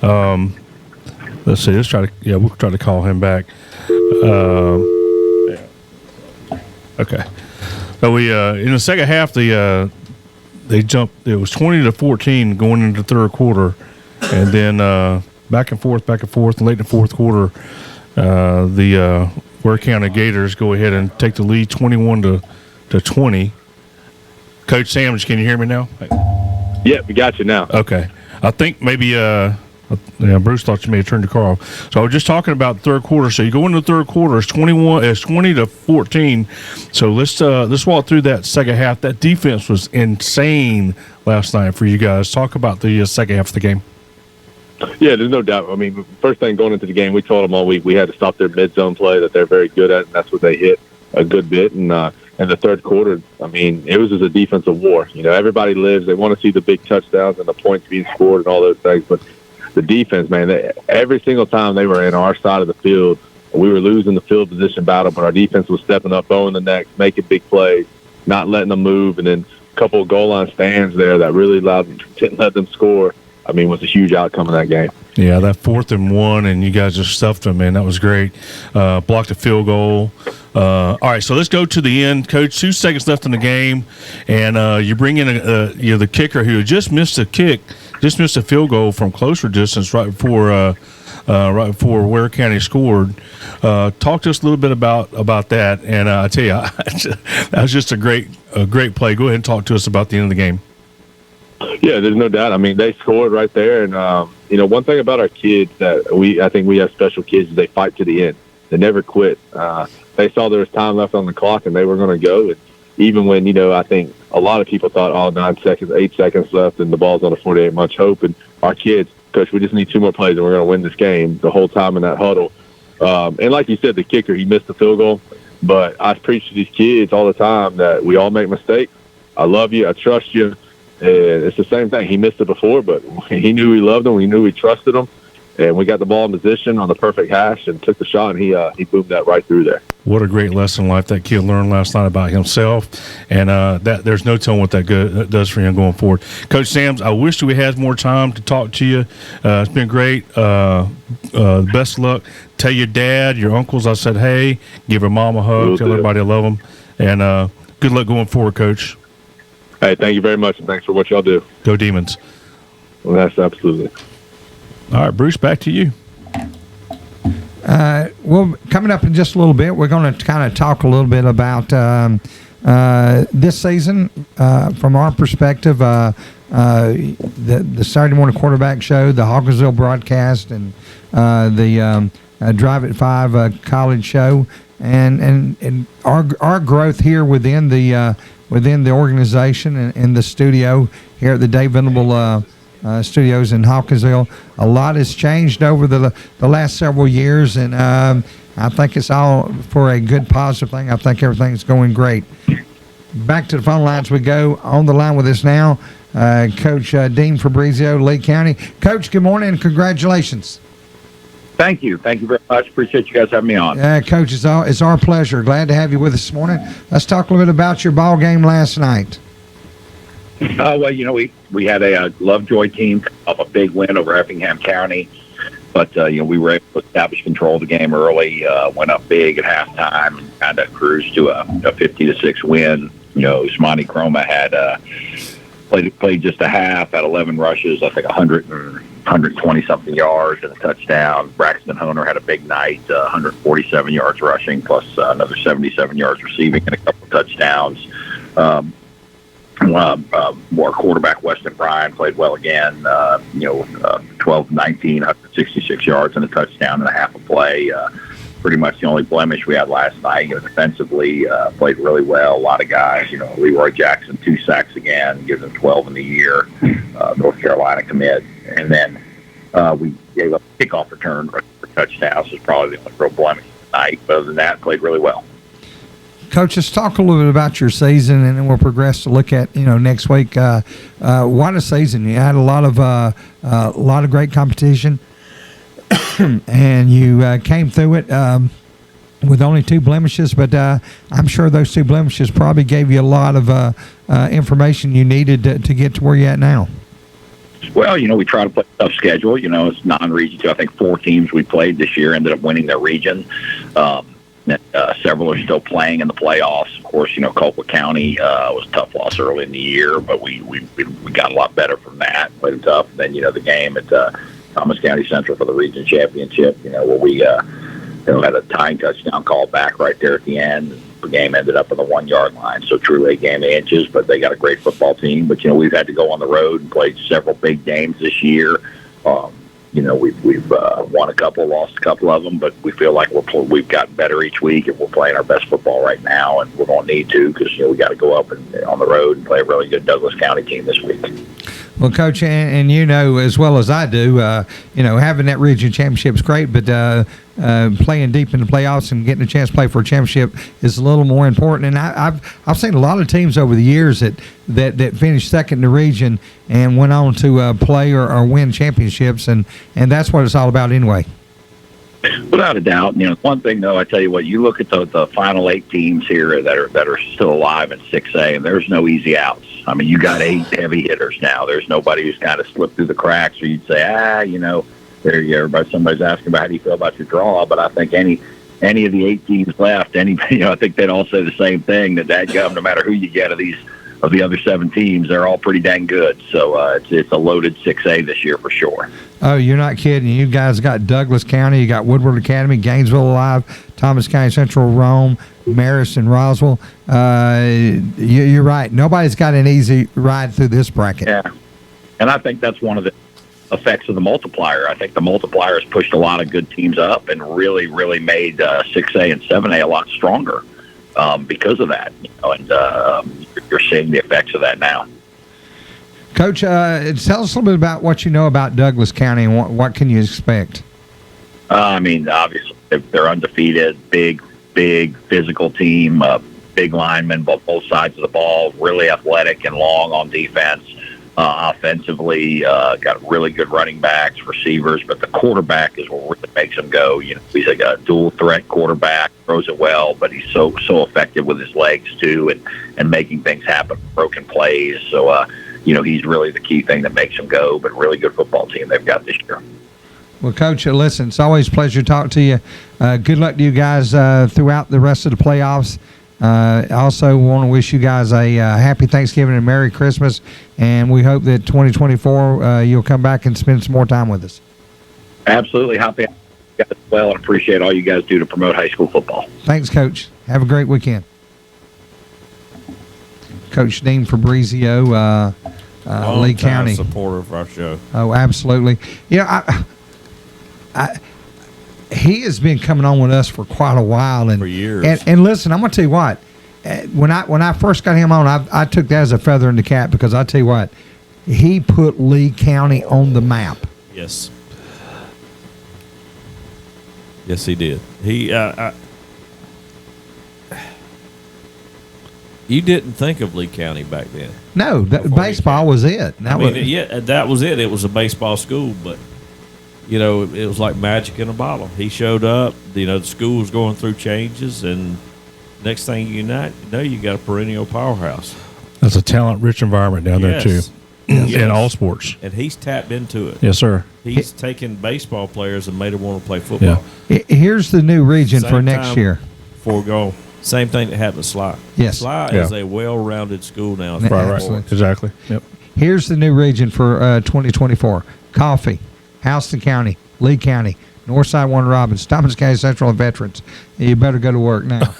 Let's see. We'll try to call him back. Okay. But we in the second half, they jumped. It was 20-14 going into the third quarter, and then back and forth, and late in the fourth quarter, the Ware County Gators go ahead and take the lead, 21-20. Coach Sams, can you hear me now? Yeah, we got you now. Okay. I think maybe Bruce thought you may have turned your car off. So I was just talking about the third quarter. So you go into the third quarter, it's 20-14. So let's walk through that second half. That defense was insane last night for you guys. Talk about the second half of the game. Yeah, there's no doubt. I mean, first thing going into the game, we told them all week we had to stop their mid-zone play that they're very good at, and that's what they hit. a good bit. And in the third quarter, I mean, it was just a defensive war. You know, everybody they want to see the big touchdowns and the points being scored and all those things. But the defense, man, every single time they were in our side of the field, we were losing the field position battle, but our defense was stepping up, throwing the necks, making big plays, not letting them move, and then a couple of goal line stands there that really didn't let them score. I mean, was a huge outcome of that game. Yeah, that 4th and 1, and you guys just stuffed them, man. That was great. Blocked a field goal. All right, so let's go to the end, Coach. 2 seconds left in the game, and you bring in the kicker who just missed a field goal from closer distance right before Ware County scored. Talk to us a little bit about that, and I tell you, that was just a great play. Go ahead and talk to us about the end of the game. Yeah, there's no doubt. I mean, they scored right there, and you know, one thing about our kids that I think we have special kids is they fight to the end. They never quit. They saw there was time left on the clock, and they were going to go. And even when, you know, I think a lot of people thought, 9 seconds, 8 seconds left, and the ball's on a 48, much hope. And our kids, Coach, we just need 2 more plays, and we're going to win this game. The whole time in that huddle, and like you said, the kicker, he missed the field goal. But I preach to these kids all the time that we all make mistakes. I love you. I trust you. And it's the same thing. He missed it before, but he knew we loved him. We knew we trusted him. And we got the ball in position on the perfect hash and took the shot, and he boomed that right through there. What a great lesson in life that kid learned last night about himself, and that there's no telling what that does for him going forward. Coach Sams, I wish we had more time to talk to you. It's been great. Best of luck. Tell your dad, your uncles, I said hey. Give her mom a hug. Tell everybody I love them. And good luck going forward, Coach. Hey, thank you very much, and thanks for what y'all do. Go Demons. Well, that's absolutely. All right, Bruce, back to you. Well, coming up in just a little bit, we're going to kind of talk a little bit about this season from our perspective, the Saturday morning quarterback show, the Hawkinsville broadcast, and the Drive at 5 college show, and our growth here within the organization and the studio here at the Dave Venable studios in Hawkinsville. A lot has changed over the last several years, and I think it's all for a good, positive thing. I think everything's going great. Back to the phone lines we go. On the line with us now, Coach Dean Fabrizio, Lee County. Coach, good morning and congratulations. Thank you. Thank you very much. Appreciate you guys having me on. Coach, it's our pleasure. Glad to have you with us this morning. Let's talk a little bit about your ball game last night. Well, you know, we had a Lovejoy team off a big win over Effingham County, but you know, we were able to establish control of the game early. Went up big at halftime and kind of cruised to a 50-6 win. You know, Usmani Chroma had played just a half, had 11 rushes, I think 120 something yards and a touchdown. Braxton Honer had a big night, 147 yards rushing plus another 77 yards receiving and a couple of touchdowns. More quarterback Weston Bryan played well again. 12-19, 166 yards and a touchdown and a half a play. Pretty much the only blemish we had last night. You know, defensively played really well. A lot of guys. You know, Leroy Jackson 2 sacks again, gives him 12 in the year. North Carolina commit, and then we gave up a kickoff return for touchdowns. Was probably the only real blemish tonight. But other than that, played really well. Coach, let's talk a little bit about your season, and then we'll progress to look at next week. What a season! You had a lot of great competition, and you came through it with only 2 blemishes. But I'm sure those 2 blemishes probably gave you a lot of information you needed to get to where you're at now. Well, you know, we try to play a tough schedule. You know, it's non-region 2. I think 4 teams we played this year ended up winning their region. Several are still playing in the playoffs. Of course, you know, Colquitt County was a tough loss early in the year, but we got a lot better from that. Played tough. And then, you know, the game at Thomas County Central for the region championship, you know, where we had a tying touchdown call back right there at the end. The game ended up on the 1-yard line, so truly a game of inches, but they got a great football team. But, you know, we've had to go on the road and played several big games this year. You know, we've won a couple, lost a couple of them, but we feel like we've gotten better each week, and we're playing our best football right now, and we're going to need to because, you know, we got to go up and on the road and play a really good Douglas County team this week. Well, Coach, and you know as well as I do, having that region championship is great, but playing deep in the playoffs and getting a chance to play for a championship is a little more important. And I've seen a lot of teams over the years that finished second in the region and went on to play or win championships, and that's what it's all about anyway. Without a doubt. One thing though, I tell you what, you look at the final 8 teams here that are still alive in 6A, and there's no easy outs. I mean, you got 8 heavy hitters now. There's nobody who's kind of slipped through the cracks, or you'd say, somebody's asking about how do you feel about your draw, but I think any of the 8 teams left, I think they'd all say the same thing, that no matter who you get of the other 7 teams, they're all pretty dang good. So it's a loaded 6A this year for sure. Oh, you're not kidding. You guys got Douglas County, you got Woodward Academy, Gainesville Alive, Thomas County Central, Rome, Marist, and Roswell. You're right. Nobody's got an easy ride through this bracket. Yeah, and I think that's one of the effects of the multiplier. I think the multiplier has pushed a lot of good teams up and really, really made 6A and 7A a lot stronger because of that. And you're seeing the effects of that now. Coach, tell us a little bit about what you know about Douglas County and what can you expect? Obviously, they're undefeated, big physical team, big linemen, both sides of the ball, really athletic and long on defense. Offensively, got really good running backs, receivers, but the quarterback is what really makes them go. He's like a dual threat quarterback, throws it well, but he's so effective with his legs too, and making things happen, broken plays. So, he's really the key thing that makes them go, but really good football team they've got this year. Well, Coach, listen, it's always a pleasure to talk to you. Good luck to you guys throughout the rest of the playoffs. I also want to wish you guys a happy Thanksgiving and Merry Christmas, and we hope that 2024 you'll come back and spend some more time with us. Absolutely. Happy guys as well, and appreciate all you guys do to promote high school football. Thanks, Coach. Have a great weekend. Coach Dean Fabrizio, Lee County. Supporter of our show. Oh, absolutely. He has been coming on with us for quite a while, and for years. And listen, I'm gonna tell you what. When I first got him on, I took that as a feather in the cap, because I tell you what, he put Lee County on the map. Yes. Yes, he did. You didn't think of Lee County back then. No, baseball was it. That was it. It was a baseball school, but it was like magic in a bottle. He showed up. The school was going through changes, and next thing you know, you got a perennial powerhouse. That's a talent-rich environment down there too, in all sports. And he's tapped into it. Yes, sir. He's taken baseball players and made them want to play football. Yeah. Here's the new region for next year. Same thing that happened to Sly. Yes. Sly is a well-rounded school now. Right. Exactly. Yep. Here's the new region for 2024. Coffee, Houston County, Lee County, Northside, Warner Robins, Thomas County Central, and Veterans. You better go to work now.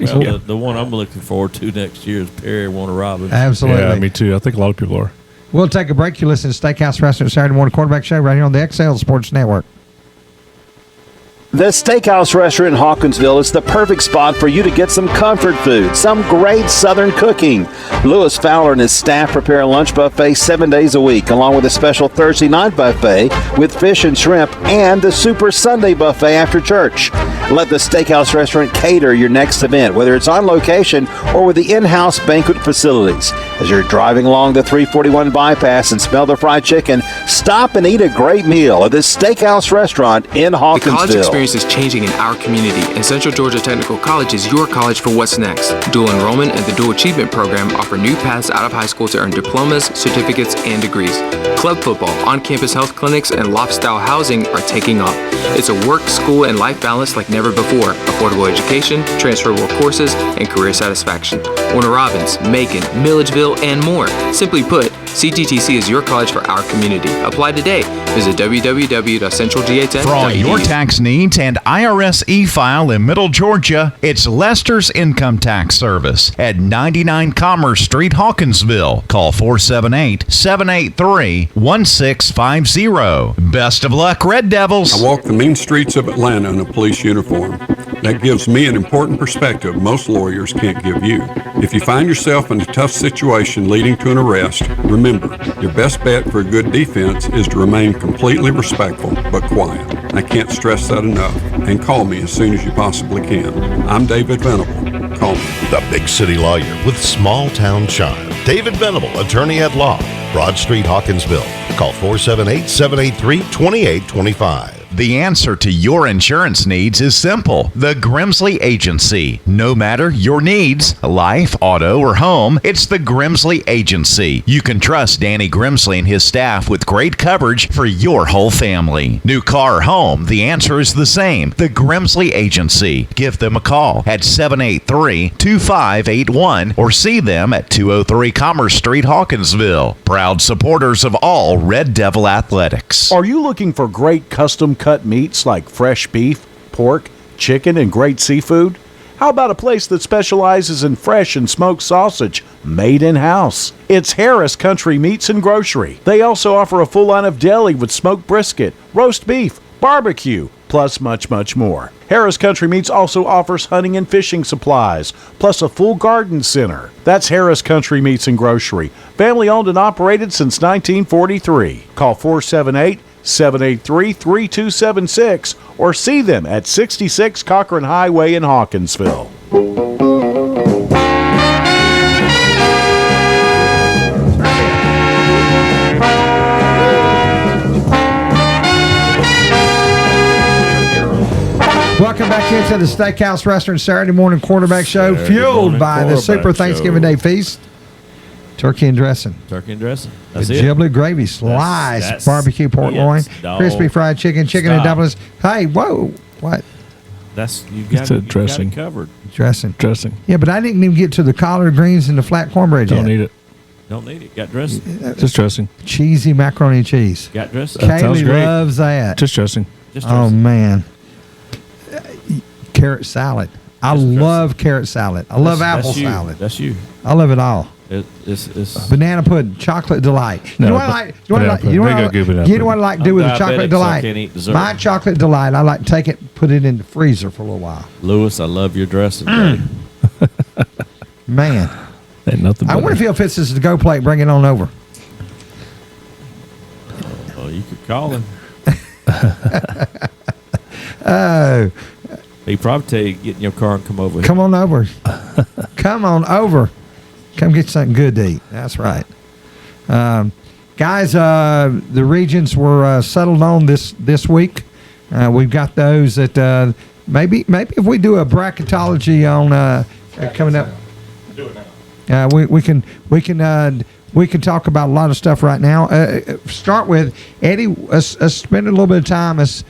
Well, the one I'm looking forward to next year is Perry, Warner Robins. Absolutely. Yeah, me too. I think a lot of people are. We'll take a break. You listen to Steakhouse Restaurant Saturday Morning Quarterback Show right here on the XL Sports Network. The Steakhouse Restaurant in Hawkinsville is the perfect spot for you to get some comfort food, some great Southern cooking. Lewis Fowler and his staff prepare a lunch buffet 7 days a week, along with a special Thursday night buffet with fish and shrimp, and the Super Sunday buffet after church. Let the Steakhouse Restaurant cater your next event, whether it's on location or with the in-house banquet facilities. As you're driving along the 341 bypass and smell the fried chicken, stop and eat a great meal at the Steakhouse Restaurant in Hawkinsville. The college experience is changing in our community, and Central Georgia Technical College is your college for what's next. Dual enrollment and the Dual Achievement Program offer new paths out of high school to earn diplomas, certificates, and degrees. Club football, on-campus health clinics, and loft-style housing are taking off. It's a work, school, and life balance like never before. Affordable education, transferable courses, and career satisfaction. Warner Robins, Macon, Milledgeville, and more. Simply put, CGTC is your college for our community. Apply today. Visit www.centralga10.edu. For all your tax needs and IRS e-file in Middle Georgia, it's Lester's Income Tax Service at 99 Commerce Street, Hawkinsville. Call 478-783-1650. Best of luck, Red Devils. I walk the mean streets of Atlanta in a police uniform. That gives me an important perspective most lawyers can't give you. If you find yourself in a tough situation leading to an arrest, remember, your best bet for a good defense is to remain completely respectful but quiet. I can't stress that enough. And call me as soon as you possibly can. I'm David Venable. Call me. The big city lawyer with small town charm. David Venable, attorney at law. Broad Street, Hawkinsville. Call 478-783-2825. The answer to your insurance needs is simple. The Grimsley Agency. No matter your needs, life, auto, or home, it's the Grimsley Agency. You can trust Danny Grimsley and his staff with great coverage for your whole family. New car or home, the answer is the same. The Grimsley Agency. Give them a call at 783-2581 or see them at 203 Commerce Street, Hawkinsville. Proud supporters of all Red Devil athletics. Are you looking for great custom cut meats like fresh beef, pork, chicken, and great seafood? How about a place that specializes in fresh and smoked sausage made in-house? It's Harris Country Meats and Grocery. They also offer a full line of deli with smoked brisket, roast beef, barbecue, plus much, much more. Harris Country Meats also offers hunting and fishing supplies, plus a full garden center. That's Harris Country Meats and Grocery, family owned and operated since 1943. Call 478-783-3276 or see them at 66 Cochran Highway in Hawkinsville. Welcome back into the Steakhouse Restaurant Saturday morning quarterback show, Saturday fueled morning by the Super quarterback Thanksgiving show. Day feast. Turkey and dressing. Turkey and dressing. The That's it. giblet gravy, sliced That's- barbecue pork loin, dog. crispy fried chicken, chicken and Stop. dumplings. Hey, whoa, what? That's you got It's a it dressing. covered. Dressing. Dressing. Yeah, but I didn't even get to the collard greens and the flat cornbread Don't yet. need it. Don't need it. Got dressing. Just dressing. Cheesy macaroni and cheese. Got dressing. That sounds Kaylee great. loves that. Just dressing. Just Oh, dressing. man. Carrot salad. I love carrot salad. I love apple That's you. salad. That's you. I love it all. It's Banana pudding, chocolate delight. No, you know what I but- like? You know what I banana like? pudding. You know They what I got like? good banana You know what I like to do with I'm a chocolate diabetic, so I delight? can't eat dessert. My chocolate delight, I like to take it, put it in the freezer for a little while. Lewis, I love your dressing. buddy. Man, Ain't nothing I better. wonder if he'll fix this to go plate. Bring it on over. Well, you could call him. Oh, He probably tell you get in your car and come over. come on over. Come on over. Come get something good to eat. That's right. Guys, the regions were settled on this week. We've got those that maybe if we do a bracketology on coming up. We can talk about a lot of stuff right now. Start with Eddie. Us spend a little bit of time. Let's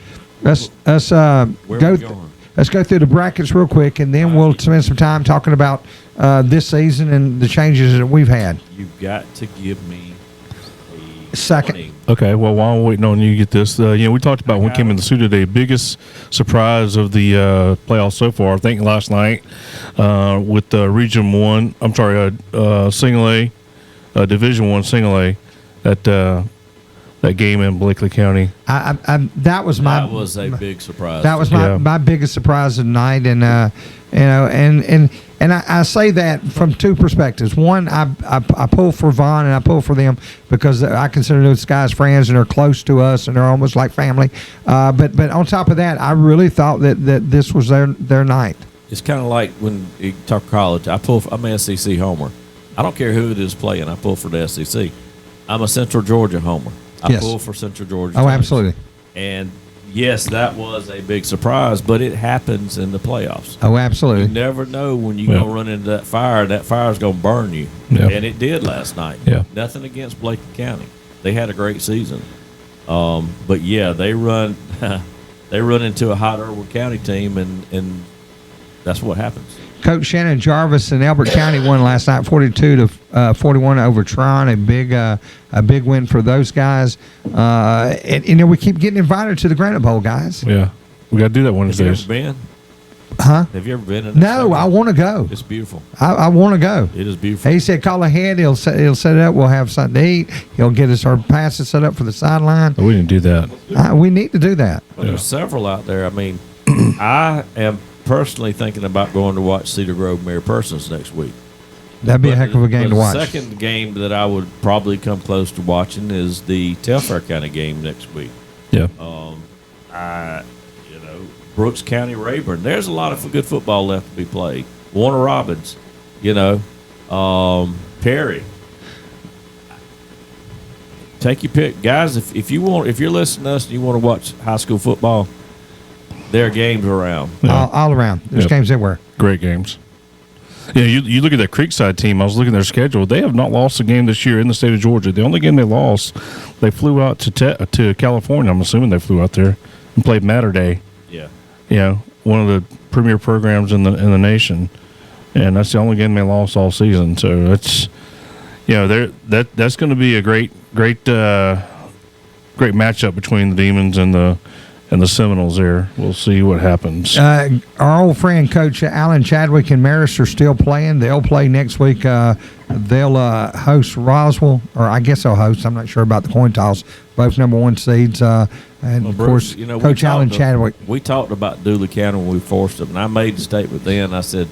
go through the brackets real quick, and then we'll spend some time talking about this season and the changes that we've had. You've got to give me a Second. warning. Okay, well, while I'm waiting on you to get this, we talked about when we came in the studio today, biggest surprise of the playoffs so far, I think last night with Region 1, Single A, Division 1 Single A, that game in Blakely County. That was a big surprise. That was my biggest surprise of the night, and I say that from two perspectives. One, I pull for Vaughn and I pull for them because I consider those guys friends and they're close to us and they're almost like family. But on top of that, I really thought that this was their night. It's kind of like when you talk college. I'm an SEC homer. I don't care who it is playing. I pull for the SEC. I'm a Central Georgia homer. I Yes. pull for Central Georgia. Oh, teams. absolutely. And yes, that was a big surprise, but it happens in the playoffs. Oh, absolutely. You never know when you're going to run into that fire. That fire's going to burn you. Yeah. And it did last night. Yeah. Nothing against Blakely County. They had a great season. But, yeah, they run into a hot Irwin County team, and that's what happens. Coach Shannon Jarvis in Elbert County won last night, 42-41 over Tron. A big win for those guys. And we keep getting invited to the Granite Bowl, guys. Yeah, we got to do that one of Have these you days. ever been? Huh? Have you ever been in No, I want to go. It's beautiful. I want to go. It is beautiful. He said, call ahead. He'll set it up. We'll have something to eat. He'll get us our passes set up for the sideline. We didn't do that. We need to do that. Well, there's several out there. I mean, I am personally thinking about going to watch Cedar Grove Mary Persons next week. That'd be a heck of a game to watch. The second game that I would probably come close to watching is the Telfair County game next week. Yeah. Brooks County Rayburn. There's a lot of good football left to be played. Warner Robins, Perry. Take your pick, guys. If you're listening to us and you want to watch high school football, there are games around. Yeah. All around. There's games everywhere. Great games. Yeah, you look at that Creekside team. I was looking at their schedule. They have not lost a game this year in the state of Georgia. The only game they lost, they flew out to California. I'm assuming they flew out there and played Matter Day. Yeah. One of the premier programs in the nation, and that's the only game they lost all season. So that's that's going to be a great matchup between the Demons and the Seminoles there. We'll see what happens. Our old friend, Coach Alan Chadwick and Marist are still playing. They'll play next week. They'll host Roswell, or I guess they'll host. I'm not sure about the coin toss. Both number 1 seeds. And, of Bruce, course, Coach Alan Chadwick. We talked about Dooley County when we forced them, and I made the statement then. I said,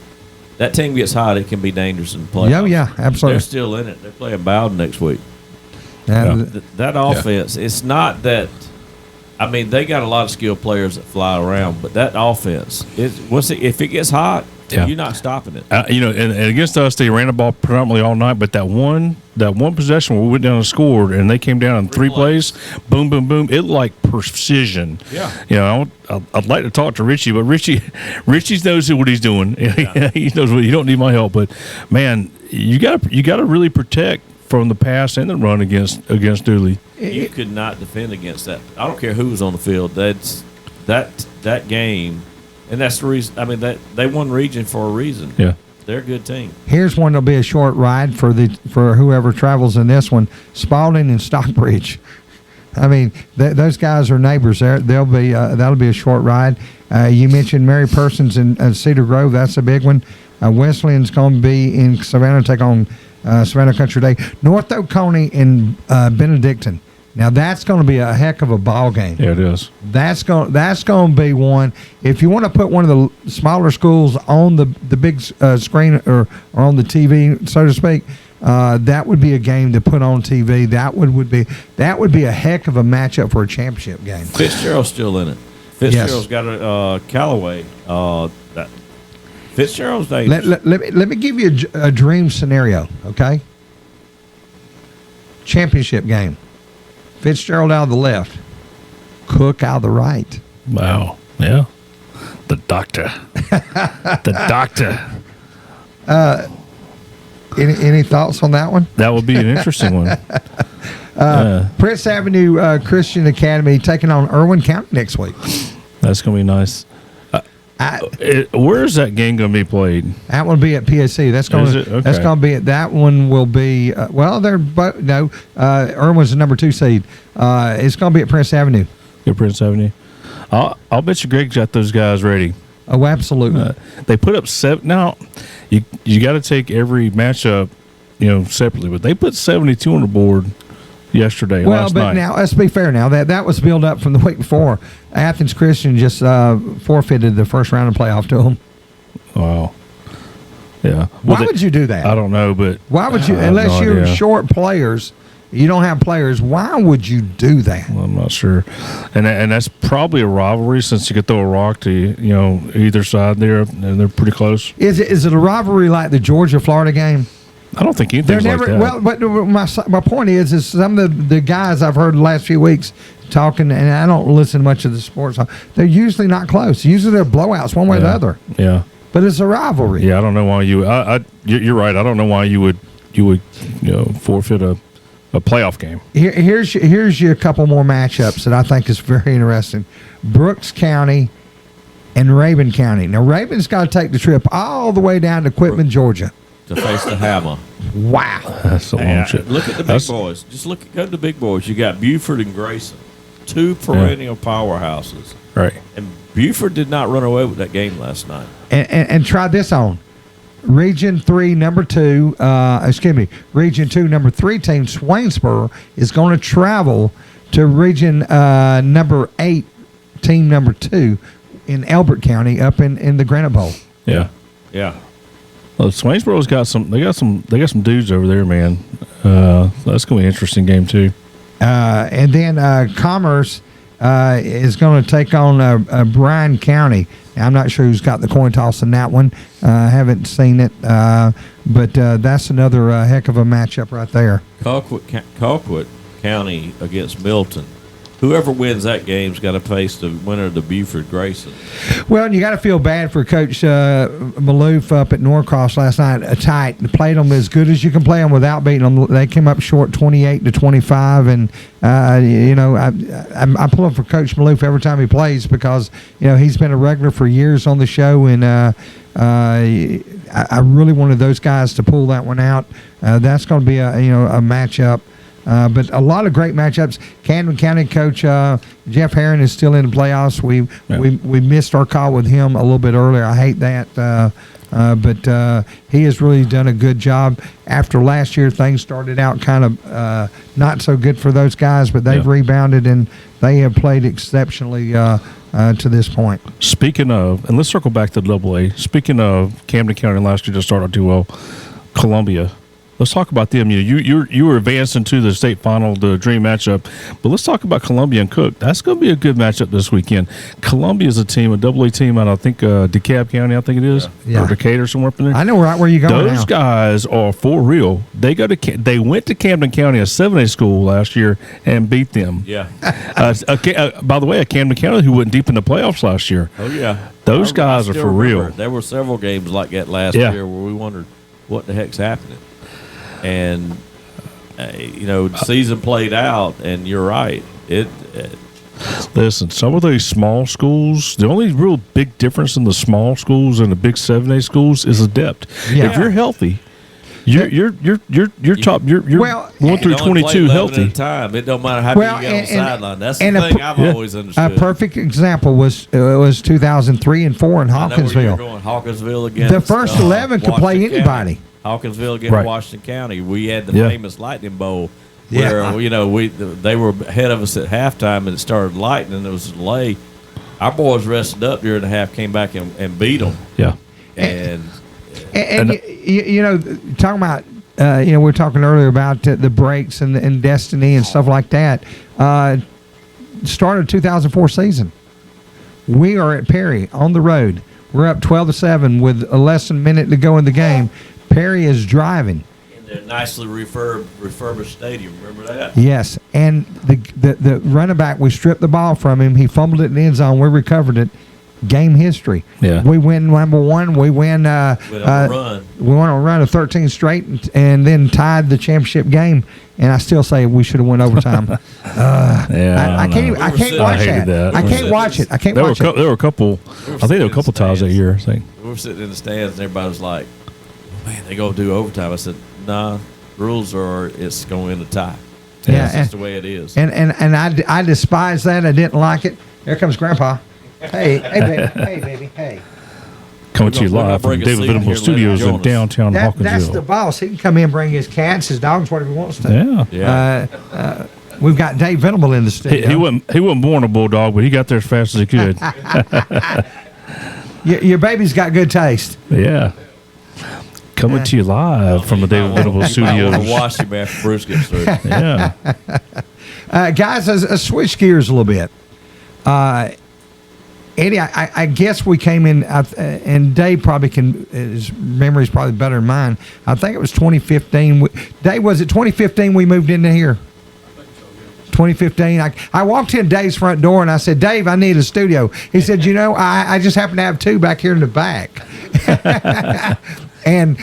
that team gets hot, it can be dangerous in the playoffs. Oh, yeah, absolutely. They're still in it. They're playing Bowden next week. That offense, it's not that – I mean, they got a lot of skilled players that fly around, but that offense, if it gets hot, you're not stopping it. And against us, they ran the ball predominantly all night, but that one possession where we went down and scored, and they came down in 3 plays, boom, boom, boom, it like precision. Yeah. I'd like to talk to Richie, but Richie knows what he's doing. Yeah. He knows you don't need my help, but man, you got to really protect from the pass and the run against Dooley. You could not defend against that. I don't care who was on the field. That's that game, and that's the reason. I mean, they won region for a reason. Yeah, they're a good team. Here's one that'll be a short ride for whoever travels in this one. Spalding and Stockbridge. I mean, those guys are neighbors. That'll be a short ride. You mentioned Mary Persons and Cedar Grove. That's a big one. Wesleyan's going to be in Savannah, take on Savannah Country Day. North Oconee and Benedictine. Now that's going to be a heck of a ball game. Yeah, it is. That's going to be one. If you want to put one of the smaller schools on the big screen or on the TV, so to speak, that would be a game to put on TV. That would be a heck of a matchup for a championship game. Fitzgerald's still in it. Fitzgerald's got a Callaway. Fitzgerald's dangerous. Let me give you a dream scenario, okay? Championship game. Fitzgerald out of the left. Cook out of the right. Wow. Yeah. The doctor. The doctor. Any thoughts on that one? That would be an interesting one. Prince Avenue Christian Academy taking on Irwin County next week. That's going to be nice. Where is that game going to be played? That one will be at PSC. That's going to be at that one will be they're both Irwin's the number 2 seed. It's going to be at Prince Avenue. Yeah, Prince Avenue. I'll bet you Greg's got those guys ready. Oh, absolutely. They put up 7. Now you got to take every matchup separately, but they put 72 on the board yesterday. Well, but now let's be fair. Now that was built up from the week before. Athens Christian just forfeited the first round of playoff to them. Wow. Yeah. Why would you do that? I don't know, but why would you? Unless you're short players, you don't have players. Why would you do that? Well, I'm not sure, and that's probably a rivalry since you could throw a rock to either side there, and they're pretty close. Is it a rivalry like the Georgia-Florida game? I don't think anything's like that. Well, but my point is some of the guys I've heard the last few weeks talking, and I don't listen much to the sports. They're usually not close. Usually they're blowouts one way or the other. Yeah. But it's a rivalry. Yeah, I don't know why you're right. I don't know why you would forfeit a playoff game. Here's your couple more matchups that I think is very interesting. Brooks County and Raven County. Now Raven's got to take the trip all the way down to Quitman, Georgia, to face the Hammer. Wow. That's a long trip. Look at the big boys. Just go to the big boys. You got Buford and Grayson, 2 perennial powerhouses. Right. And Buford did not run away with that game last night. And try this on. Region 3, number 2, Region 2, number 3 team, Swainsboro, is going to travel to Region number 8, team number 2, in Elbert County up in the Granite Bowl. Yeah. Yeah. Well, Swainsboro's got some. They got some dudes over there, man. That's going to be an interesting game too. And then Commerce is going to take on Bryan County. Now, I'm not sure who's got the coin toss in that one. Haven't seen it, but that's another heck of a matchup right there. Colquitt County against Milton. Whoever wins that game's got to face the winner of the Buford Grayson. Well, you got to feel bad for Coach Maloof up at Norcross last night. Tight, played them as good as you can play them without beating them. They came up short, 28-25, and I'm pulling for Coach Maloof every time he plays because he's been a regular for years on the show, and I really wanted those guys to pull that one out. That's going to be a matchup. But a lot of great matchups. Camden County coach Jeff Herron is still in the playoffs. We missed our call with him a little bit earlier. I hate that, but he has really done a good job. After last year, things started out kind of not so good for those guys, but they've rebounded and they have played exceptionally to this point. Speaking of, and let's circle back to AA. Speaking of Camden County last year just started too well, Columbia. Let's talk about them. You were advancing to the state final, the dream matchup. But let's talk about Columbia and Cook. That's going to be a good matchup this weekend. Columbia is a team, a AA team out of, I think, DeKalb County, I think it is, or Decatur, somewhere up in there. I know right where you're going. Those guys are for real. They went to Camden County, a 7A school last year, and beat them. Yeah. By the way, a Camden County who went deep in the playoffs last year. Oh yeah. Those guys are for real. There were several games like that last year where we wondered what the heck's happening. And the season played out, and you're right. Listen, some of those small schools, the only real big difference in the small schools and the big 7A schools is the depth. Yeah. If you're healthy, you're top. You're going through 22 healthy. At a time. It don't matter how many you get on the sideline. That's the thing I've always understood. A perfect example was 2003 and 4 in Hawkinsville. Hawkinsville against the first 11 could play anybody. County. Hawkinsville against Washington County. We had the famous Lightning Bowl where they were ahead of us at halftime and it started lightning. There was a delay. Our boys rested up during the half, came back and beat them. Yeah, and talking about we were talking earlier about the breaks and destiny and stuff like that. Start of 2004 season, we are at Perry on the road. We're up 12-7 with a less than a minute to go in the game. Perry is driving. In their nicely refurbished stadium. Remember that? Yes, and the running back, we stripped the ball from him. He fumbled it in the end zone. We recovered it. Game history. Yeah. We win number one. We win. We went on a run of 13 straight, and then tied the championship game. And I still say we should have won overtime. I can't watch that. I can't watch it. I can't watch it. There were a couple. I think there were a couple ties that year. I think we were sitting in the stands, and everybody was like, "Man, they gonna do overtime." I said, "Nah, rules are it's going in a tie." Yeah, that's the way it is. And I despise that. I didn't like it. Here comes Grandpa. Hey, baby. Coming to you live from David Venable Studios in downtown Hawkinsville. That's the boss. He can come in, bring his cats, his dogs, whatever he wants to. Yeah. We've got Dave Venable in the studio. He wasn't born a bulldog, but he got there as fast as he could. Your baby's got good taste. Yeah. Coming to you live from the David Venable Studios. I want to wash him after Bruce gets through. Yeah. Guys, let's switch gears a little bit. Eddie, I guess we came in, and Dave probably his memory's probably better than mine. I think it was 2015. Dave, was it 2015 we moved into here? 2015. I walked in Dave's front door and I said, "Dave, I need a studio." He said, I just happen to have two back here in the back. And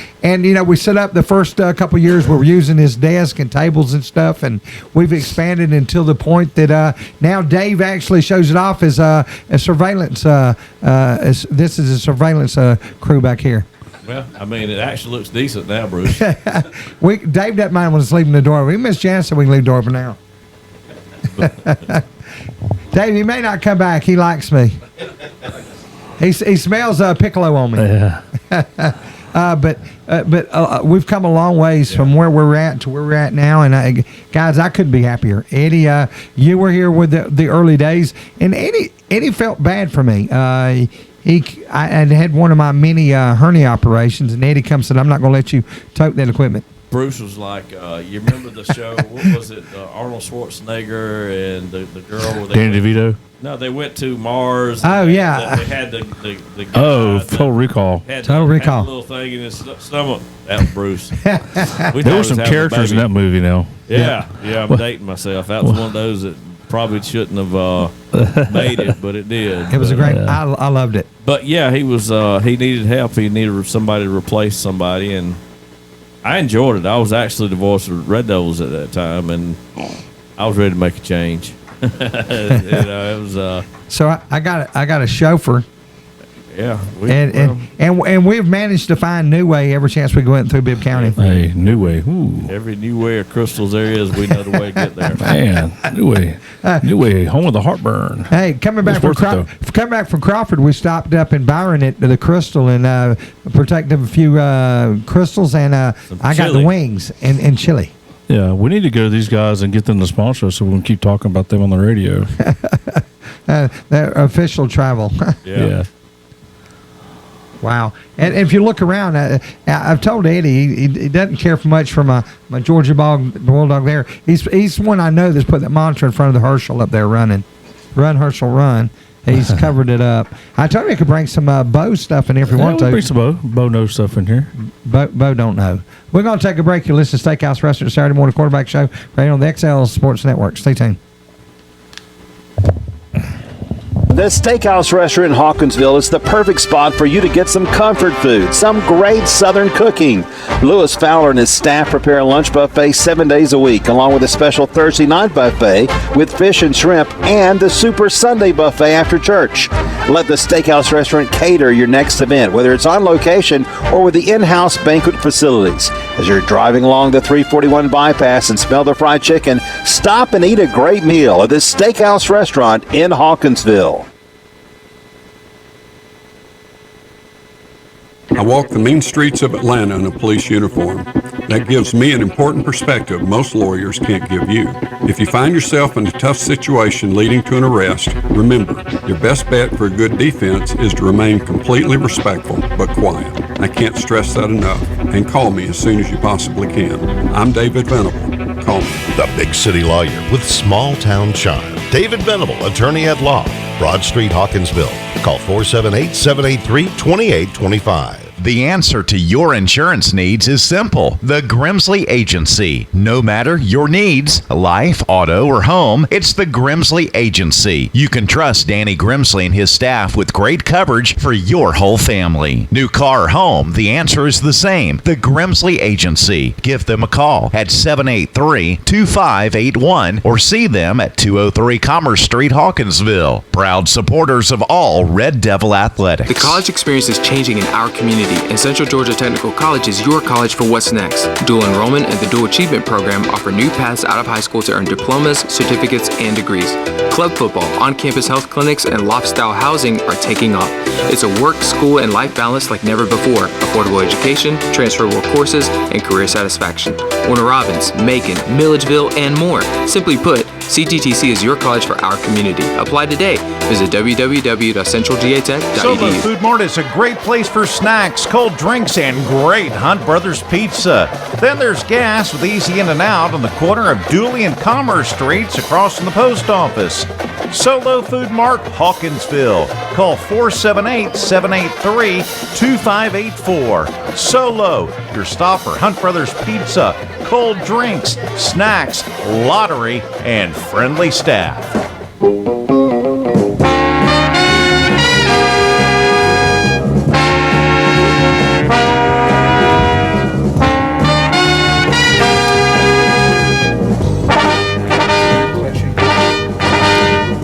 we set up the first couple of years. We were using his desk and tables and stuff, and we've expanded until the point that now Dave actually shows it off as a surveillance. This is a surveillance crew back here. Well, I mean, it actually looks decent now, Bruce. Dave doesn't mind when it's leaving the door. We Miss Janice said we can leave the door open now. Dave, he may not come back. He likes me. He smells piccolo on me. Yeah. but we've come a long ways from where we're at to where we're at now. And guys, I couldn't be happier. Eddie, you were here with the early days, and Eddie felt bad for me. I had one of my many hernia operations, and Eddie comes and said, "I'm not going to let you tote that equipment." Bruce was like, you remember the show? What was it? Arnold Schwarzenegger and the girl where they Danny DeVito. No, they went to Mars. Oh, yeah. They had the guy Total Recall. had Total the, Recall. Had the little thing in his stomach. That was Bruce. There were some characters in that movie now. Yeah, I'm dating myself. That was one of those that probably shouldn't have made it, but it did. It was a great. I loved it. But yeah, he was. He needed help. He needed somebody to replace somebody, and I enjoyed it. I was actually divorced with Red Devils at that time, and I was ready to make a change. It was. So I got a chauffeur. Yeah, and we've managed to find New Way every chance we go in through Bibb County. Hey, New Way. Ooh. Every New Way of Crystals there is, we know the way to get there. Man, New Way, home of the heartburn. Hey, coming back from Crawford, we stopped up in Byron at the Crystal and protected a few crystals, and I got the wings and chili. Yeah, we need to go to these guys and get them to sponsor us so we can keep talking about them on the radio. Their official travel. Yeah. Wow. And if you look around, I've told Eddie he doesn't care for much for my Georgia Bulldog there. He's one I know that's put that monitor in front of the Herschel up there running. Run, Herschel, run. He's covered it up. I told him he could bring some Bo stuff in here if he wants to. Bring some Bo. Bo knows stuff in here. Bo don't know. We're going to take a break. You listen to Steakhouse Restaurant Saturday morning quarterback show right on the XL Sports Network. Stay tuned. The Steakhouse Restaurant in Hawkinsville is the perfect spot for you to get some comfort food, some great Southern cooking. Lewis Fowler and his staff prepare a lunch buffet 7 days a week, along with a special Thursday night buffet with fish and shrimp and the Super Sunday buffet after church. Let the Steakhouse Restaurant cater your next event, whether it's on location or with the in-house banquet facilities. As you're driving along the 341 bypass and smell the fried chicken, stop and eat a great meal at the Steakhouse Restaurant in Hawkinsville. I walk the mean streets of Atlanta in a police uniform. That gives me an important perspective most lawyers can't give you. If you find yourself in a tough situation leading to an arrest, remember, your best bet for a good defense is to remain completely respectful but quiet. I can't stress that enough. And call me as soon as you possibly can. I'm David Venable. Call me. The big city lawyer with small town charm. David Venable, attorney at law. Broad Street, Hawkinsville. Call 478-783-2825. The answer to your insurance needs is simple. The Grimsley Agency. No matter your needs, life, auto, or home, it's the Grimsley Agency. You can trust Danny Grimsley and his staff with great coverage for your whole family. New car or home, the answer is the same. The Grimsley Agency. Give them a call at 783-2581 or see them at 203 Commerce Street, Hawkinsville. Proud supporters of all Red Devil athletics. The college experience is changing in our community, and Central Georgia Technical College is your college for what's next. Dual enrollment and the Dual Achievement Program offer new paths out of high school to earn diplomas, certificates, and degrees. Club football, on-campus health clinics, and loft-style housing are taking off. It's a work, school, and life balance like never before. Affordable education, transferable courses, and career satisfaction. Warner Robins, Macon, Milledgeville, and more. Simply put, CGTC is your college for our community. Apply today. Visit www.centralgatech.edu. Solo Food Mart is a great place for snacks, cold drinks, and great Hunt Brothers Pizza. Then there's gas with easy in and out on the corner of Dooley and Commerce Streets across from the post office. Solo Food Mart, Hawkinsville. Call 478-783-2584. Solo, your stop for Hunt Brothers Pizza, cold drinks, snacks, lottery, and friendly staff.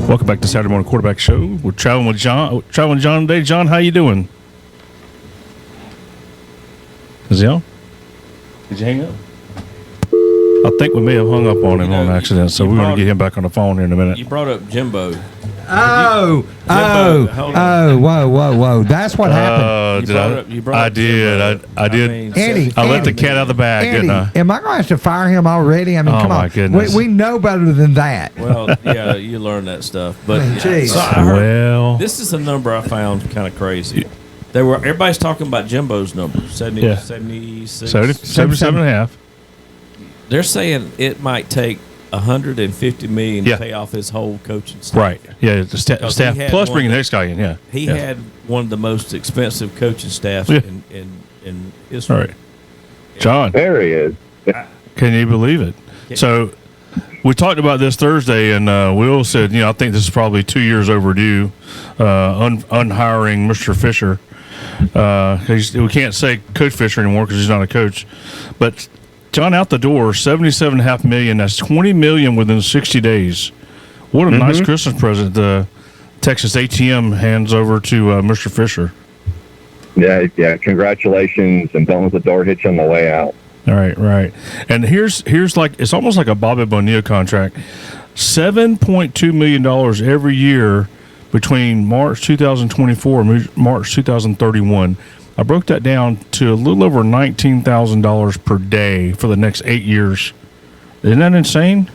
Welcome back to Saturday Morning Quarterback Show. We're traveling with John today. John, how you doing? Is he on? Did you hang up? I think we may have hung up on him on accident, so we're going to get him back on the phone here in a minute. You brought up Jimbo. Whoa. That's what happened. I did. I did. Eddie, I let the cat out of the bag, Eddie, didn't I? am I going to have to fire him already? I mean, Oh, come my on. goodness. We know better than that. Well, yeah, you learn that stuff. But Jeez. so I heard, Well. this is a number I found kind of crazy. Everybody's talking about Jimbo's number, 70, Yeah. 76. 77 and a half. They're saying it might take $150 million Yeah. to pay off his whole coaching staff. Right. Yeah, the staff Because he had plus one bringing the that- next guy in. Yeah. He yeah. had one of the most expensive coaching staffs Yeah. in history. All right. John. There he is. Can you believe it? So we talked about this Thursday, and Will said, I think this is probably 2 years overdue, unhiring Mr. Fisher. We can't say Coach Fisher anymore because he's not a coach. But John, out the door, $77.5 million. That's $20 million within 60 days. What a nice Christmas present the Texas ATM hands over to Mr. Fisher. Yeah. Congratulations, and don't let the door hit you on the way out. All right. And here's like, it's almost like a Bobby Bonilla contract. $7.2 million every year between March 2024 and March 2031. I broke that down to a little over $19,000 per day for the next 8 years. Isn't that insane?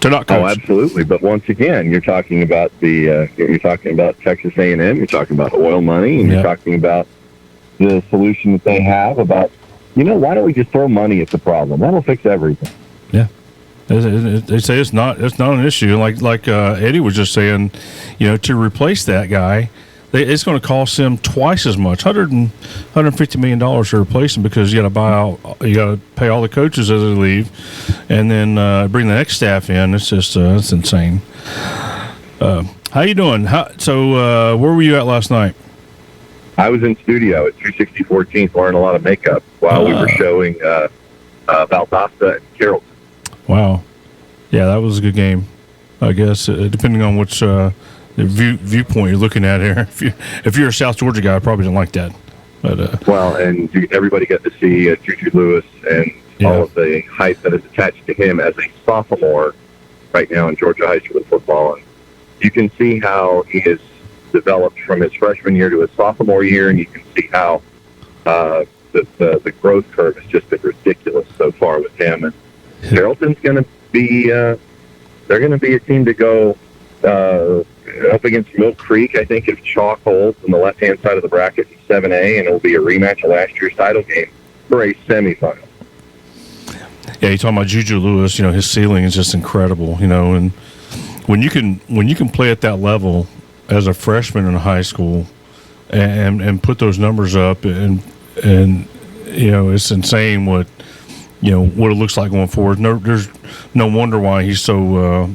To not coach. Oh, absolutely. But once again, you're talking about you're talking about Texas A&M. You're talking about oil money, and you're talking about the solution that they have about, why don't we just throw money at the problem? That'll fix everything. Yeah. They say it's not an issue. Like Eddie was just saying, to replace that guy, it's going to cost them twice as much, $150 million to replace him, because you got to pay all the coaches as they leave, and then bring the next staff in. It's just it's insane. How you doing? Where were you at last night? I was in studio at 260 14th learning a lot of makeup while we were showing Valdosta and Carrollton. Wow. Yeah, that was a good game, I guess, depending on which viewpoint you're looking at here. If you're a South Georgia guy, I probably didn't like that. But well, and everybody got to see Juju Lewis and all of the hype that is attached to him as a sophomore right now in Georgia high school football. And you can see how he has developed from his freshman year to his sophomore year, and you can see how the growth curve has just been ridiculous so far with him. And Carrollton's going to be they're going to be a team to go up against Mill Creek. I think if chalk holds on the left-hand side of the bracket in 7A, and it'll be a rematch of last year's title game for a semifinal. Yeah, you're talking about Juju Lewis. His ceiling is just incredible. And when you can play at that level as a freshman in high school and put those numbers up, and it's insane what it looks like going forward. There's no wonder why he's so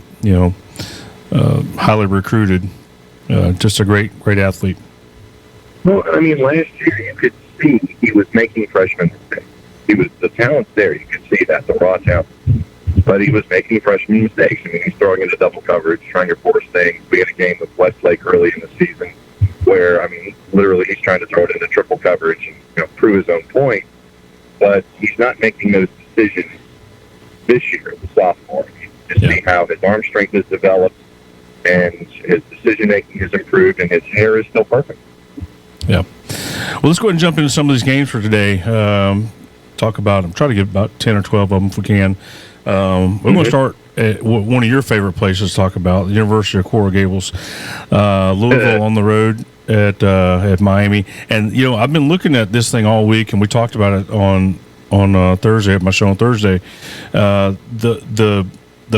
highly recruited. Just a great athlete. Well, I mean, last year you could see he was making freshman mistakes. The talent's there. You could see that, the raw talent. But he was making freshman mistakes. I mean, he's throwing into double coverage, trying to force things. We had a game with Westlake early in the season where, literally he's trying to throw it into triple coverage and prove his own point. But he's not making those decisions this year, the sophomore. You can see how his arm strength has developed and his decision-making has improved, and his hair is still perfect. Yeah. Well, let's go ahead and jump into some of these games for today. Talk about, try to get about 10 or 12 of them if we can. We're going to start at one of your favorite places to talk about, the University of Coral Gables. Louisville on the road at Miami. And, I've been looking at this thing all week, and we talked about it on Thursday, at my show on Thursday. The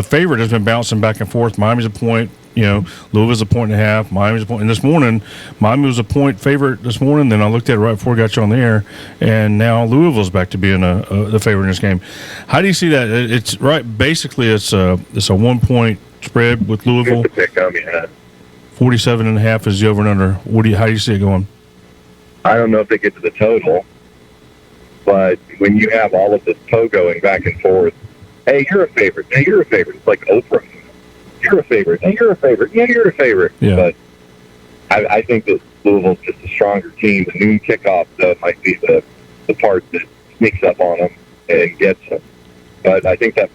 favorite has been bouncing back and forth. Miami's a point. Louisville's a 1.5. Miami's a point. And this morning, Miami was a point favorite this morning. Then I looked at it right before I got you on the air, and now Louisville's back to being the favorite in this game. How do you see that? It's right. Basically, it's a 1 point spread with Louisville. 47.5 is the over and under. How do you see it going? I don't know if they get to the total, but when you have all of this going back and forth, hey, you're a favorite. Hey, you're a favorite. It's like Oprah. You're a favorite. Hey, you're a favorite. Yeah, you're a favorite. Yeah. But I think that Louisville's just a stronger team. The noon kickoff, though, might be the part that sneaks up on them and gets them. But I think that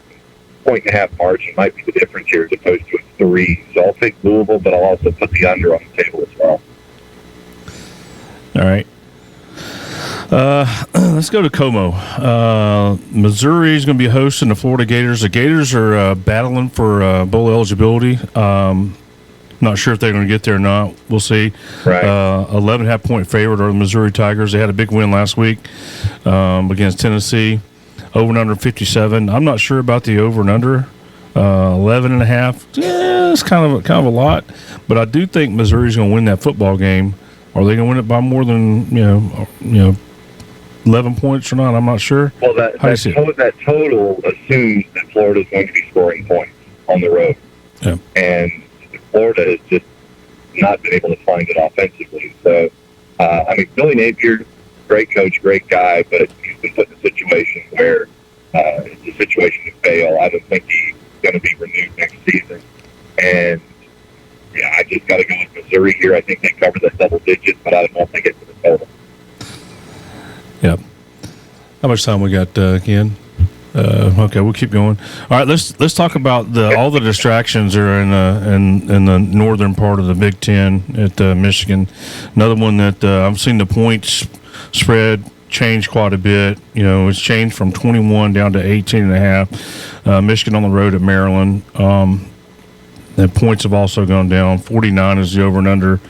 1.5 margin might be the difference here as opposed to a 3. So I'll take Louisville, but I'll also put the under on the table as well. All right. Let's go to Como. Missouri is going to be hosting the Florida Gators. The Gators are battling for bowl eligibility. Not sure if they're going to get there or not. We'll see. Right. 11.5 point favorite are the Missouri Tigers. They had a big win last week against Tennessee. Over and under 57. I'm not sure about the over and under. 11.5. Yeah, it's kind of a lot. But I do think Missouri's going to win that football game. Are they going to win it by more than 11 points or not? I'm not sure. Well, that total assumes that Florida is going to be scoring points on the road. Yeah. And Florida has just not been able to find it offensively. So, Billy Napier, great coach, great guy, but he's been put in a situation where it's a situation to fail. I don't think he's going to be renewed next season. And, yeah, I just got to go with Missouri here. I think they cover the double digits, but I don't know if they get to the total. Yeah. How much time we got, Ken? Okay, we'll keep going. All right, let's talk about all the distractions that are in the northern part of the Big Ten at Michigan. Another one that I've seen the points spread change quite a bit. It's changed from 21 down to 18.5. Michigan on the road at Maryland. The points have also gone down. 49 is the over and under.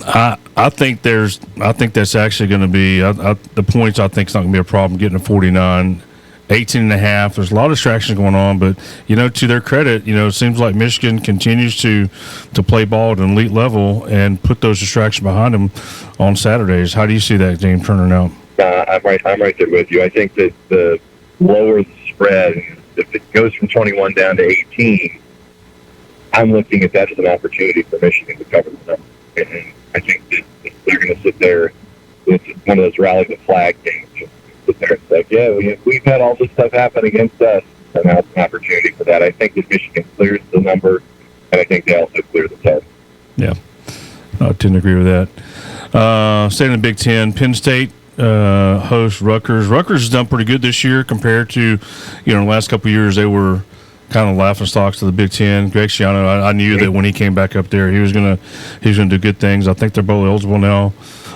I think that's actually going to be the points. I think it's not going to be a problem getting to 49. 18.5. There's a lot of distractions going on, but to their credit, it seems like Michigan continues to play ball at an elite level and put those distractions behind them on Saturdays. How do you see that game turning out? I'm right there with you. I think that the lower the spread, if it goes from 21 down to 18, I'm looking at that as an opportunity for Michigan to cover the number. And I think that they're going to sit there. It's one of those rally the flag games. Sit there and say, yeah, we've had all this stuff happen against us, and now it's an opportunity for that. I think that Michigan clears the number, and I think they also clear the total. Yeah, I tend to agree with that. Staying in the Big Ten, Penn State hosts Rutgers. Rutgers has done pretty good this year compared to, the last couple of years they were kind of laughing stocks to the Big Ten. Greg Schiano, I knew that when he came back up there, he was gonna do good things. I think they're both eligible now.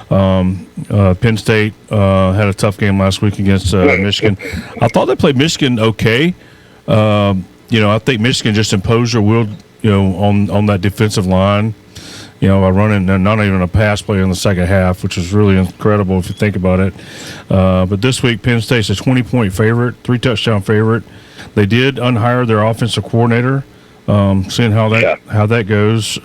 Penn State had a tough game last week against Michigan. I thought they played Michigan okay. I think Michigan just imposed their will, on that defensive line. By running not even a pass play in the second half, which is really incredible if you think about it. But this week, Penn State's a 20-point favorite, 3-touchdown favorite. They did unhire their offensive coordinator. Seeing how that goes.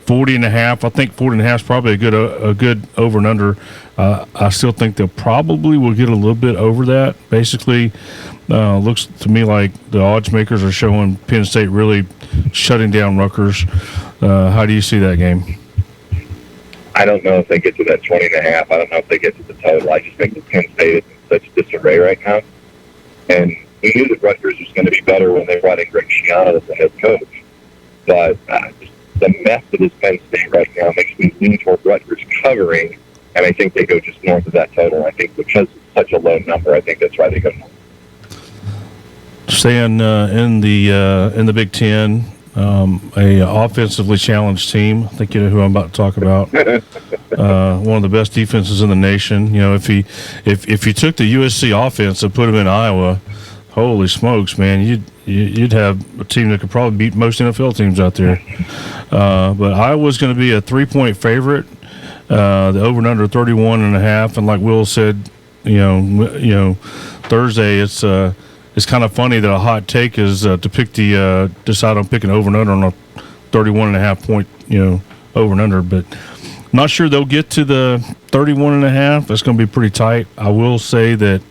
40.5. I think 40.5 is probably a good over and under. I still think they'll probably will get a little bit over that. Basically, looks to me like the odds makers are showing Penn State really shutting down Rutgers. How do you see that game? I don't know if they get to that 20.5. I don't know if they get to the total. I just think that Penn State is in such disarray right now. And we knew that Rutgers was going to be better when they brought in Greg Schiano as the head coach. But the mess that is Penn State right now makes me lean toward Rutgers covering, and I think they go just north of that total. I think because it's such a low number, I think that's why they go north. Staying in the Big Ten, a offensively challenged team. I think you know who I'm about to talk about. One of the best defenses in the nation. If you took the USC offense and put them in Iowa, holy smokes, man, you'd have a team that could probably beat most NFL teams out there. But Iowa's going to be a 3-point favorite. The over and under 31.5, and like Will said, Thursday it's kind of funny that a hot take is to pick decide on picking over and under on a 31.5 point over and under, but I'm not sure they'll get to the 31.5. That's going to be pretty tight. I will say that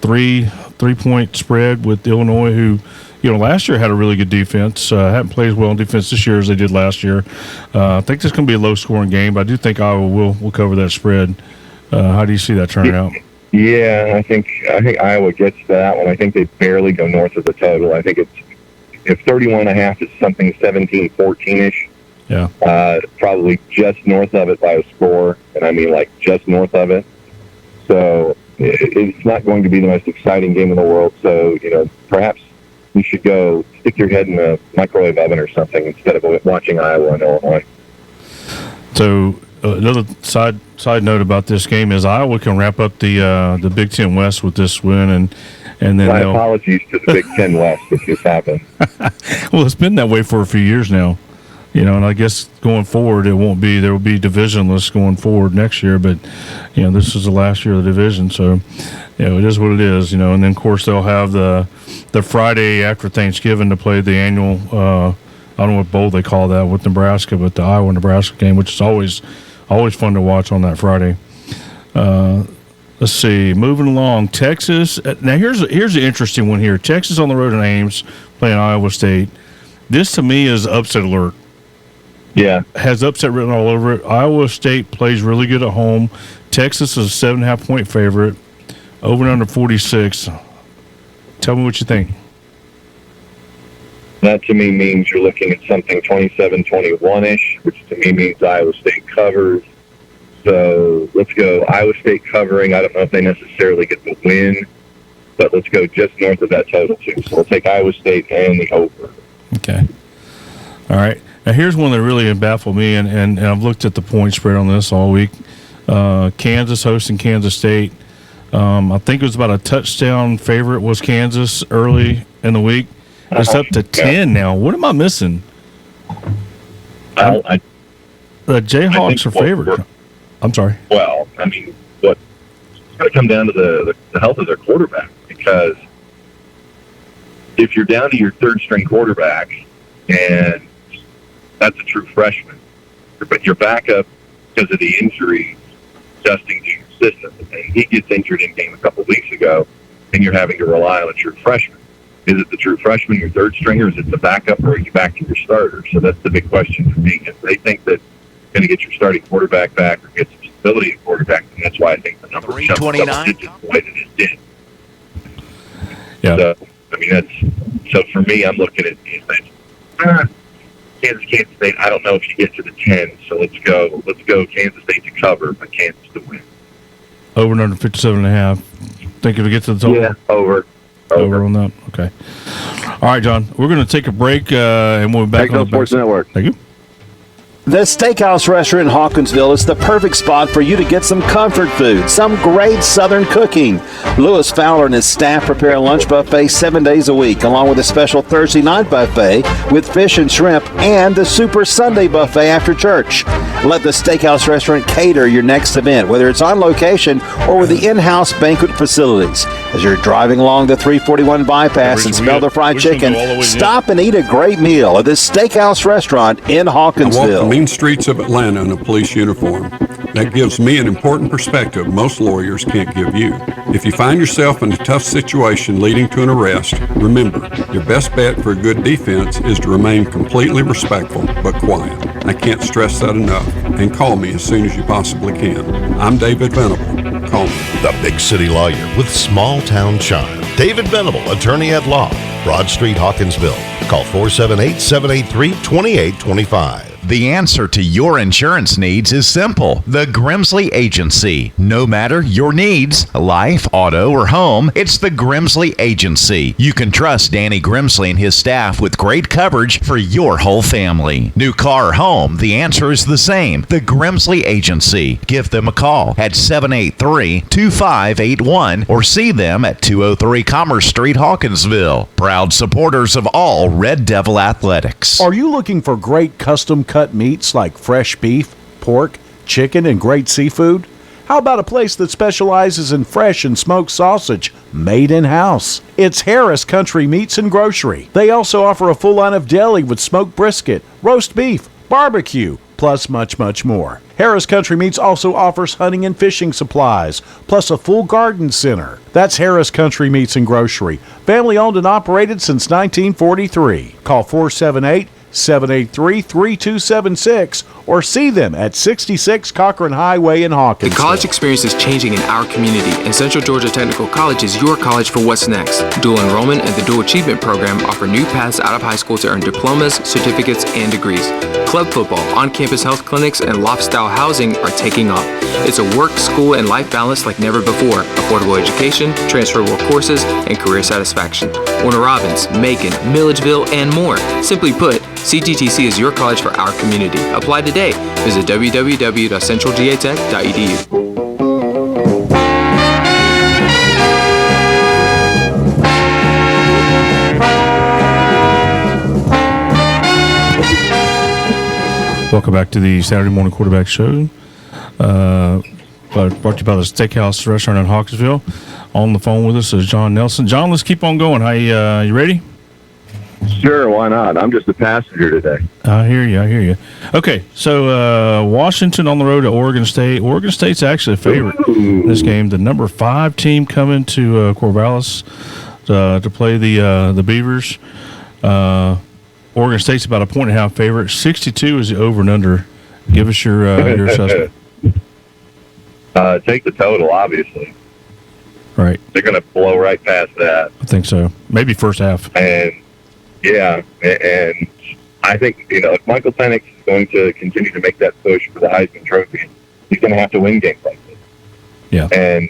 3-point spread with Illinois, who last year had a really good defense. Haven't played as well in defense this year as they did last year. I think this is going to be a low-scoring game, but I do think Iowa will cover that spread. How do you see that turning out? Yeah, I think Iowa gets that one. I think they barely go north of the total. I think if 31.5 is something 17-14-ish. Yeah. Probably just north of it by a score, and I mean like just north of it. So it's not going to be the most exciting game in the world. So perhaps you should go stick your head in a microwave oven or something instead of watching Iowa and Illinois. So another side note about this game is Iowa can wrap up the Big Ten West with this win, and then My apologies to the Big Ten West if this happened. Well, it's been that way for a few years now, and I guess going forward there will be divisionless going forward next year, but this is the last year of the division, so it is what it is, and then of course they'll have the Friday after Thanksgiving to play the annual I don't know what bowl they call that with Nebraska, but the Iowa-Nebraska game, which is always fun to watch on that Friday. Let's see. Moving along, Texas. Now here's an interesting one here. Texas on the road in Ames playing Iowa State. This to me is upset alert. Yeah, has upset written all over it. Iowa State plays really good at home. Texas is a 7.5 point favorite. Over and under 46. Tell me what you think. That to me means you're looking at something 27-21-ish, which to me means Iowa State covers. So let's go Iowa State covering. I don't know if they necessarily get the win, but let's go just north of that total too. So we'll take Iowa State and the over. Okay. All right. Now here's one that really baffled me, and I've looked at the point spread on this all week. Kansas hosting Kansas State. I think it was about a touchdown favorite was Kansas early in the week. It's up to 10 now. What am I missing? The Jayhawks are favored. I'm sorry. Well, I mean, it's going to come down to the health of their quarterback, because if you're down to your third-string quarterback, and that's a true freshman, but your backup, because of the injury, Justin Jr. system, and he gets injured in game a couple weeks ago, and you're having to rely on a true freshman. Is it the true freshman, your third stringer? Is it the backup, or are you back to your starter? So that's the big question for me. If they think that you're going to get your starting quarterback back or get some stability at quarterback, and that's why I think the number jumps double digits the way that it did. Yeah. So, I mean, so for me, I'm looking at Kansas State. I don't know if you get to the 10, so let's go Kansas State to cover, but Kansas to win. Over and under 57.5. Think it'll get to the total? Yeah, over. Over on that. Okay. All right, John. We're going to take a break, and we'll be back on the Sports Network. Thank you. The Steakhouse Restaurant in Hawkinsville is the perfect spot for you to get some comfort food, some great Southern cooking. Lewis Fowler and his staff prepare a lunch buffet 7 days a week, along with a special Thursday night buffet with fish and shrimp and the Super Sunday buffet after church. Let the Steakhouse Restaurant cater your next event, whether it's on location or with the in-house banquet facilities. As you're driving along the 341 bypass and smell the fried chicken, stop and eat a great meal at the Steakhouse Restaurant in Hawkinsville. Mean streets of Atlanta in a police uniform. That gives me an important perspective most lawyers can't give you. If you find yourself in a tough situation leading to an arrest, remember, your best bet for a good defense is to remain completely respectful but quiet. I can't stress that enough. And call me as soon as you possibly can. I'm David Venable. Call me. The Big City Lawyer with Small Town Charm. David Venable, attorney at law. Broad Street, Hawkinsville. Call 478-783-2825. The answer to your insurance needs is simple. The Grimsley Agency. No matter your needs, life, auto, or home, it's the Grimsley Agency. You can trust Danny Grimsley and his staff with great coverage for your whole family. New car or home, the answer is the same. The Grimsley Agency. Give them a call at 783-2581 or see them at 203 Commerce Street, Hawkinsville. Proud supporters of all Red Devil athletics. Are you looking for great custom cut meats like fresh beef, pork, chicken, and great seafood? How about a place that specializes in fresh and smoked sausage made in-house? It's Harris Country Meats and Grocery. They also offer a full line of deli with smoked brisket, roast beef, barbecue, plus much, much more. Harris Country Meats also offers hunting and fishing supplies, plus a full garden center. That's Harris Country Meats and Grocery, family owned and operated since 1943. Call 478-783-3276 or see them at 66 Cochran Highway in Hawkinsville. The college experience is changing in our community, and Central Georgia Technical College is your college for what's next. Dual enrollment and the Dual Achievement Program offer new paths out of high school to earn diplomas, certificates, and degrees. Club football, on-campus health clinics, and loft-style housing are taking off. It's a work, school, and life balance like never before. Affordable education, transferable courses, and career satisfaction. Warner Robins, Macon, Milledgeville, and more. Simply put, CGTC is your college for our community. Apply today. Visit www.centralgatech.edu. Welcome back to the Saturday Morning Quarterback Show. Brought to you by the Steakhouse Restaurant in Hawkinsville. On the phone with us is John Nelson. John, let's keep on going. Hey, you ready? Sure, why not? I'm just a passenger today. I hear you. Okay, so Washington on the road to Oregon State. Oregon State's actually a favorite in this game. The number 5 team coming to Corvallis to play the Beavers. Oregon State's about a 1.5 favorite. 62 is the over and under. Give us your assessment. Take the total, obviously. Right. They're going to blow right past that. I think so. Maybe first half. And, yeah, and I think, if Michael Penix is going to continue to make that push for the Heisman Trophy, he's going to have to win games like this. Yeah. And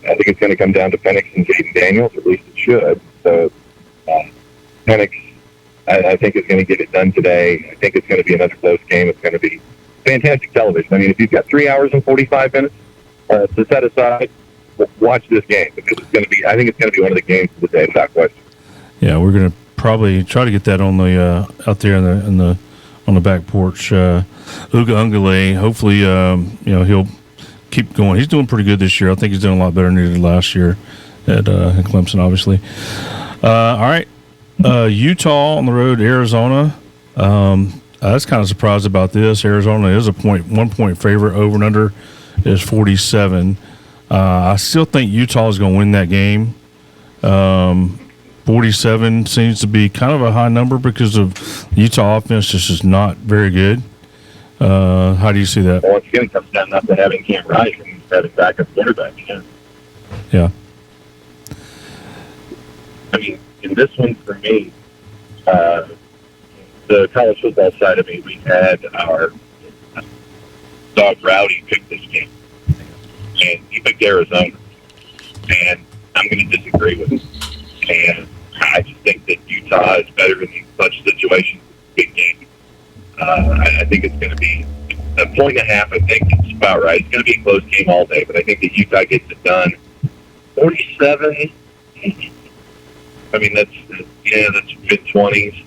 I think it's going to come down to Penix and Jaden Daniels, at least it should. So, Penix, I think is going to get it done today. I think it's going to be another close game. It's going to be fantastic television. I mean, if you've got 3 hours and 45 minutes to set aside, watch this game because it's going to be. I think it's going to be one of the games of the day, without question. Yeah, we're going to probably try to get that on the out there on the back porch. Uga Ungale, hopefully, he'll keep going. He's doing pretty good this year. I think he's doing a lot better than he did last year at Clemson, obviously. All right. Utah on the road to Arizona. I was kind of surprised about this. Arizona is a 1 point favorite. Over and under is 47. I still think Utah is going to win that game. 47 seems to be kind of a high number because of Utah offense just is not very good. How do you see that? Well, it's going to come down not to having Cam Rising, he's having backup quarterback again. Yeah. I mean, in this one for me, the college football side of me, we had our dog Rowdy pick this game, and he picked Arizona, and I'm going to disagree with him. And I just think that Utah is better in such situations. Big game. I think it's going to be 1.5. I think it's about right. It's going to be a close game all day, but I think that Utah gets it done. 47. I mean, that's mid-20s.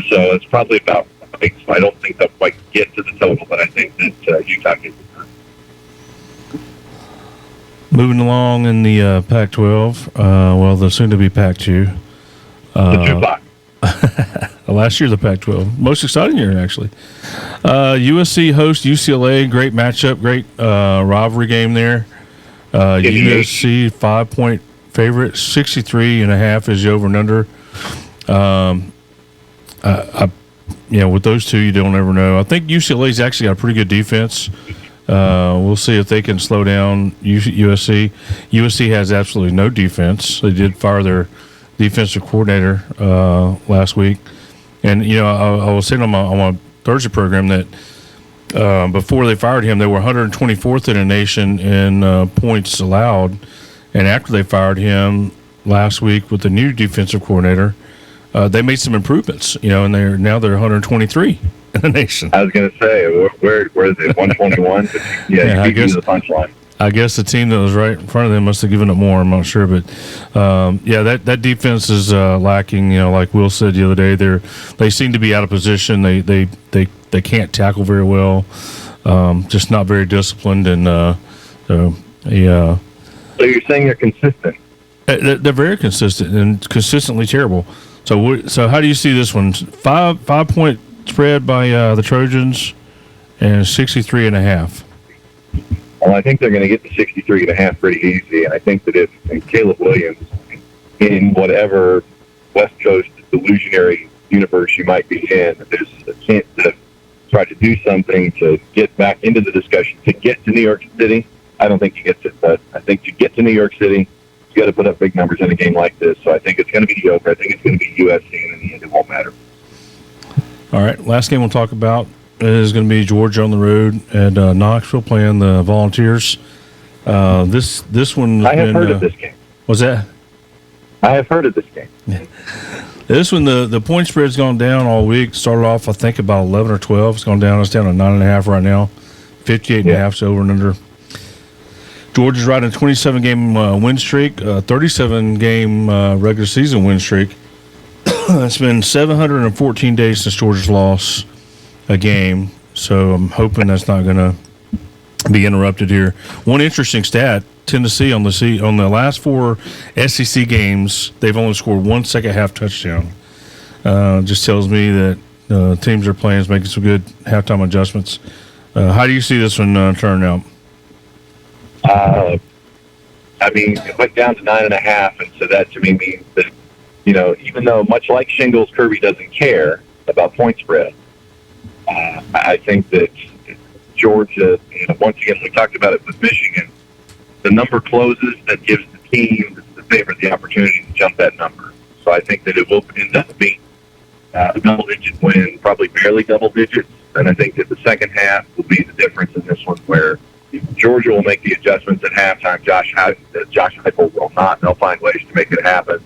So it's probably about right. So I don't think they'll quite get to the total, but I think that Utah gets it done. Moving along in the Pac-12, the soon-to-be Pac-2. The Tupac. Last year, the Pac-12. Most exciting year, actually. USC hosts UCLA. Great matchup. Great rivalry game there. USC 5-point favorite. 63.5 is the over and under. With those two, you don't ever know. I think UCLA's actually got a pretty good defense. We'll see if they can slow down USC. USC has absolutely no defense. They did fire their defensive coordinator last week. And, I was saying on my Thursday program that before they fired him, they were 124th in the nation in points allowed. And after they fired him last week with the new defensive coordinator, they made some improvements, and they're 123 in the nation. I was going to say, where is it, 121? I guess the punchline. I guess the team that was right in front of them must have given up more. I'm not sure, but that defense is lacking. Like Will said the other day, they seem to be out of position. They can't tackle very well. Just not very disciplined, and So you're saying they're consistent? They're very consistent and consistently terrible. So how do you see this one? 5-point spread by the Trojans and 63.5. Well, I think they're going to get to 63.5 pretty easy. And I think that if Caleb Williams, in whatever West Coast delusionary universe you might be in, there's a chance to try to do something to get back into the discussion, to get to New York City. I don't think he gets it, but I think to get to New York City, you got to put up big numbers in a game like this. So I think it's going to be over. I think it's going to be USC, and in the end, it won't matter. All right, last game we'll talk about is going to be Georgia on the road at Knoxville playing the Volunteers. This one. I have heard of this game. What's that? I have heard of this game. Yeah. This one, the point spread's gone down all week. Started off, I think, about 11 or 12. It's gone down. It's down to 9.5 right now. 58.5 is over and under. Georgia's riding a 27-game win streak, 37-game regular season win streak. It's been 714 days since Georgia's lost a game, so I'm hoping that's not going to be interrupted here. One interesting stat: Tennessee on the last 4 SEC games, they've only scored 1 second-half touchdown. Just tells me that teams are playing is making some good halftime adjustments. How do you see this one turning out? I mean, it went down to 9.5, and so that to me means that, even though much like Shingles, Kirby doesn't care about point spread, I think that Georgia, once again, we talked about it with Michigan, the number closes, that gives the team that's the favorite the opportunity to jump that number. So I think that it will end up being a double-digit win, probably barely double digits, and I think that the second half will be the difference in this one, where Georgia will make the adjustments at halftime. Josh Heupel will not. They'll find ways to make it happen.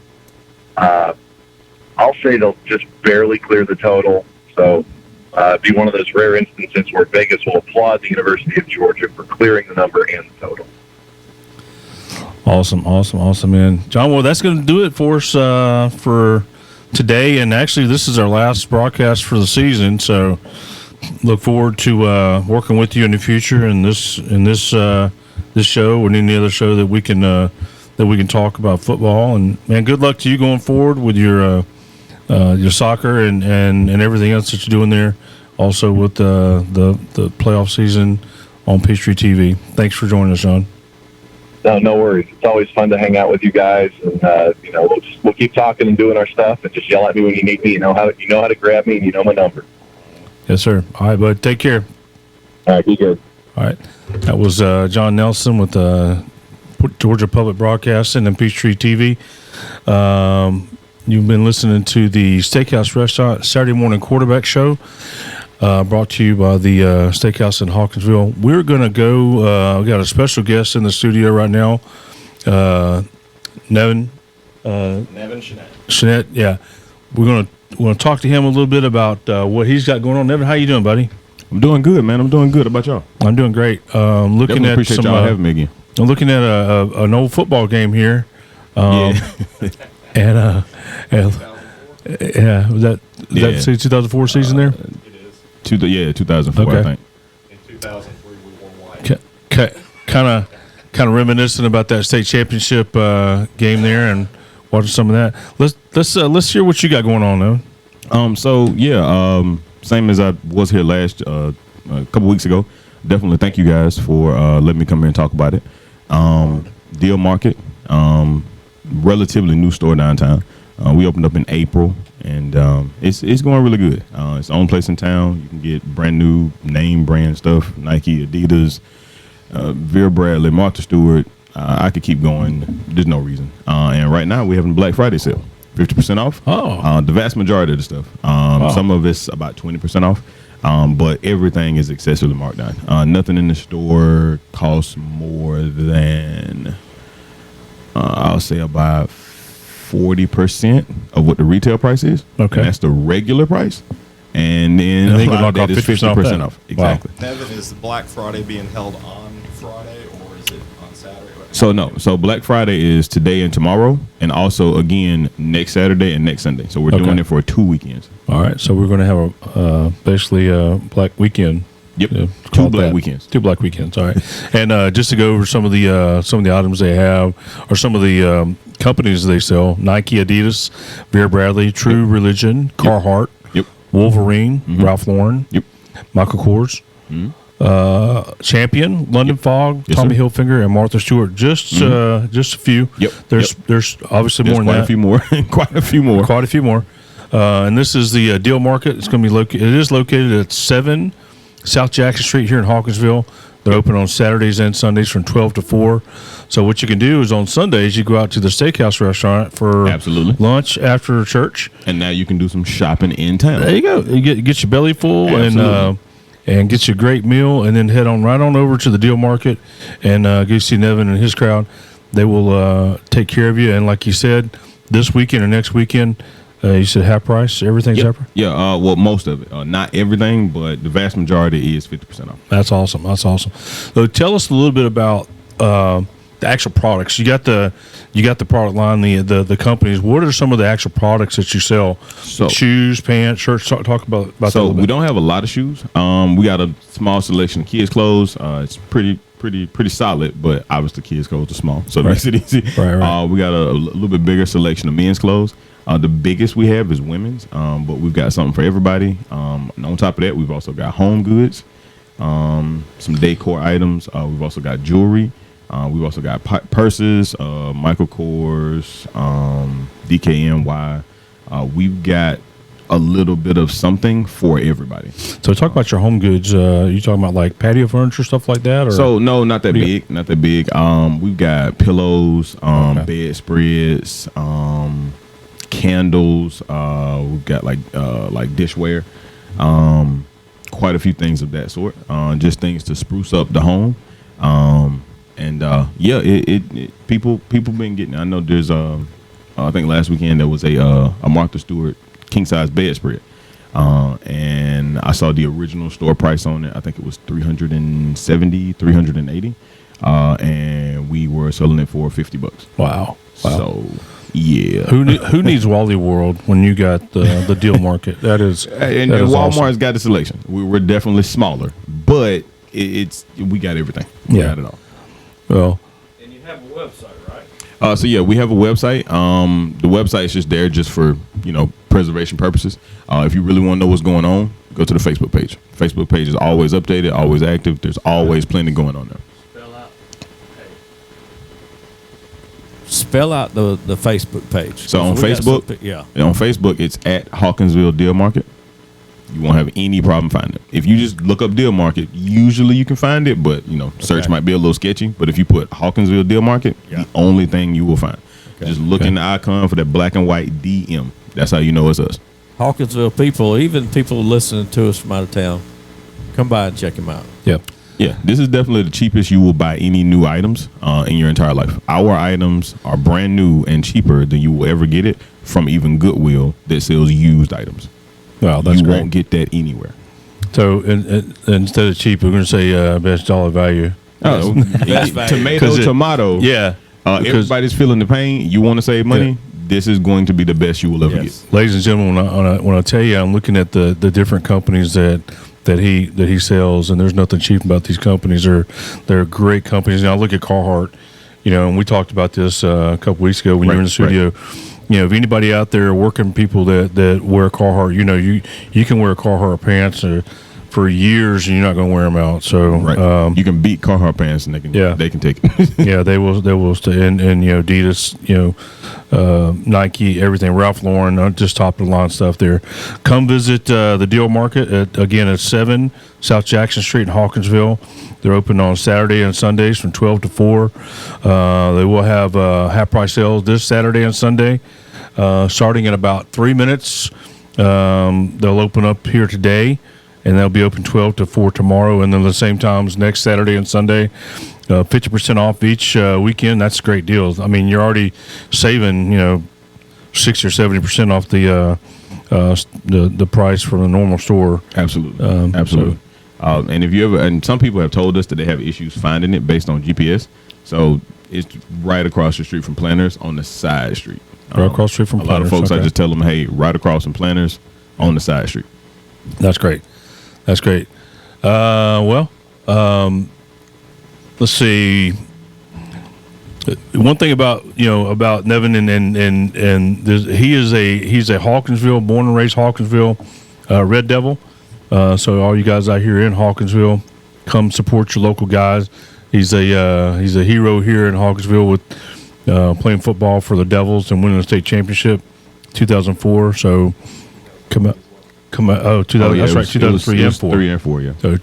I'll say they'll just barely clear the total. So be one of those rare instances where Vegas will applaud the University of Georgia for clearing the number and the total. Awesome, man. John, well, that's going to do it for us for today. And actually, this is our last broadcast for the season. So look forward to working with you in the future in this show or any other show that we can talk about football. And man, good luck to you going forward with your soccer and everything else that you're doing there. Also with the playoff season on Peachtree TV. Thanks for joining us, John. No worries. It's always fun to hang out with you guys, and we'll keep talking and doing our stuff, and just yell at me when you need me. You know how to grab me, and you know my number. Yes, sir. All right, bud. Take care. All right, be good. All right. That was John Nelson with Georgia Public Broadcasting and Peachtree TV. You've been listening to the Steakhouse Restaurant Saturday Morning Quarterback Show, brought to you by the Steakhouse in Hawkinsville. We're going to go, we got a special guest in the studio right now, Nevin Shenette, yeah. We're going to talk to him a little bit about what he's got going on. Nevin, how you doing, buddy? I'm doing good, man. I'm doing good. How about y'all? I'm doing great. Looking Definitely at appreciate y'all having me again. I'm looking at an old football game here. Yeah. And was that 2004 season there? It is. 2004, okay. I think. In 2003, we won white. Kind of reminiscent about that state championship game there and watching some of that. Let's hear what you got going on, though. Same as I was here last a couple weeks ago. Definitely thank you guys for letting me come here and talk about it. Deal Market, relatively new store downtown. We opened up in April, and it's going really good. It's the only place in town. You can get brand new name brand stuff: Nike, Adidas, Vera Bradley, Martha Stewart. I could keep going. There's no reason. And right now we're having a Black Friday sale, 50% off. The vast majority of the stuff. Some of it's about 20% off. But everything is excessively marked down. Nothing in the store costs more than I'll say about 40% of what the retail price is. Okay, and that's the regular price. And then you can knock off 50% off. Exactly. Wow. Nevin, is the Black Friday being held on Friday or is it on Saturday? So Black Friday is today and tomorrow, and also again next Saturday and next Sunday. So we're doing it for 2 weekends. All right, so we're going to have basically a Black Weekend. Yep, two Black weekends. 2 Black weekends. All right, and just to go over some of the items they have, or some of the companies they sell: Nike, Adidas, Vera Bradley, True Religion, Carhartt, Wolverine, Ralph Lauren, Michael Kors. Champion, London Fog, Tommy Hilfiger, and Martha Stewart. Just a few. There's obviously more than that. Quite a few more. And this is the Deal Market. It's going to be located. It is located at South Jackson Street here in Hawkinsville. They're open on Saturdays and Sundays from 12 to 4. So what you can do is on Sundays, you go out to the steakhouse restaurant for lunch after church. And now you can do some shopping in town. There you go. You get your belly full and get you a great meal, and then head on right on over to the Deal Market and go see Nevin and his crowd. They will take care of you. And like you said, this weekend or next weekend, you said half price. Everything's half price. Yeah. Well, most of it. Not everything, but the vast majority is 50% off. That's awesome. That's awesome. So tell us a little bit about the actual products. You got the product line, the companies. What are some of the actual products that you sell? So, shoes, pants, shirts. Talk about that a little bit. We don't have a lot of shoes. We got a small selection of kids' clothes. It's pretty solid, but obviously kids' clothes are small, so it makes it easy. Right. We got a little bit bigger selection of men's clothes. The biggest we have is women's, but we've got something for everybody. And on top of that, we've also got home goods, some decor items. We've also got jewelry. We've also got purses, Michael Kors, DKNY. We've got a little bit of something for everybody. So talk about your home goods. You talking about like patio furniture, stuff like that? Or? So no, not that big. Not that big. We've got pillows, bedspreads, candles. We've got like dishware. Quite a few things of that sort. Just things to spruce up the home. People been getting. I know there's I think last weekend there was a Martha Stewart king size bedspread, and I saw the original store price on it. I think it was $370, $380, and we were selling it for $50. Wow. So yeah, who needs Wally World when you got the Deal Market? That is, and that is Walmart's awesome. got the selection. We're definitely smaller, but we got everything. We got it all. Well, and you have a website, right? So yeah, we have a website. The website is just there just for preservation purposes. If you really want to know what's going on, go to the Facebook page. Facebook page is always updated, always active. There's always plenty going on there. Spell out the Facebook page. So on Facebook, on Facebook, it's at Hawkinsville Deal Market. You won't have any problem finding it. If you just look up Deal Market, usually you can find it, but search might be a little sketchy. But if you put Hawkinsville Deal Market, the only thing you will find. Just look in the icon for that black and white DM. That's how you know it's us. Hawkinsville people, even people listening to us from out of town, come by and check them out. Yep. Yeah, this is definitely the cheapest you will buy any new items in your entire life. Our items are brand new and cheaper than you will ever get it from even Goodwill that sells used items. Wow, that's you great. won't get that anywhere. So instead of cheap, we're going to say best dollar value. Oh, tomato. Yeah. Everybody's feeling the pain. You want to save money? Yeah. This is going to be the best you will ever get. Ladies and gentlemen, when I tell you, I'm looking at the different companies that he sells, and there's nothing cheap about these companies. They're great companies. Now I look at Carhartt, and we talked about this a couple weeks ago when you were in the studio. If anybody out there working people that wear Carhartt, you can wear Carhartt pants for years and you're not going to wear them out. So you can beat Carhartt pants and they can take it. Yeah, they will stay. And Adidas, Nike, everything. Ralph Lauren, just top of the line stuff there. Come visit the Deal Market at 7 South Jackson Street in Hawkinsville. They're open on Saturday and Sundays from 12 to 4. They will have half price sales this Saturday and Sunday, starting in about 3 minutes. They'll open up here today, and they'll be open 12 to 4 tomorrow, and then the same times next Saturday and Sunday. 50% off each weekend. That's great deals. I mean, you're already saving 60 or 70% off the price from the normal store. Absolutely, absolutely. And if you and some people have told us that they have issues finding it based on GPS. So it's right across the street from Planters on the side street. Right across the street from Planters. A lot of folks, I just tell them, hey, right across from Planters on the side street. That's great. That's great. Let's see. One thing about Nevin and he's a Hawkinsville, born and raised Hawkinsville Red Devil. So all you guys out here in Hawkinsville, come support your local guys. He's a hero here in Hawkinsville with playing football for the Devils and winning the state championship 2004. So come out. Oh, 2000. That's right, 2003 and 4. 3 and 4, yeah. So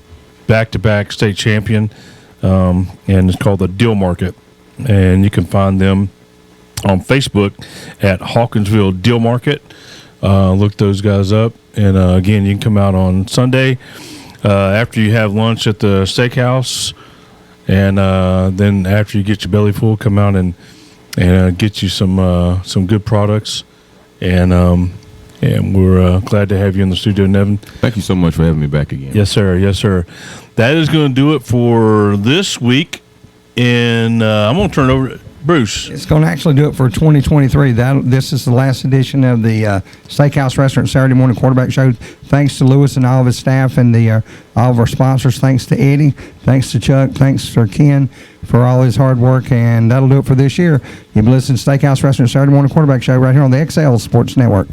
back-to-back state champion, and it's called the Deal Market. And you can find them on Facebook at Hawkinsville Deal Market. Look those guys up. And, again, you can come out on Sunday after you have lunch at the steakhouse. And then after you get your belly full, come out and get you some good products. And we're glad to have you in the studio, Nevin. Thank you so much for having me back again. Yes, sir. Yes, sir. That is going to do it for this week. And I'm going to turn it over to Bruce. It's going to actually do it for 2023. This is the last edition of the Steakhouse Restaurant Saturday Morning Quarterback Show. Thanks to Lewis and all of his staff and all of our sponsors. Thanks to Eddie. Thanks to Chuck. Thanks to Ken for all his hard work. And that'll do it for this year. You've been listening to Steakhouse Restaurant Saturday Morning Quarterback Show right here on the XL Sports Network.